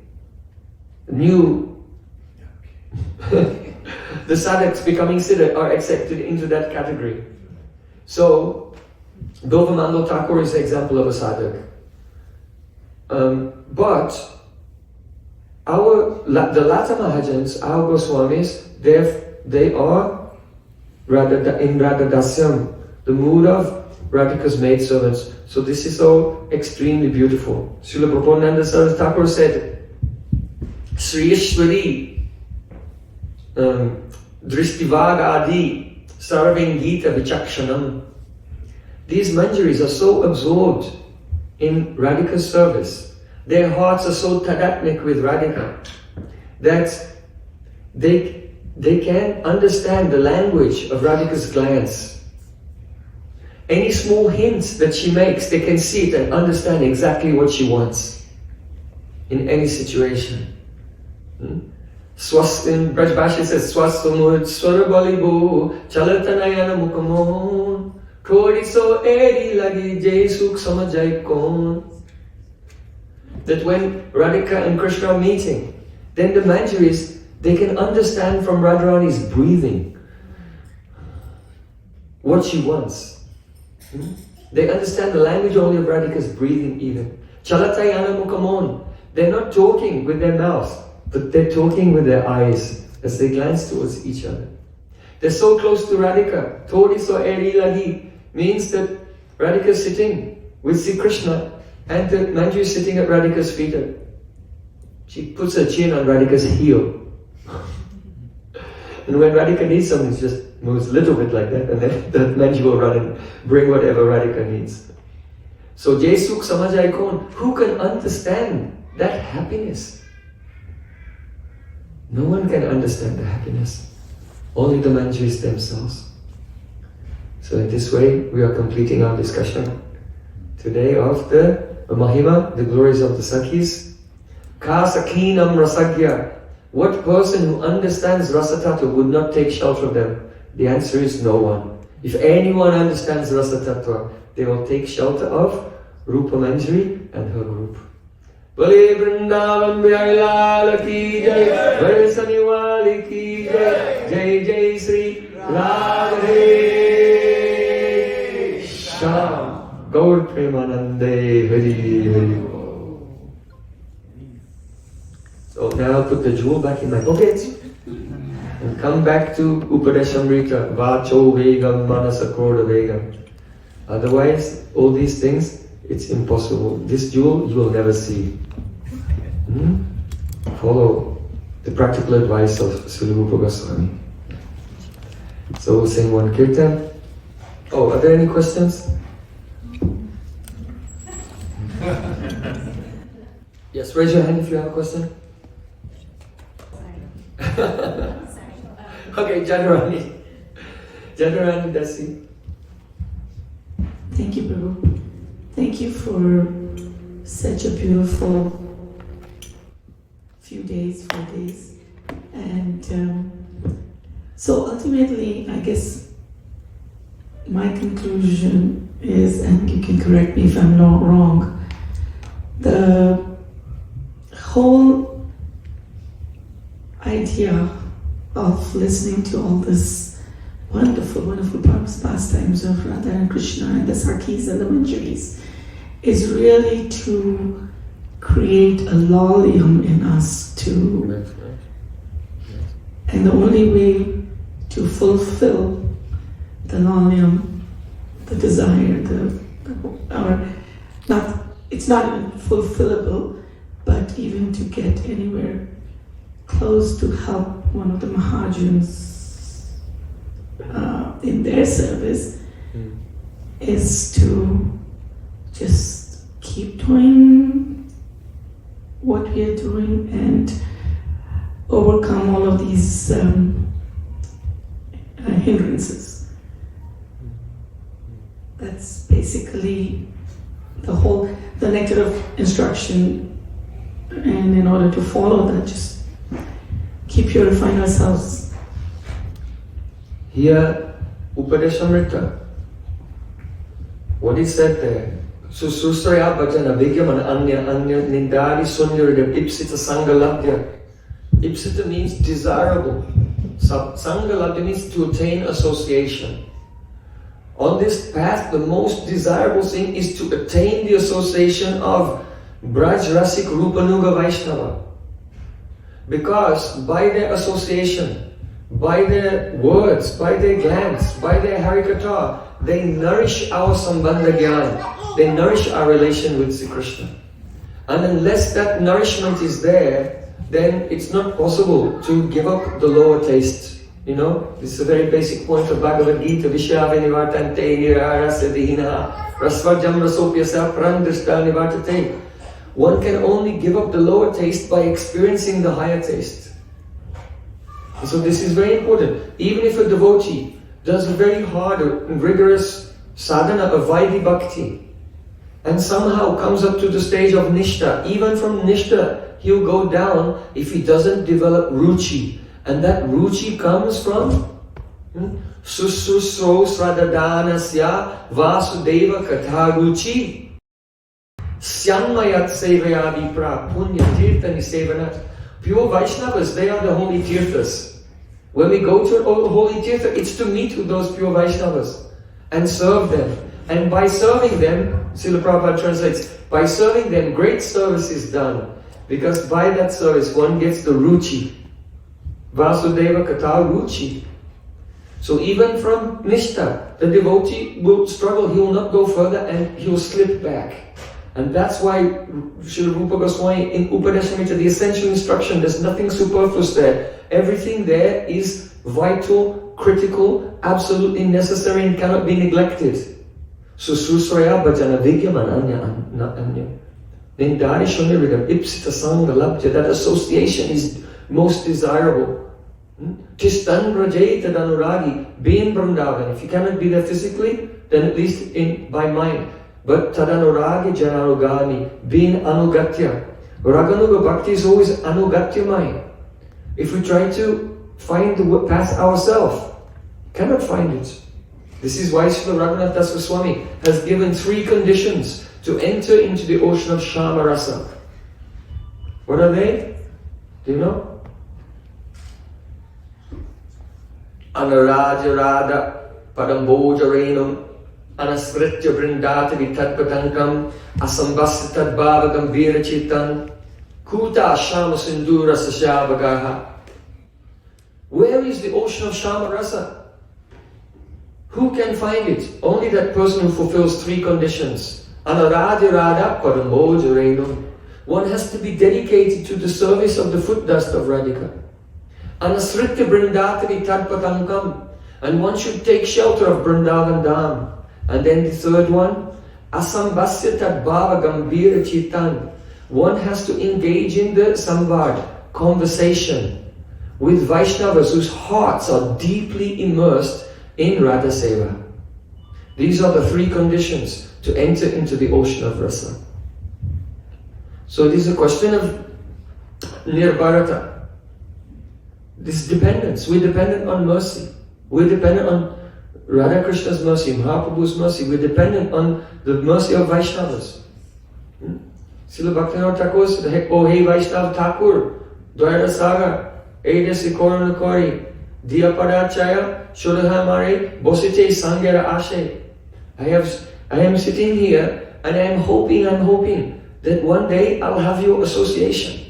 new. The sadhaks becoming siddha are accepted into that category. So, Bilvamangal Thakur is an example of a sadhak. But the latter Mahajans, our Goswamis, they are in Radha Dasyam, the mood of Radhika's maidservants. So this is so extremely beautiful. Srila Prabhupada Saraswati Thakur said, Sri Ishwari Drishtivagadi Sarvengita Vichakshanam. These Manjaris are so absorbed in Radhika's service. Their hearts are so tadatmik with Radhika that they can understand the language of Radhika's glance. Any small hint that she makes, they can see it and understand exactly what she wants in any situation. In Braj Bhasha it says, Swastamud Swarabalibu Chalatanayana Mukamon Thodi so eri lagi jai sukh samajhai kaun. That when Radhika and Krishna are meeting, then the Manjaris, they can understand from Radharani's breathing what she wants. They understand the language only of Radhika's breathing even. Chalatayana mukamon. They're not talking with their mouth, but they're talking with their eyes as they glance towards each other. They're so close to Radhika. Thodi so eri lagi means that Radhika is sitting with Sri Krishna and the Manjari is sitting at Radhika's feet. She puts her chin on Radhika's heel. And when Radhika needs something, she just moves a little bit like that, and then the Manjari will run and bring whatever Radhika needs. So, Jai Sukh Samajhai Kaun, who can understand that happiness? No one can understand the happiness. Only the Manjaris themselves. So in this way, we are completing our discussion today of the Mahima, the glories of the Sakhis. Ka Sakhinam Rasagya. What person who understands Rasa Tattva would not take shelter of them? The answer is no one. If anyone understands Rasa Tattva, they will take shelter of Rupa Manjari and her group. Bale Vrindavan Bihari Lal ki jai, Bale Saniwali ki jai, Jai Jai Sri Radhe Shyam. Gaur Premanande Hari Hari. So now I'll put the jewel back in my pocket and come back to Upadeshamrita, Vacho Vegam, Manasakroda Vegam. Otherwise, all these things, it's impossible. This jewel you will never see. Follow the practical advice of Srila Rupa Goswami. So we'll sing one kirtan. Oh, are there any questions? Yes, raise your hand if you have a question. Okay, Jadarani. Jadarani Dasi. Thank you, Prabhu. Thank you for such a beautiful few days, 4 days. And so ultimately, I guess my conclusion is, and you can correct me if I'm not wrong, the whole idea of listening to all this wonderful, wonderful pastimes of Radha and Krishna and the Sakhis and the Manjaris is really to create a lolium in us to, and the only way to fulfill the lolium, the desire, it's not even fulfillable, but even to get anywhere close to help one of the Mahajans in their service is to just keep doing what we are doing and overcome all of these hindrances. That's basically the nectar of instruction, and in order to follow that, just keep purifying ourselves. Here, Upadeshamrita, what he said there, Sususraya bhajana vigyaman anya nindari sunyarida ipsita sangalabhya. Ipsita means desirable. Sangalabhya means to attain association. On this path, the most desirable thing is to attain the association of Braj Rasik Rupanuga Vaishnava. Because by their association, by their words, by their glance, by their harikatha, they nourish our sambandha gyan, they nourish our relation with Sri Krishna. And unless that nourishment is there, then it's not possible to give up the lower taste. You know, this is a very basic point of Bhagavad Gita. Vishya nivartante nirarasya dihina rasvajam rasopyasa prandrishta nivartate. One can only give up the lower taste by experiencing the higher taste. And so this is very important. Even if a devotee does a very hard and rigorous sadhana of Vaidhi Bhakti and somehow comes up to the stage of Nishta, even from Nishta he'll go down if he doesn't develop Ruchi. And that Ruchi comes from Susrusro sradadanasya vasudeva katharuchi Syanmayat sevayadipra punya tirtha nisevanat. Pure Vaishnavas, they are the holy tirthas. When we go to a holy tirtha, it's to meet with those pure Vaishnavas and serve them. And by serving them, Srila Prabhupada translates, by serving them, great service is done. Because by that service, one gets the ruchi. Vasudeva kata ruchi. So even from Nishtha, the devotee will struggle, he will not go further and he will slip back. And that's why Srila Rupa Goswami in Upadeshamrita, the essential instruction, there's nothing superfluous there. Everything there is vital, critical, absolutely necessary and cannot be neglected. Susrusraya bhajana vigyaman anya. Nindari shuniridam ipsita sangha labhya. That association is most desirable. Tistan rajeta danuragi, be in Vrindavan. If you cannot be there physically, then at least by mind. But tadanuragi janarugani, being anugatya. Raganuga Bhakti is always anugatyamai. If we try to find the path ourselves, cannot find it. This is why Srila Raghunath Das Goswami has given 3 conditions to enter into the ocean of Shama Rasa. What are they? Do you know? Anaraja Radha Padambojarenam Anasritya Vrindatavi Tatpatankam Asambhasya Tadbhava Gambhira Chitan Kuta Shama Sindura Sashabagaha. Where is the ocean of Shama Rasa? Who can find it? Only that person who fulfills 3 conditions. Anaradya Radha Padambojarenam. One has to be dedicated to the service of the foot dust of Radhika. Anasritya Vrindatavi Tadpatankam. And one should take shelter of Vrindavan Dham. And then the 3rd one, Asambhasya Tadbhava Gambhira Chitan. One has to engage in the samvad, conversation, with Vaishnavas whose hearts are deeply immersed in Radha Seva. These are the 3 conditions to enter into the ocean of rasa. So it is a question of nirbharata. This dependence. We're dependent on mercy. We're dependent on Radha Krishna's mercy, Mahaprabhu's mercy. We're dependent on the mercy of Vaishnavas. Srila Bhaktivinoda Thakur said, "O hey Vaishnav Thakur, Dwaira Saga, Edesi Korana Kori, Diya Padachaya, Shodha Mare, Bosite Sangera Ashe." I am sitting here and I am hoping that one day I'll have your association.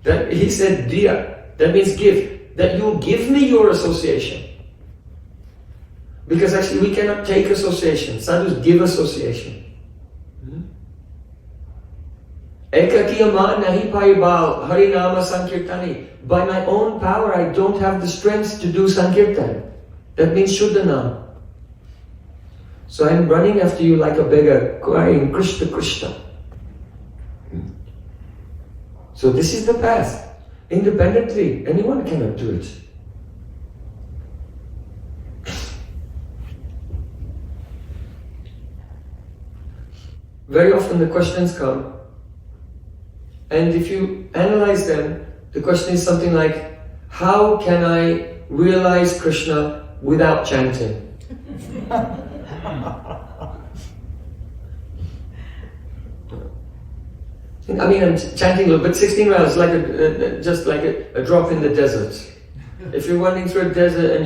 That he said Diya, that means give, that you'll give me your association. Because actually we cannot take association, sadhus give association. Ekakiyama nahi paibal harinama sankirtani. By my own power I don't have the strength to do sankirtan. That means Shuddhanam. So I'm running after you like a beggar, crying Krishna Krishna. So this is the path. Independently, anyone cannot do it. Very often the questions come, and if you analyze them, the question is something like, how can I realize Krishna without chanting? I mean, I'm chanting a little bit. 16 rounds is like just like a drop in the desert. If you're running through a desert and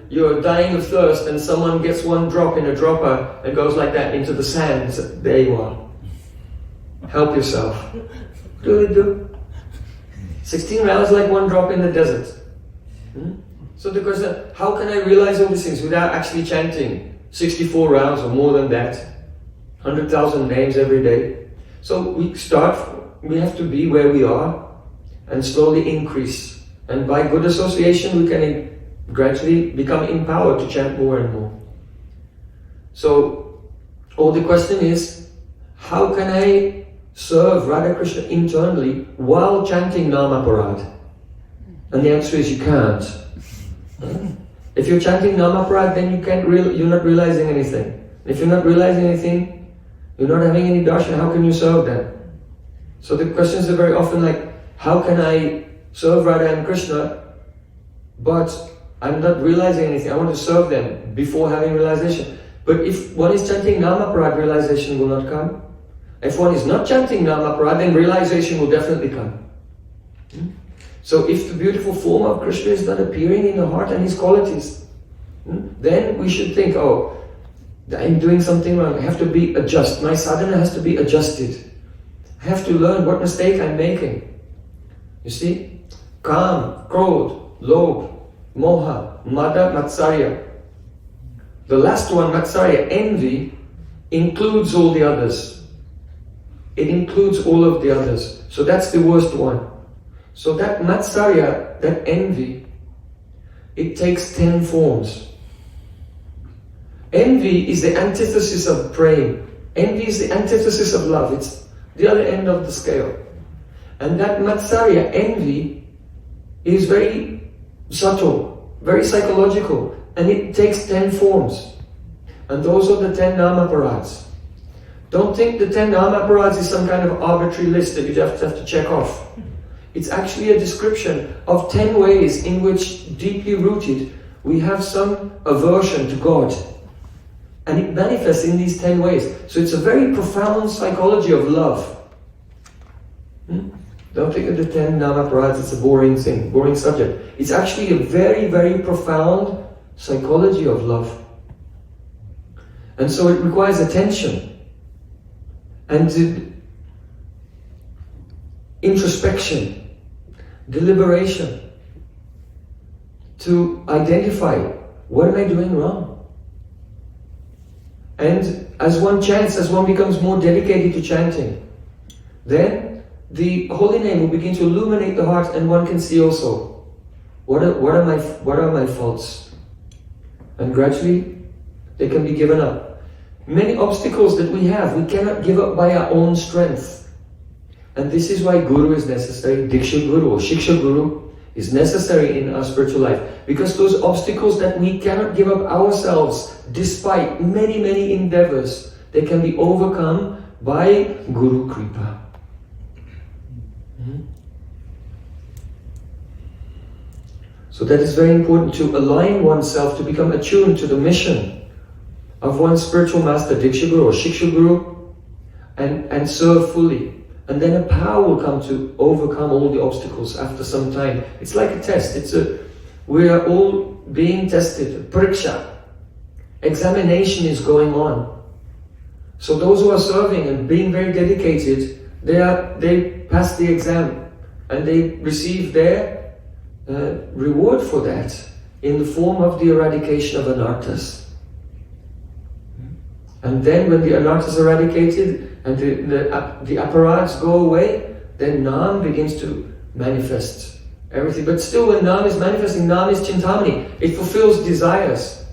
you're dying of thirst and someone gets one drop in a dropper and goes like that into the sand, so there you are. Help yourself. Do. 16 rounds like one drop in the desert. So the question, how can I realize all these things without actually chanting 64 rounds or more than that? 100,000 names every day. So we have to be where we are and slowly increase. And by good association, we can gradually become empowered to chant more and more. So, the question is, how can I serve Radha Krishna internally while chanting Namaparad? And the answer is you can't. If you're chanting Namaparad, then you're not realizing anything. If you're not realizing anything, you're not having any darshan, how can you serve them? So the questions are very often like, how can I serve Radha and Krishna, but I'm not realizing anything. I want to serve them before having realization. But if one is chanting Namaparad, realization will not come. If one is not chanting Namaparad, then realization will definitely come. So if the beautiful form of Krishna is not appearing in the heart and his qualities, then we should think, oh, I'm doing something wrong. I have to be adjusted. My sadhana has to be adjusted. I have to learn what mistake I'm making. You see? Kam, Krodh, Lobh, Moha, Mada, Matsarya. The last one, Matsarya, envy, includes all the others. It includes all of the others. So that's the worst one. So that Matsarya, that envy, it takes 10 forms. Envy is the antithesis of Prem. Envy is the antithesis of love. It's the other end of the scale. And that Matsarya, envy, is very subtle, very psychological, and it takes 10 forms. And those are the 10 Namaparads. Don't think the 10 Namaparads is some kind of arbitrary list that you have to check off. It's actually a description of 10 ways in which, deeply rooted, we have some aversion to God. And it manifests in these 10 ways. So it's a very profound psychology of love. Don't think of the 10 Namaparads, it's a boring thing, boring subject. It's actually a very, very profound psychology of love. And so it requires attention and introspection, deliberation, to identify, what am I doing wrong? And as one chants, as one becomes more dedicated to chanting, then the holy name will begin to illuminate the heart, and one can see also, what are my faults? And gradually, they can be given up. Many obstacles that we have, we cannot give up by our own strength. And this is why Guru is necessary. Diksha Guru or Shiksha Guru is necessary in our spiritual life. Because those obstacles that we cannot give up ourselves, despite many, many endeavors, they can be overcome by Guru Kripa. So that is very important, to align oneself, to become attuned to the mission of one's spiritual master, Diksha Guru or Shiksha Guru, and serve fully. And then a power will come to overcome all the obstacles after some time. It's like a test. We are all being tested. Pariksha. Examination is going on. So those who are serving and being very dedicated, they pass the exam and they receive their reward for that in the form of the eradication of anarthas. And then when the anarthas are eradicated and the aparads go away, then Nam begins to manifest everything. But still, when Nam is manifesting, Nam is Chintamani. It fulfills desires.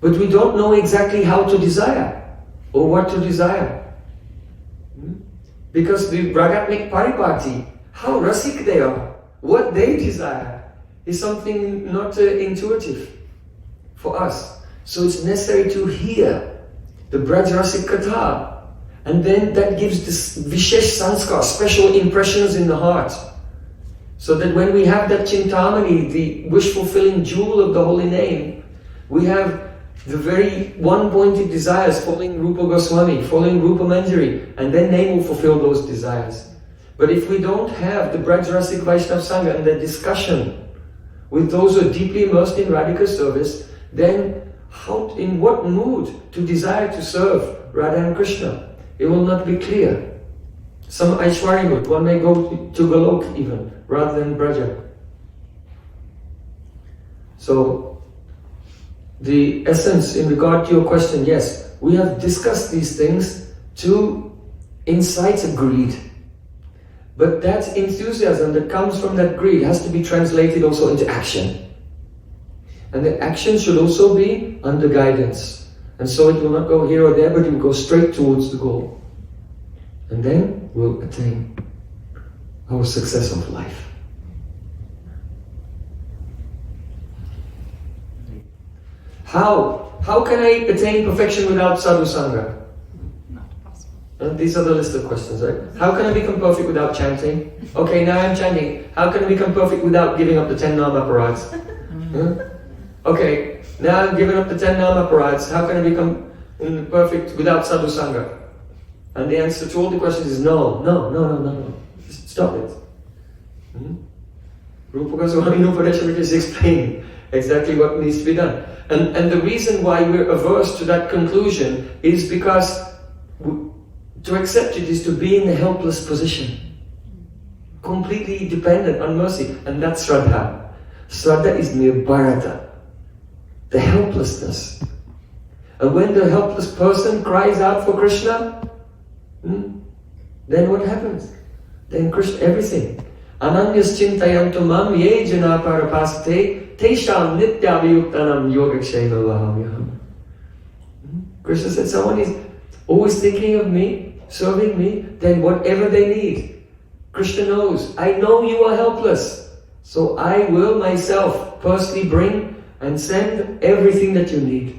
But we don't know exactly how to desire or what to desire. Because the Ragatmik Paripati, how rasik they are, what they desire, is something not intuitive for us. So it's necessary to hear the Braj-rasik Katha, and then that gives this Vishesh Sanskar, special impressions in the heart. So that when we have that Chintamani, the wish-fulfilling jewel of the holy name, we have the very one-pointed desires, following Rupa Goswami, following Rupa Manjari, and then name will fulfill those desires. But if we don't have the Braj-rasik Vaishnav Sangha and the discussion with those who are deeply immersed in Radhika service, then in what mood to desire to serve Radha and Krishna? It will not be clear. Some Aishwarya mood, one may go to Golok even, rather than Braja. So, the essence in regard to your question, yes, we have discussed these things to incite a greed. But that enthusiasm that comes from that greed has to be translated also into action. And the action should also be under guidance. And so it will not go here or there, but it will go straight towards the goal. And then we'll attain our success of life. How can I attain perfection without sadhu sangha? These are the list of questions, right? How can I become perfect without chanting? Okay, now I'm chanting. How can I become perfect without giving up the 10 Namaparads? Huh? Okay, now I've given up the 10 nama parades, how can I become perfect without sadhu sangha? And the answer to all the questions is no. Just stop it. Rupa Goswami Upadeshamrita is explaining exactly what needs to be done. And the reason why we're averse to that conclusion is because to accept it is to be in a helpless position. Completely dependent on mercy. And that's Shraddha. Shraddha is nirbharata. The helplessness. And when the helpless person cries out for Krishna, then what happens? Then Krishna, everything. Ananyas chintayantu mam ye jana parapasate tesham nityaviyuktanam yogakshema vahamyaham. Krishna said, someone is always thinking of me, serving me, then whatever they need. Krishna knows, I know you are helpless, so I will myself personally bring and send everything that you need.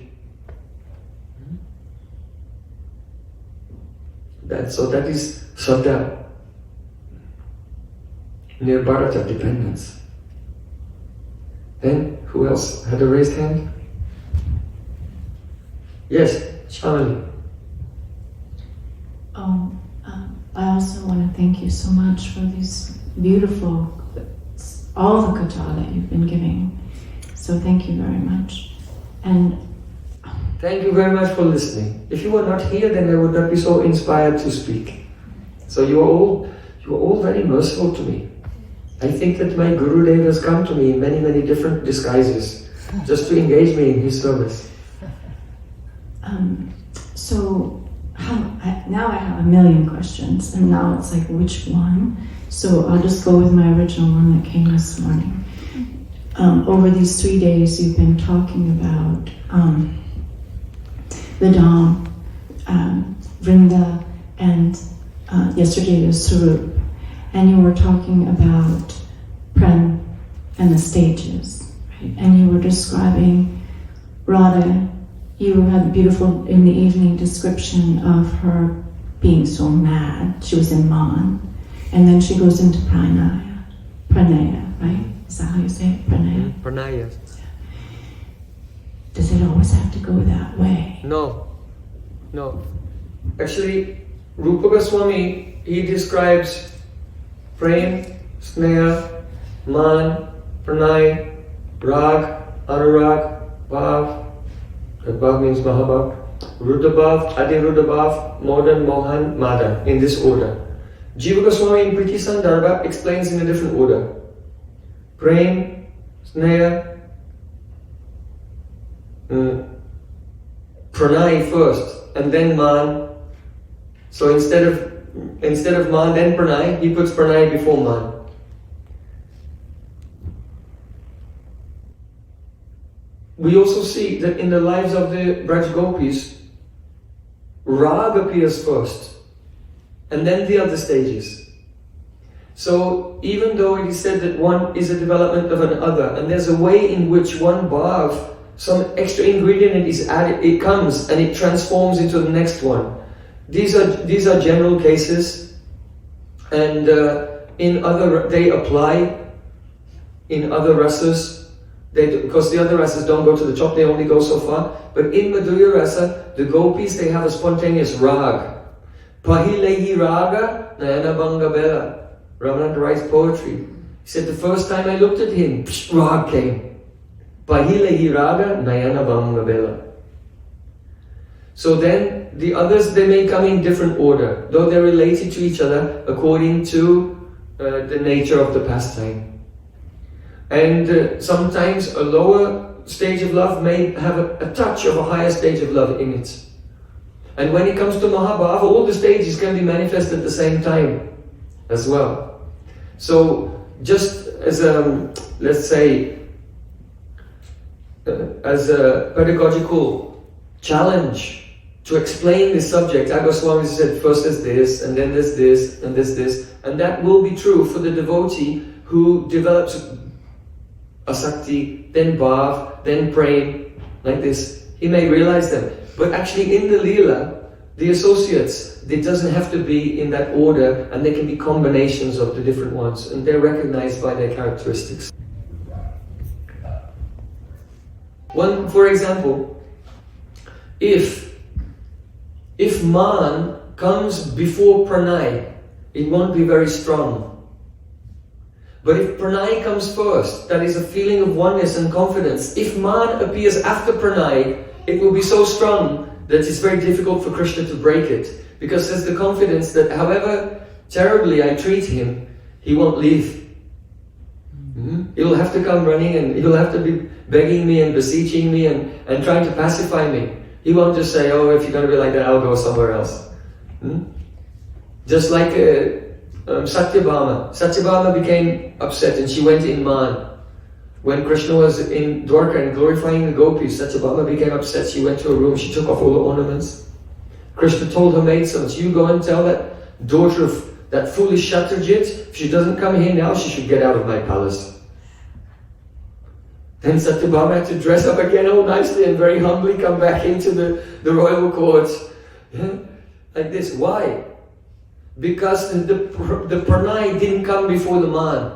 So that is Shraddha. Nirbharata, dependence. Then, who else had a raised hand? Yes, Shamali. I also want to thank you so much for these beautiful, all the katha that you've been giving. So thank you very much. And thank you very much for listening. If you were not here, then I would not be so inspired to speak. So you are all very merciful to me. I think that my Gurudev has come to me in many, many different disguises, just to engage me in his service. Now I have a million questions, and now it's like, which one? So I'll just go with my original one that came this morning. Over these 3 days, you've been talking about the Dham, Vrinda, and yesterday was Swarup. And you were talking about Prem and the stages, right? And you were describing Radha. You had a beautiful, in the evening, description of her being so mad. She was in Man. And then she goes into Pranaya, right? Is that how you say it? Pranaya? Pranaya. Does it always have to go that way? No. Actually, Rupa Goswami, he describes Prem, Sneha, Man, Pranay, Rag, Anurag, Bhav. Bhav means Mahabhav. Rudabhav, Adi-Rudabhav, Modan, Mohan, Madan, in this order. Jiva Goswami in Priti Sandarbha explains in a different order. Prem, Sneha, Pranay first, and then Man. So instead of Man, then Pranay, he puts Pranay before Man. We also see that in the lives of the Braj Gopis, Rag appears first, and then the other stages. So even though it is said that one is a development of another, and there's a way in which one bhav, some extra ingredient is added, it comes and it transforms into the next one. These are general cases, and they apply in other rasas. Because the other rasas don't go to the top, they only go so far. But in Madhurya rasa, the gopis, they have a spontaneous rag. Pahilehi raga nayana banga bela. Ramananda writes poetry. He said, the first time I looked at him, rag came. Pahilehi raga nayana banga bela. So then, the others, they may come in different order, though they're related to each other according to the nature of the pastime. And sometimes a lower stage of love may have a touch of a higher stage of love in it. And when it comes to Mahabhav, all the stages can be manifested at the same time as well. So just as let's say, as a pedagogical challenge to explain this subject, Goswami said first there's this, and then there's this, and there's this. And that will be true for the devotee who develops Asakti, then Bhav, then Prem, like this. He may realize them. But actually in the Leela, the associates, it doesn't have to be in that order, and they can be combinations of the different ones, and they're recognized by their characteristics. For example, if man comes before pranay, it won't be very strong. But if pranay comes first, that is a feeling of oneness and confidence. If man appears after pranay, it will be so strong that it's very difficult for Krishna to break it. Because there's the confidence that however terribly I treat him, he won't leave. He'll have to come running and he'll have to be begging me and beseeching me and trying to pacify me. He won't just say, oh, if you're going to be like that, I'll go somewhere else. Just like Satyabhama. Satyabhama became upset and she went in man. When Krishna was in Dwarka and glorifying the gopis, Satyabhama became upset. She went to her room, she took off all the ornaments. Krishna told her maidservants, you go and tell that daughter of that foolish Shatrajit, if she doesn't come here now, she should get out of my palace. Then Satyabhama had to dress up again all nicely and very humbly come back into the royal court. Yeah? Like this. Why? Because the pranay didn't come before the man.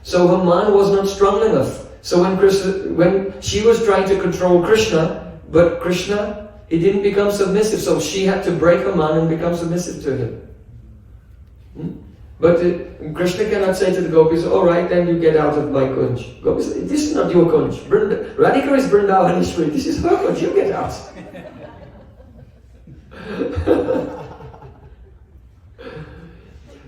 So her man was not strong enough. So when she was trying to control Krishna, but Krishna, he didn't become submissive. So she had to break her man and become submissive to him. But Krishna cannot say to the gopis, alright, then you get out of my kunj. Gopis say, this is not your kunj. Radhika is Vrindavaneshwari. This is her kunj. You get out.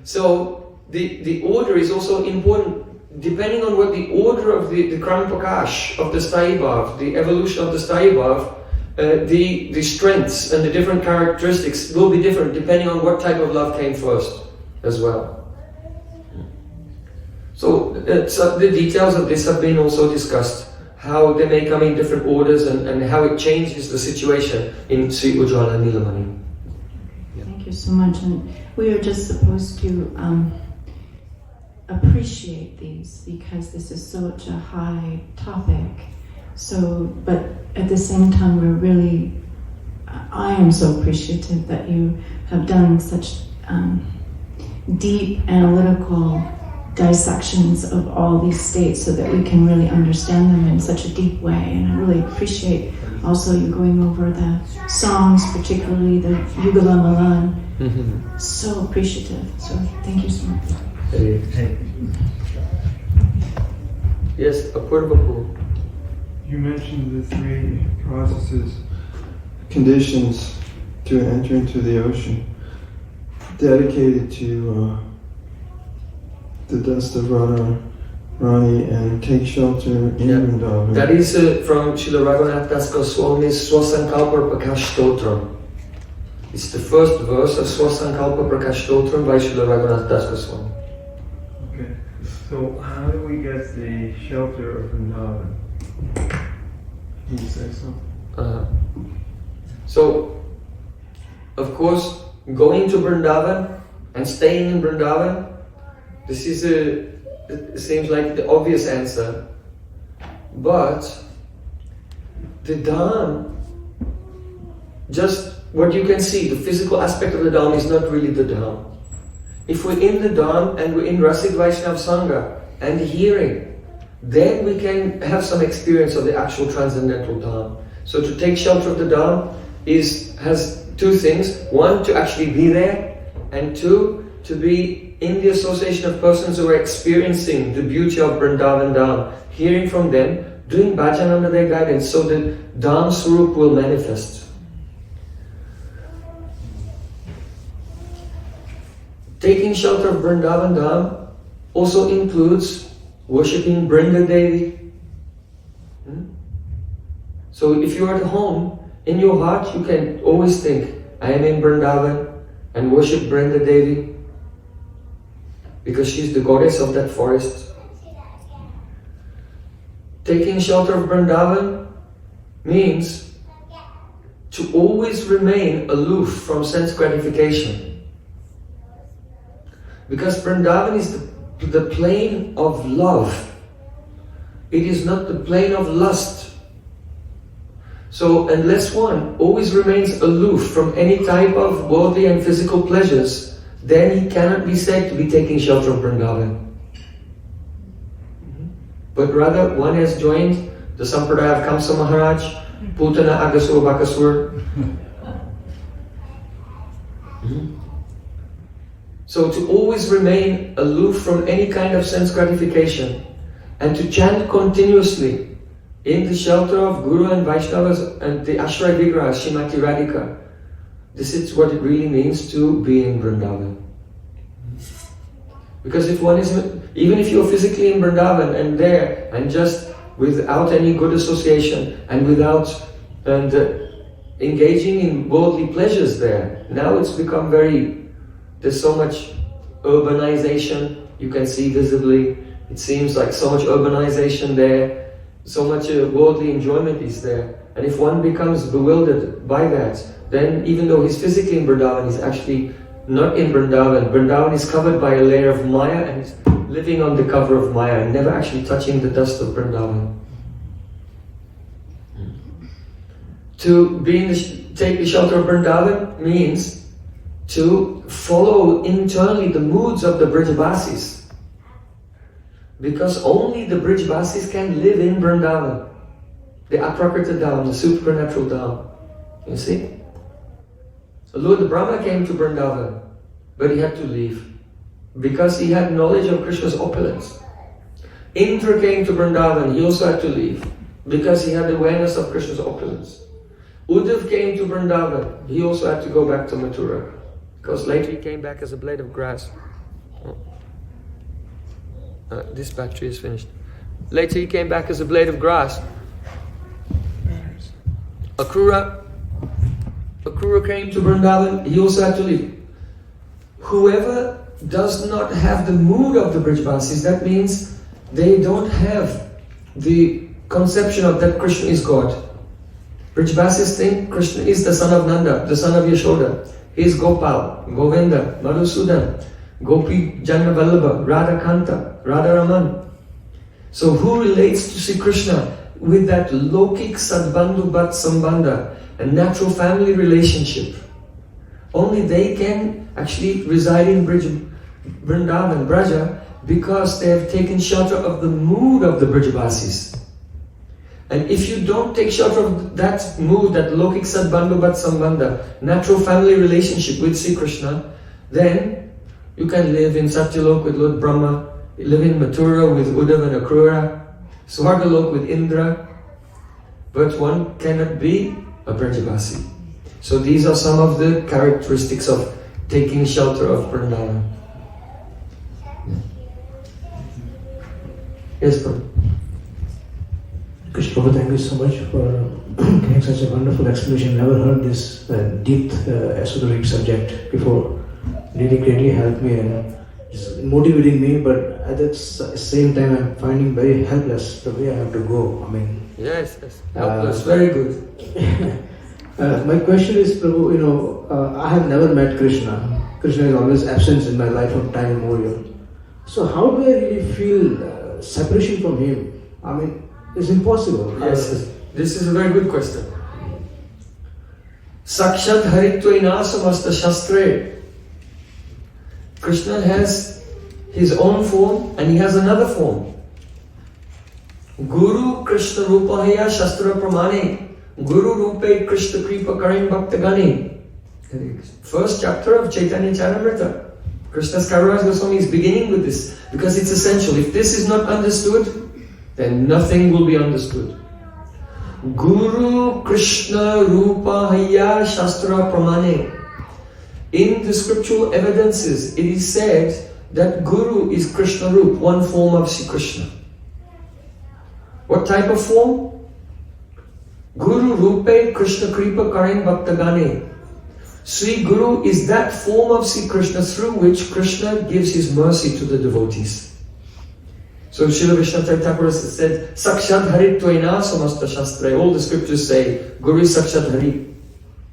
So the order is also important. Depending on what the order of the Kram Prakash of the Sthayi-bhav, the evolution of the Sthayi-bhav, the strengths and the different characteristics will be different depending on what type of love came first as well. So the details of this have been also discussed, how they may come in different orders and how it changes the situation in Sri Ujjwala Nilamani. Thank you so much. And we are just supposed to appreciate these because this is such a high topic. So, but at the same time, I am so appreciative that you have done such deep analytical dissections of all these states so that we can really understand them in such a deep way. And I really appreciate also you going over the songs, particularly the Yugala Malan. So appreciative. So thank you so much. Hey. Yes, Apurvapu. You mentioned the three processes, conditions to enter into the ocean, dedicated to the dust of Rani and take shelter in Vrindavan. That is from Srila Raghunath Das Goswami's Swasankalpa Prakash Stotram. It's the first verse of Swasankalpa Prakash Stotram by Srila Raghunath Das Goswami. Okay, so how do we get the shelter of Vrindavan? Can you say so? So, of course, going to Vrindavan and staying in Vrindavan, this is it seems like the obvious answer. But the Dham, just what you can see, the physical aspect of the Dham is not really the Dham. If we're in the Dham and we're in Rasik Vaishnav Sangha and hearing, then we can have some experience of the actual transcendental Dham. So to take shelter of the Dham has two things. One, to actually be there, and two, to be in the association of persons who are experiencing the beauty of Vrindavan Dham, hearing from them, doing bhajan under their guidance, so that Dham Swarup will manifest. Taking shelter of Vrindavan Dham also includes worshipping Brinda Devi. So if you're at home, in your heart you can always think, I am in Vrindavan, and worship Brinda Devi, because she's the goddess of that forest. Taking shelter of Vrindavan means to always remain aloof from sense gratification. Because Vrindavan is the plane of love. It is not the plane of lust. So unless one always remains aloof from any type of worldly and physical pleasures, then he cannot be said to be taking shelter of Vrindavan. But rather one has joined the Sampradaya of Kamsa Maharaj, Putana Agasur Bakasur. So to always remain aloof from any kind of sense gratification and to chant continuously in the shelter of Guru and Vaishnavas and the Ashray Vigraha, Srimati Radhika. This is what it really means to be in Vrindavan. Because if one is, even if you're physically in Vrindavan and there and just without any good association and without engaging in worldly pleasures there, now it's become there's so much urbanization, you can see visibly, it seems like so much urbanization there, so much worldly enjoyment is there. And if one becomes bewildered by that, then even though he's physically in Vrindavan, he's actually not in Vrindavan. Vrindavan is covered by a layer of Maya and he's living on the cover of Maya and never actually touching the dust of Vrindavan. To take the shelter of Vrindavan means to follow internally the moods of the Brijavasis. Because only the Brijavasis can live in Vrindavan. The Aprakrita Dham, the supernatural Dham. You see? Lord Brahma came to Vrindavan, but he had to leave because he had knowledge of Krishna's opulence. Indra came to Vrindavan, he also had to leave because he had awareness of Krishna's opulence. Uddhav came to Vrindavan, he also had to go back to Mathura because later he came back as a blade of grass. This battery is finished. Later he came back as a blade of grass. Akrura came to Vrindavan, he also had to leave. Whoever does not have the mood of the Brijavasis, that means they don't have the conception of that Krishna is God. Brijavasis think Krishna is the son of Nanda, the son of Yashoda. He is Gopal, Govinda, Madhusudan, Gopi Janmavallabha, Radha Kanta, Radha Raman. So who relates to Sri Krishna with that lokik sadbandhu bhat sambandha, a natural family relationship? Only they can actually reside in Vrindavan, Braja, because they have taken shelter of the mood of the Brijavasis. And if you don't take shelter of that mood, that lokik sadbandhu bhat sambandha, natural family relationship with Sri Krishna, then you can live in Satyalok with Lord Brahma, live in Mathura with Uddhav and Akrura, Swargalok with Indra, but one cannot be a Brajavasi. So these are some of the characteristics of taking shelter of Vrindavan. Yes, Prem. Krishna Prabhu, thank you so much for giving such a wonderful explanation. Never heard this deep esoteric subject before. Really greatly helped me and it's motivating me, but at the same time I'm finding very helpless the way I have to go. I mean, yes, helpless, very good. My question is, Prabhu, I have never met Krishna. Krishna is always absent in my life from time immemorial. So how do I really feel separation from him? I mean, it's impossible. Yes, this is a very good question. Sakshat haritvaina samasta shastre. Krishna has his own form and he has another form. Guru Krishna rupahaya shastra pramane. Guru rupe Krishna kripa karim bhaktagani. First chapter of Chaitanya Charitamrita. Krishna's Kaviraj Goswami is beginning with this because it's essential. If this is not understood, then nothing will be understood. Guru Krishna rupahaya shastra pramane. In the scriptural evidences, it is said that Guru is Krishna Roop, one form of Sri Krishna. What type of form? Guru Rupe Krishna Kripa Karim Bhaktagane. Sri Guru is that form of Sri Krishna through which Krishna gives his mercy to the devotees. So Srila Vishnu Thakur said, Sakshat Haritvaina Samasta Shastra. All the scriptures say, Guru is Sakshat Hari.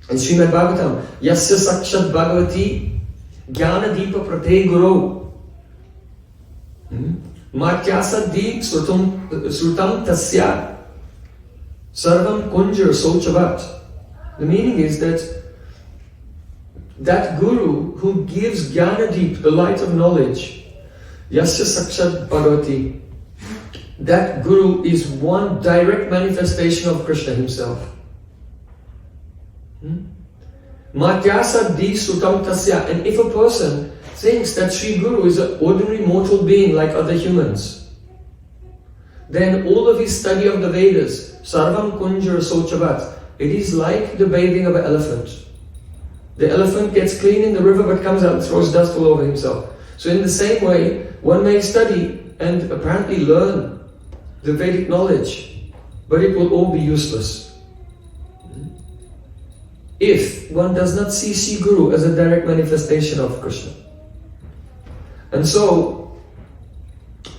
And Srimad Bhagavatam, Yasya Sakshat Bhagavati Jnana Deepa Prate Guru Matyasa Deep Srutam Tasya Sarvam Kunjar Sochavat. The meaning is that Guru who gives Jnana Deep, the light of knowledge, Yasya Sakshat Bhagavati, that Guru is one direct manifestation of Krishna himself. Matyasa di sutam tasya. And if a person thinks that Sri Guru is an ordinary mortal being like other humans, then all of his study of the Vedas, sarvam kunjar sochavat, it is like the bathing of an elephant. The elephant gets clean in the river but comes out and throws dust all over himself. So in the same way, one may study and apparently learn the Vedic knowledge, but it will all be useless if one does not see Sri Guru as a direct manifestation of Krishna. And so,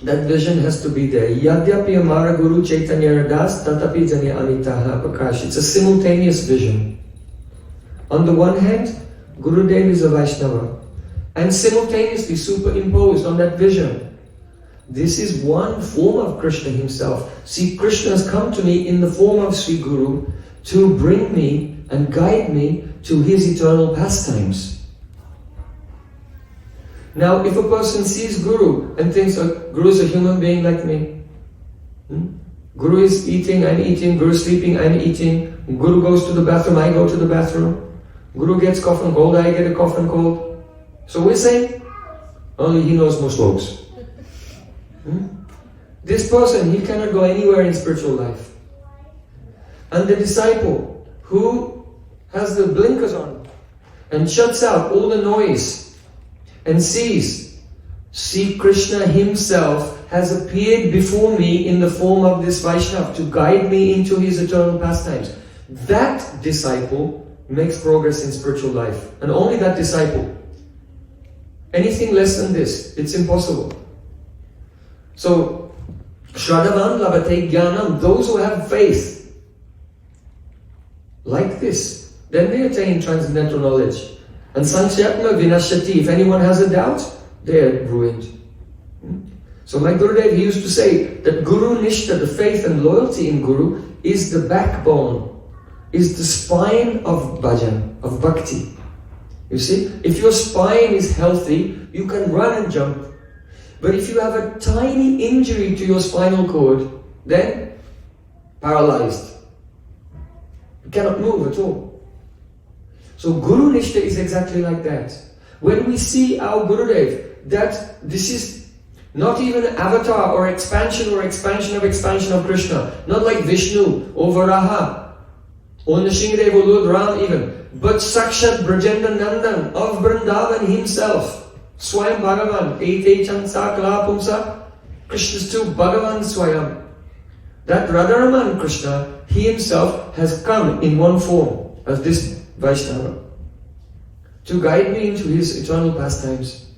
that vision has to be there. Yadyapi amara Guru Chaitanya das tatapi janya anitaha prakash. It's a simultaneous vision. On the one hand, Gurudev is a Vaishnava, and simultaneously superimposed on that vision, this is one form of Krishna himself. See, Krishna has come to me in the form of Sri Guru to bring me and guide me to his eternal pastimes. Now, if a person sees Guru and thinks, oh, Guru is a human being like me, Guru is eating, I'm eating, Guru is sleeping, I'm eating, Guru goes to the bathroom, I go to the bathroom, Guru gets cough and cold, I get a cough and cold. So we're saying, only he knows more strokes. This person, he cannot go anywhere in spiritual life. And the disciple who has the blinkers on and shuts out all the noise and sees, see Krishna himself has appeared before me in the form of this Vaishnava to guide me into his eternal pastimes. That disciple makes progress in spiritual life. And only that disciple. Anything less than this, it's impossible. So, Shradhavan labhate jnanam, those who have faith like this, then they attain transcendental knowledge. And sanchayatma vinashyati, if anyone has a doubt, they are ruined. So my Gurudev, he used to say that Guru Nishta, the faith and loyalty in Guru, is the backbone, is the spine of bhajan, of bhakti. You see, if your spine is healthy, you can run and jump. But if you have a tiny injury to your spinal cord, then paralyzed. You cannot move at all. So Guru Nishta is exactly like that. When we see our Gurudev, that this is not even an avatar or expansion of Krishna, not like Vishnu or Varaha or Nrsimhadev or Lord Ram even, but Sakshat Brajendra Nandan of Vrindavan himself, Swayam Bhagavan, Ete Chansa Kalapumsa, Krishna's two Bhagavan Swayam. That Radharaman Krishna, he himself has come in one form as this Vaishnava to guide me into his eternal pastimes.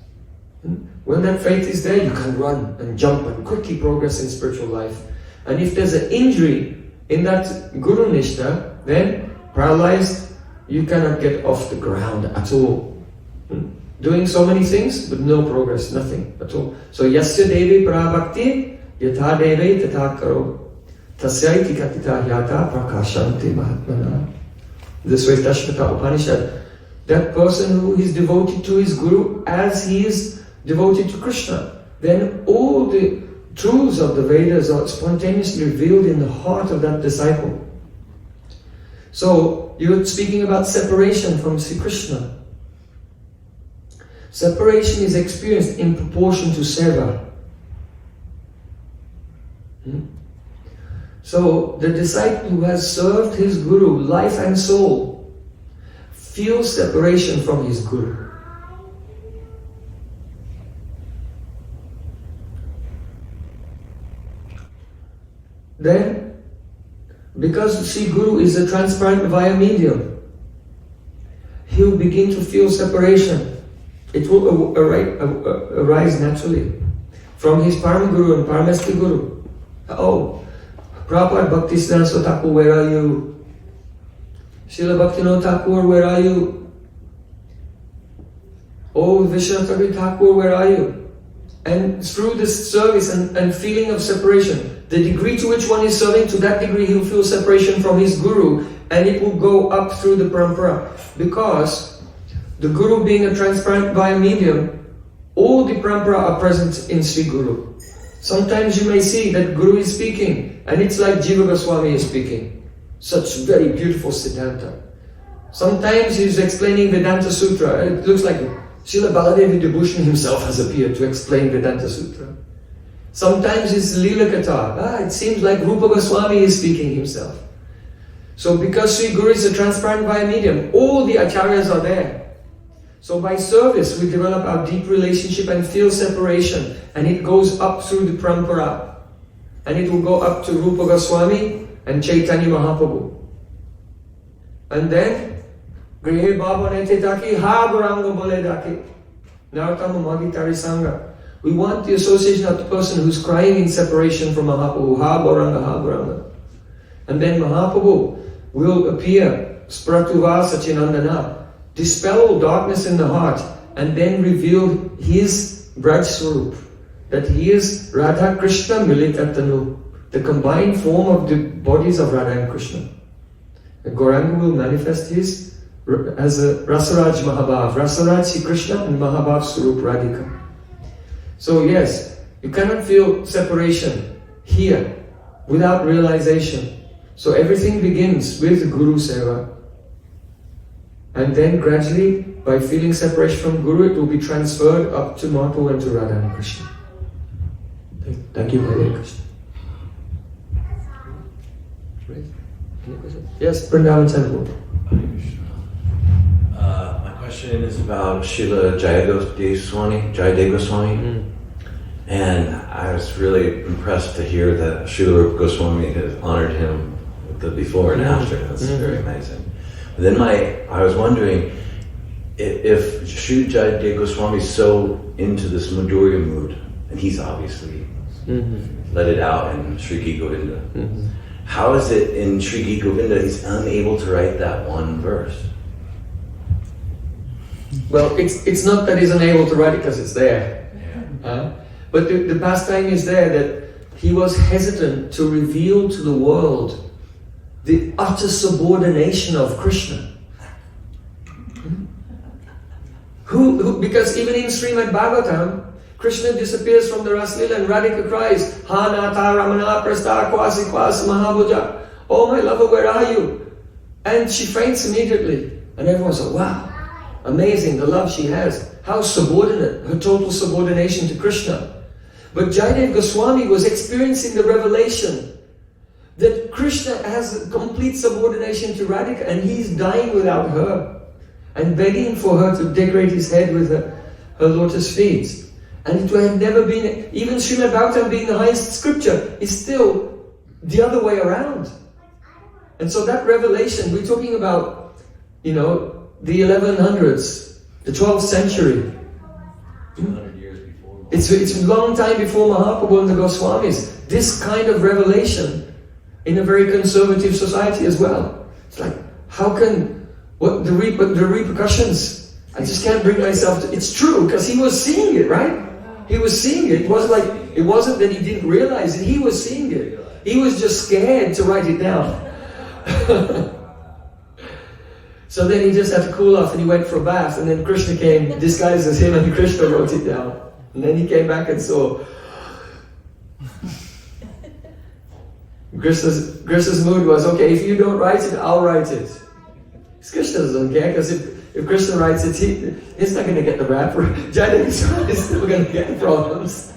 When that faith is there, you can run and jump and quickly progress in spiritual life. And if there's an injury in that Guru Nishta, then paralyzed, you cannot get off the ground at all. Doing so many things, but no progress, nothing at all. So, yasya devi prabhakti, yatha devi tatha karo, tasyaiti katita yata prakashanti mahatmana. This way, Tashmata Upanishad, that person who is devoted to his Guru as he is devoted to Krishna, then all the truths of the Vedas are spontaneously revealed in the heart of that disciple. So, you're speaking about separation from Sri Krishna. Separation is experienced in proportion to seva. So, the disciple who has served his Guru, life and soul, feels separation from his Guru. Then, because Sri Guru is a transparent via medium, he will begin to feel separation. It will arise naturally from his Paramaguru and Paramesti Guru. Oh, Prabhupada Bhaktisiddhanta Thakur, where are you? Srila Bhaktivinoda Thakur, where are you? Oh, Vishwanath Thakur, where are you? And through this service and feeling of separation, the degree to which one is serving, to that degree he will feel separation from his Guru, and it will go up through the parampara. Because the Guru being a transparent via medium, all the parampara are present in Sri Guru. Sometimes you may see that Guru is speaking and it's like Jiva Goswami is speaking. Such very beautiful Siddhanta. Sometimes he's explaining Vedanta Sutra. It looks like Srila Baladevi Vibhushan himself has appeared to explain Vedanta Sutra. Sometimes it's Leela Katha. It seems like Rupa Goswami is speaking himself. So because Sri Guru is a transparent via medium, all the acharyas are there. So by service we develop our deep relationship and feel separation, and it goes up through the parampara. And it will go up to Rupa Goswami and Chaitanya Mahaprabhu. And then Grihe Baba Nete Taki Ha Guranga Bole Daki Naratama Magitari Sangha. We want the association of the person who's crying in separation from Mahaprabhu. Ha Guranga, Ha Guranga. And then Mahaprabhu will appear, Spratuva Sachinandana, dispel all darkness in the heart, and then reveal his Braj Swarup, that he is Radha Krishna Militatanu, the combined form of the bodies of Radha and Krishna. The Gauranga will manifest his as a Rasaraj Mahabhav, Rasaraj Sri Krishna and Mahabhav Swarup Radhika. So yes, you cannot feel separation here without realization. So everything begins with Guru Seva. And then gradually, by feeling separation from Guru, it will be transferred up to Mahaprabhu and to Radha and Krishna. Thank you, Hare Krishna. Yes, Vrindavan Temple. My question is about Srila Jayadeva Goswami. And I was really impressed to hear that Srila Rupa Goswami has honored him with the before and after. That's very amazing. But then I was wondering if Srila Jayadeva Goswami is so into this Madhurya mood, and he's obviously let it out in Sri Gita Govinda. How is it in Sri Gita Govinda he's unable to write that one verse? Well, it's not that he's unable to write it because it's there. But the pastime is there that he was hesitant to reveal to the world the utter subordination of Krishna. Because even in Srimad Bhagavatam, Krishna disappears from the Raslila and Radhika cries, Ha Nata Ramana Prasta Kwasi Kwasi Mahabhuja. Oh my lover, where are you? And she faints immediately. And everyone said, wow, amazing the love she has. How subordinate, her total subordination to Krishna. But Jayadeva Goswami was experiencing the revelation that Krishna has a complete subordination to Radhika and he's dying without her and begging for her to decorate his head with her lotus feet. And it would have never been, even Srimad Bhagavatam being the highest scripture, is still the other way around. And so that revelation, we're talking about, the 1100s, the 12th century. 200 years before. It's a long time before Mahaprabhu and the Goswamis. This kind of revelation in a very conservative society as well. It's like, how can, the repercussions? I just can't bring myself to, it's true, because he was seeing it, right? He was seeing it. It wasn't that he didn't realize it, he was seeing it. He was just scared to write it down. So then he just had to cool off and he went for a bath, and then Krishna came disguised as him and Krishna wrote it down. And then he came back and saw. Krishna's mood was, okay, if you don't write it, I'll write it. Krishna doesn't care, because if Krishna writes it, he's not going to get the rap. Jayadeva Goswami is still going to get problems.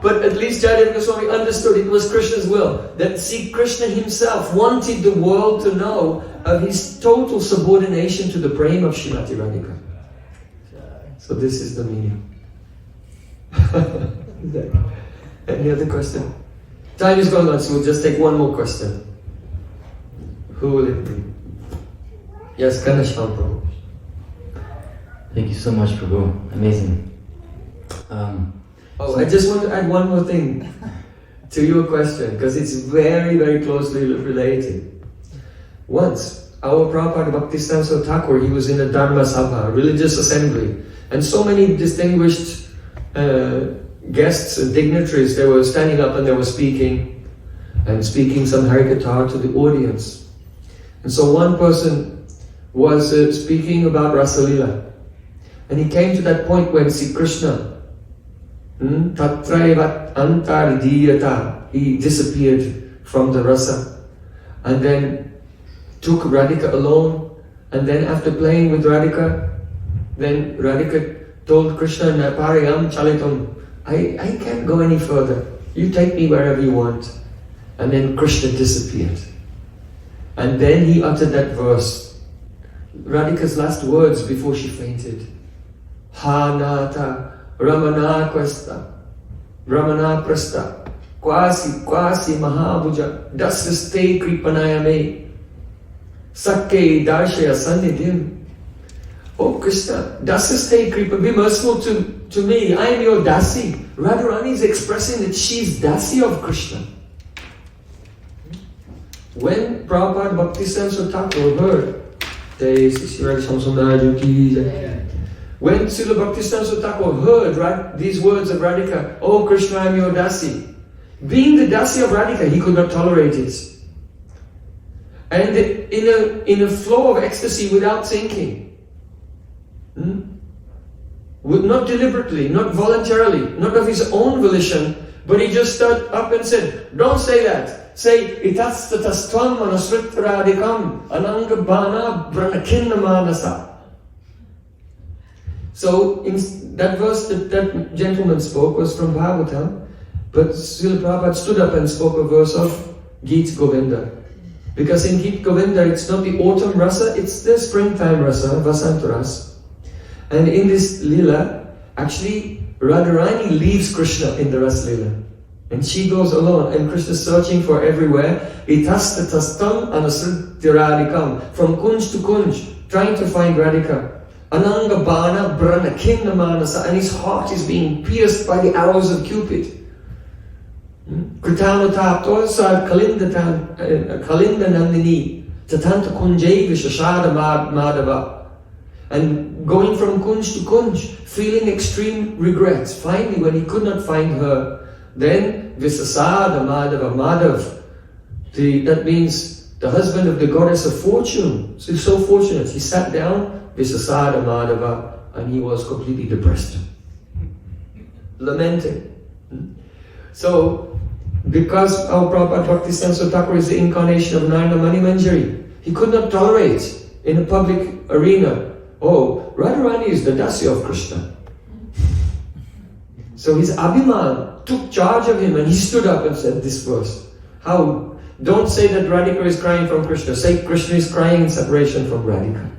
But at least Jayadeva Goswami understood it was Krishna's will. That Krishna himself wanted the world to know of his total subordination to the Prem of Srimati Radhika. So this is the meaning. Any other question? Time is going on, so we'll just take one more question. Who will it be? Yes, Kanasham Prabhu. Thank you so much, Prabhu. Amazing. I just want to add one more thing to your question, because it's very, very closely related. Once, our Prabhupada Bhaktisiddhanta Thakur, he was in a Dharma Sabha, a religious assembly, and so many distinguished guests and dignitaries, they were standing up and they were speaking some Harikatha to the audience. And so one person was speaking about Rasalila. And he came to that point when Sri Krishna, Tatraivat Antaridiyata, he disappeared from the rasa. And then took Radhika alone. And then after playing with Radhika, then Radhika told Krishna, Naparayam Chalitam, I can't go any further. You take me wherever you want. And then Krishna disappeared. And then he uttered that verse, Radhika's last words before she fainted. Ha nata ramana kwasta ramana prasta kwasi mahabhuja dasaste kripanayame sakke darshaya sannidhim. Oh Krishna, dasaste kripa, be merciful to me, I am your dasi. Radharani is expressing that she's dasi of Krishna. When Prabhupada Bhakti Thakur heard, when Srila Bhakti Thakur heard these words of Radhika, oh Krishna, I am your dasi. Being the dasi of Radhika, he could not tolerate it. And in a flow of ecstasy without thinking, not deliberately, not voluntarily, not of his own volition, but he just stood up and said, don't say that. Say, itastatastvam manasritradikam anangabana branakinna manasa. So, in that verse that gentleman spoke was from Bhagavatam, but Srila Prabhupada stood up and spoke a verse of Geet Govinda. Because in Geet Govinda, it's not the autumn rasa, it's the springtime rasa, Vasanta rasa. And in this lila, actually, Radharani leaves Krishna in the Ras Lila. And she goes alone, and Krishna is searching for everywhere. Itastatastam anasridhiradikam, from kunj to kunj, trying to find Radhika. Ananga bana branakinna manasa, and his heart is being pierced by the arrows of Cupid. Kritano tapto sad kalinda nandini, tatanta kunjai vishashada madhava. And going from kunj to kunj, feeling extreme regret. Finally, when he could not find her, then Visasada Madhava, Madhav, that means the husband of the goddess of fortune. So he's so fortunate. He sat down, Visasada Madhava, and he was completely depressed, lamenting. So, because our Prabhupada Bhakti Thakur is the incarnation of Narayana Mani Manjari, he could not tolerate in a public arena, oh, Radharani is the dasi of Krishna. So his Abhiman took charge of him and he stood up and said this verse. How? Don't say that Radhika is crying from Krishna. Say Krishna is crying in separation from Radhika.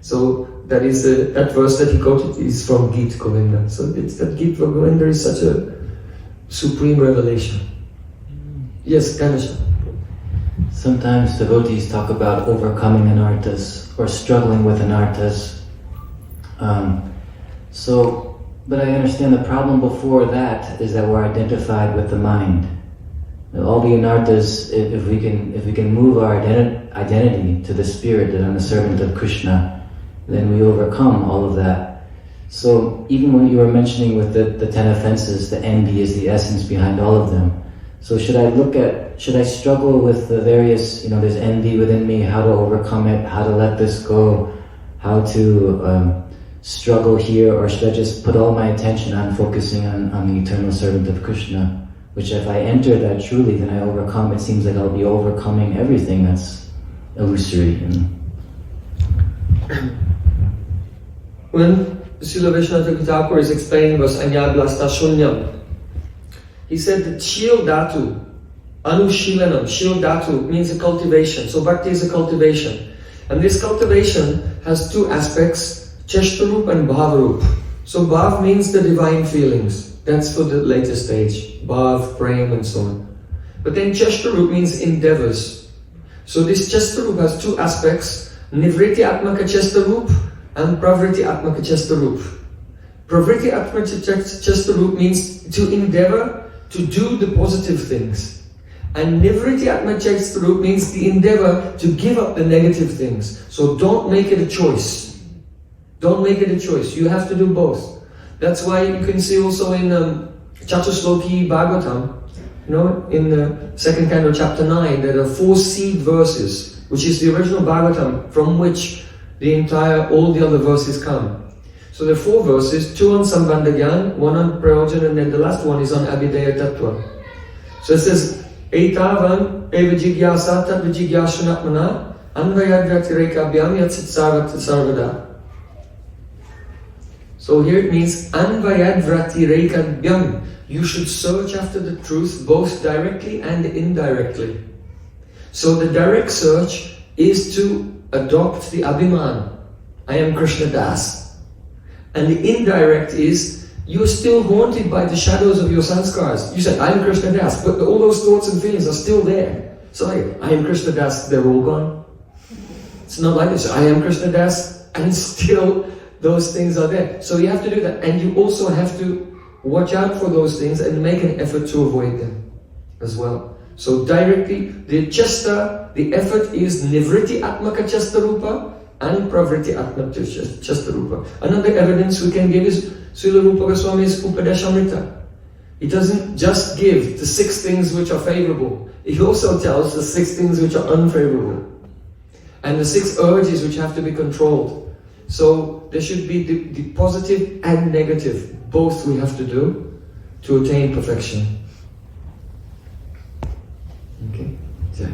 So that is that verse that he quoted is from Geet Govinda. So it's that Geet Govinda is such a supreme revelation. Yes, Ganesha. Sometimes devotees talk about overcoming anarthas or struggling with anarthas. But I understand the problem before that is that we're identified with the mind. All the anarthas, if we can move our identity to the spirit that I'm a servant of Krishna, then we overcome all of that. So even when you were mentioning with the 10 offenses, the envy is the essence behind all of them. So should I struggle with the various, there's envy within me, how to overcome it, how to let this go, how to struggle here, or should I just put all my attention on focusing on the eternal servant of Krishna? Which if I enter that truly, then I overcome. It seems like I'll be overcoming everything that's illusory. When Srila Vishwanath Thakur is explaining verse Anyablasta Shunyam, he said that Shil Dhatu, Anushilanam, Shil Dhatu means a cultivation. So Bhakti is a cultivation. And this cultivation has two aspects, Cheshtarup and Bhavarup. So Bhav means the divine feelings. That's for the later stage. Bhav, Prem and so on. But then Cheshtarup means endeavors. So this Cheshtarup has two aspects, Nivriti Atmaka Cheshtarup and Pravriti Atmaka Cheshtarup. Pravriti Atmaka Cheshtarup means to endeavor to do the positive things. And Nivriti Atmaka Cheshtarup means the endeavor to give up the negative things. So don't make it a choice. Don't make it a choice. You have to do both. That's why you can see also in Chatusloki Bhagavatam, in the second canto, chapter 9, there are 4 seed verses, which is the original Bhagavatam, from which all the other verses come. So there are 4 verses, 2 on Sambandha Gyan, 1 on Prayojan, and then the last one is on bheda-abheda-tattva. So it says, Etavam eva jigyasa tattva jigyashanatmana anvayadvyatirekabyam yatsit sarvada. So here it means anvayadvyatirekabyam. You should search after the truth both directly and indirectly. So the direct search is to adopt the abhiman. I am Krishna Das. And the indirect is, you're still haunted by the shadows of your sanskars. You said, I am Krishna Das, but all those thoughts and feelings are still there. So I am Krishna Das, they're all gone. It's not like this. I am Krishna Das, and still those things are there. So you have to do that. And you also have to watch out for those things and make an effort to avoid them as well. So directly, the chasta, the effort is nivritti atmaka chasta rupa and pravritti atmaka chasta rupa. Another evidence we can give is Srila Rupa Goswami's Upadeshamrita. He doesn't just give the 6 things which are favorable. He also tells the 6 things which are unfavorable. And the 6 urges which have to be controlled. So there should be the positive and negative. Both we have to do to attain perfection. Okay? Yeah.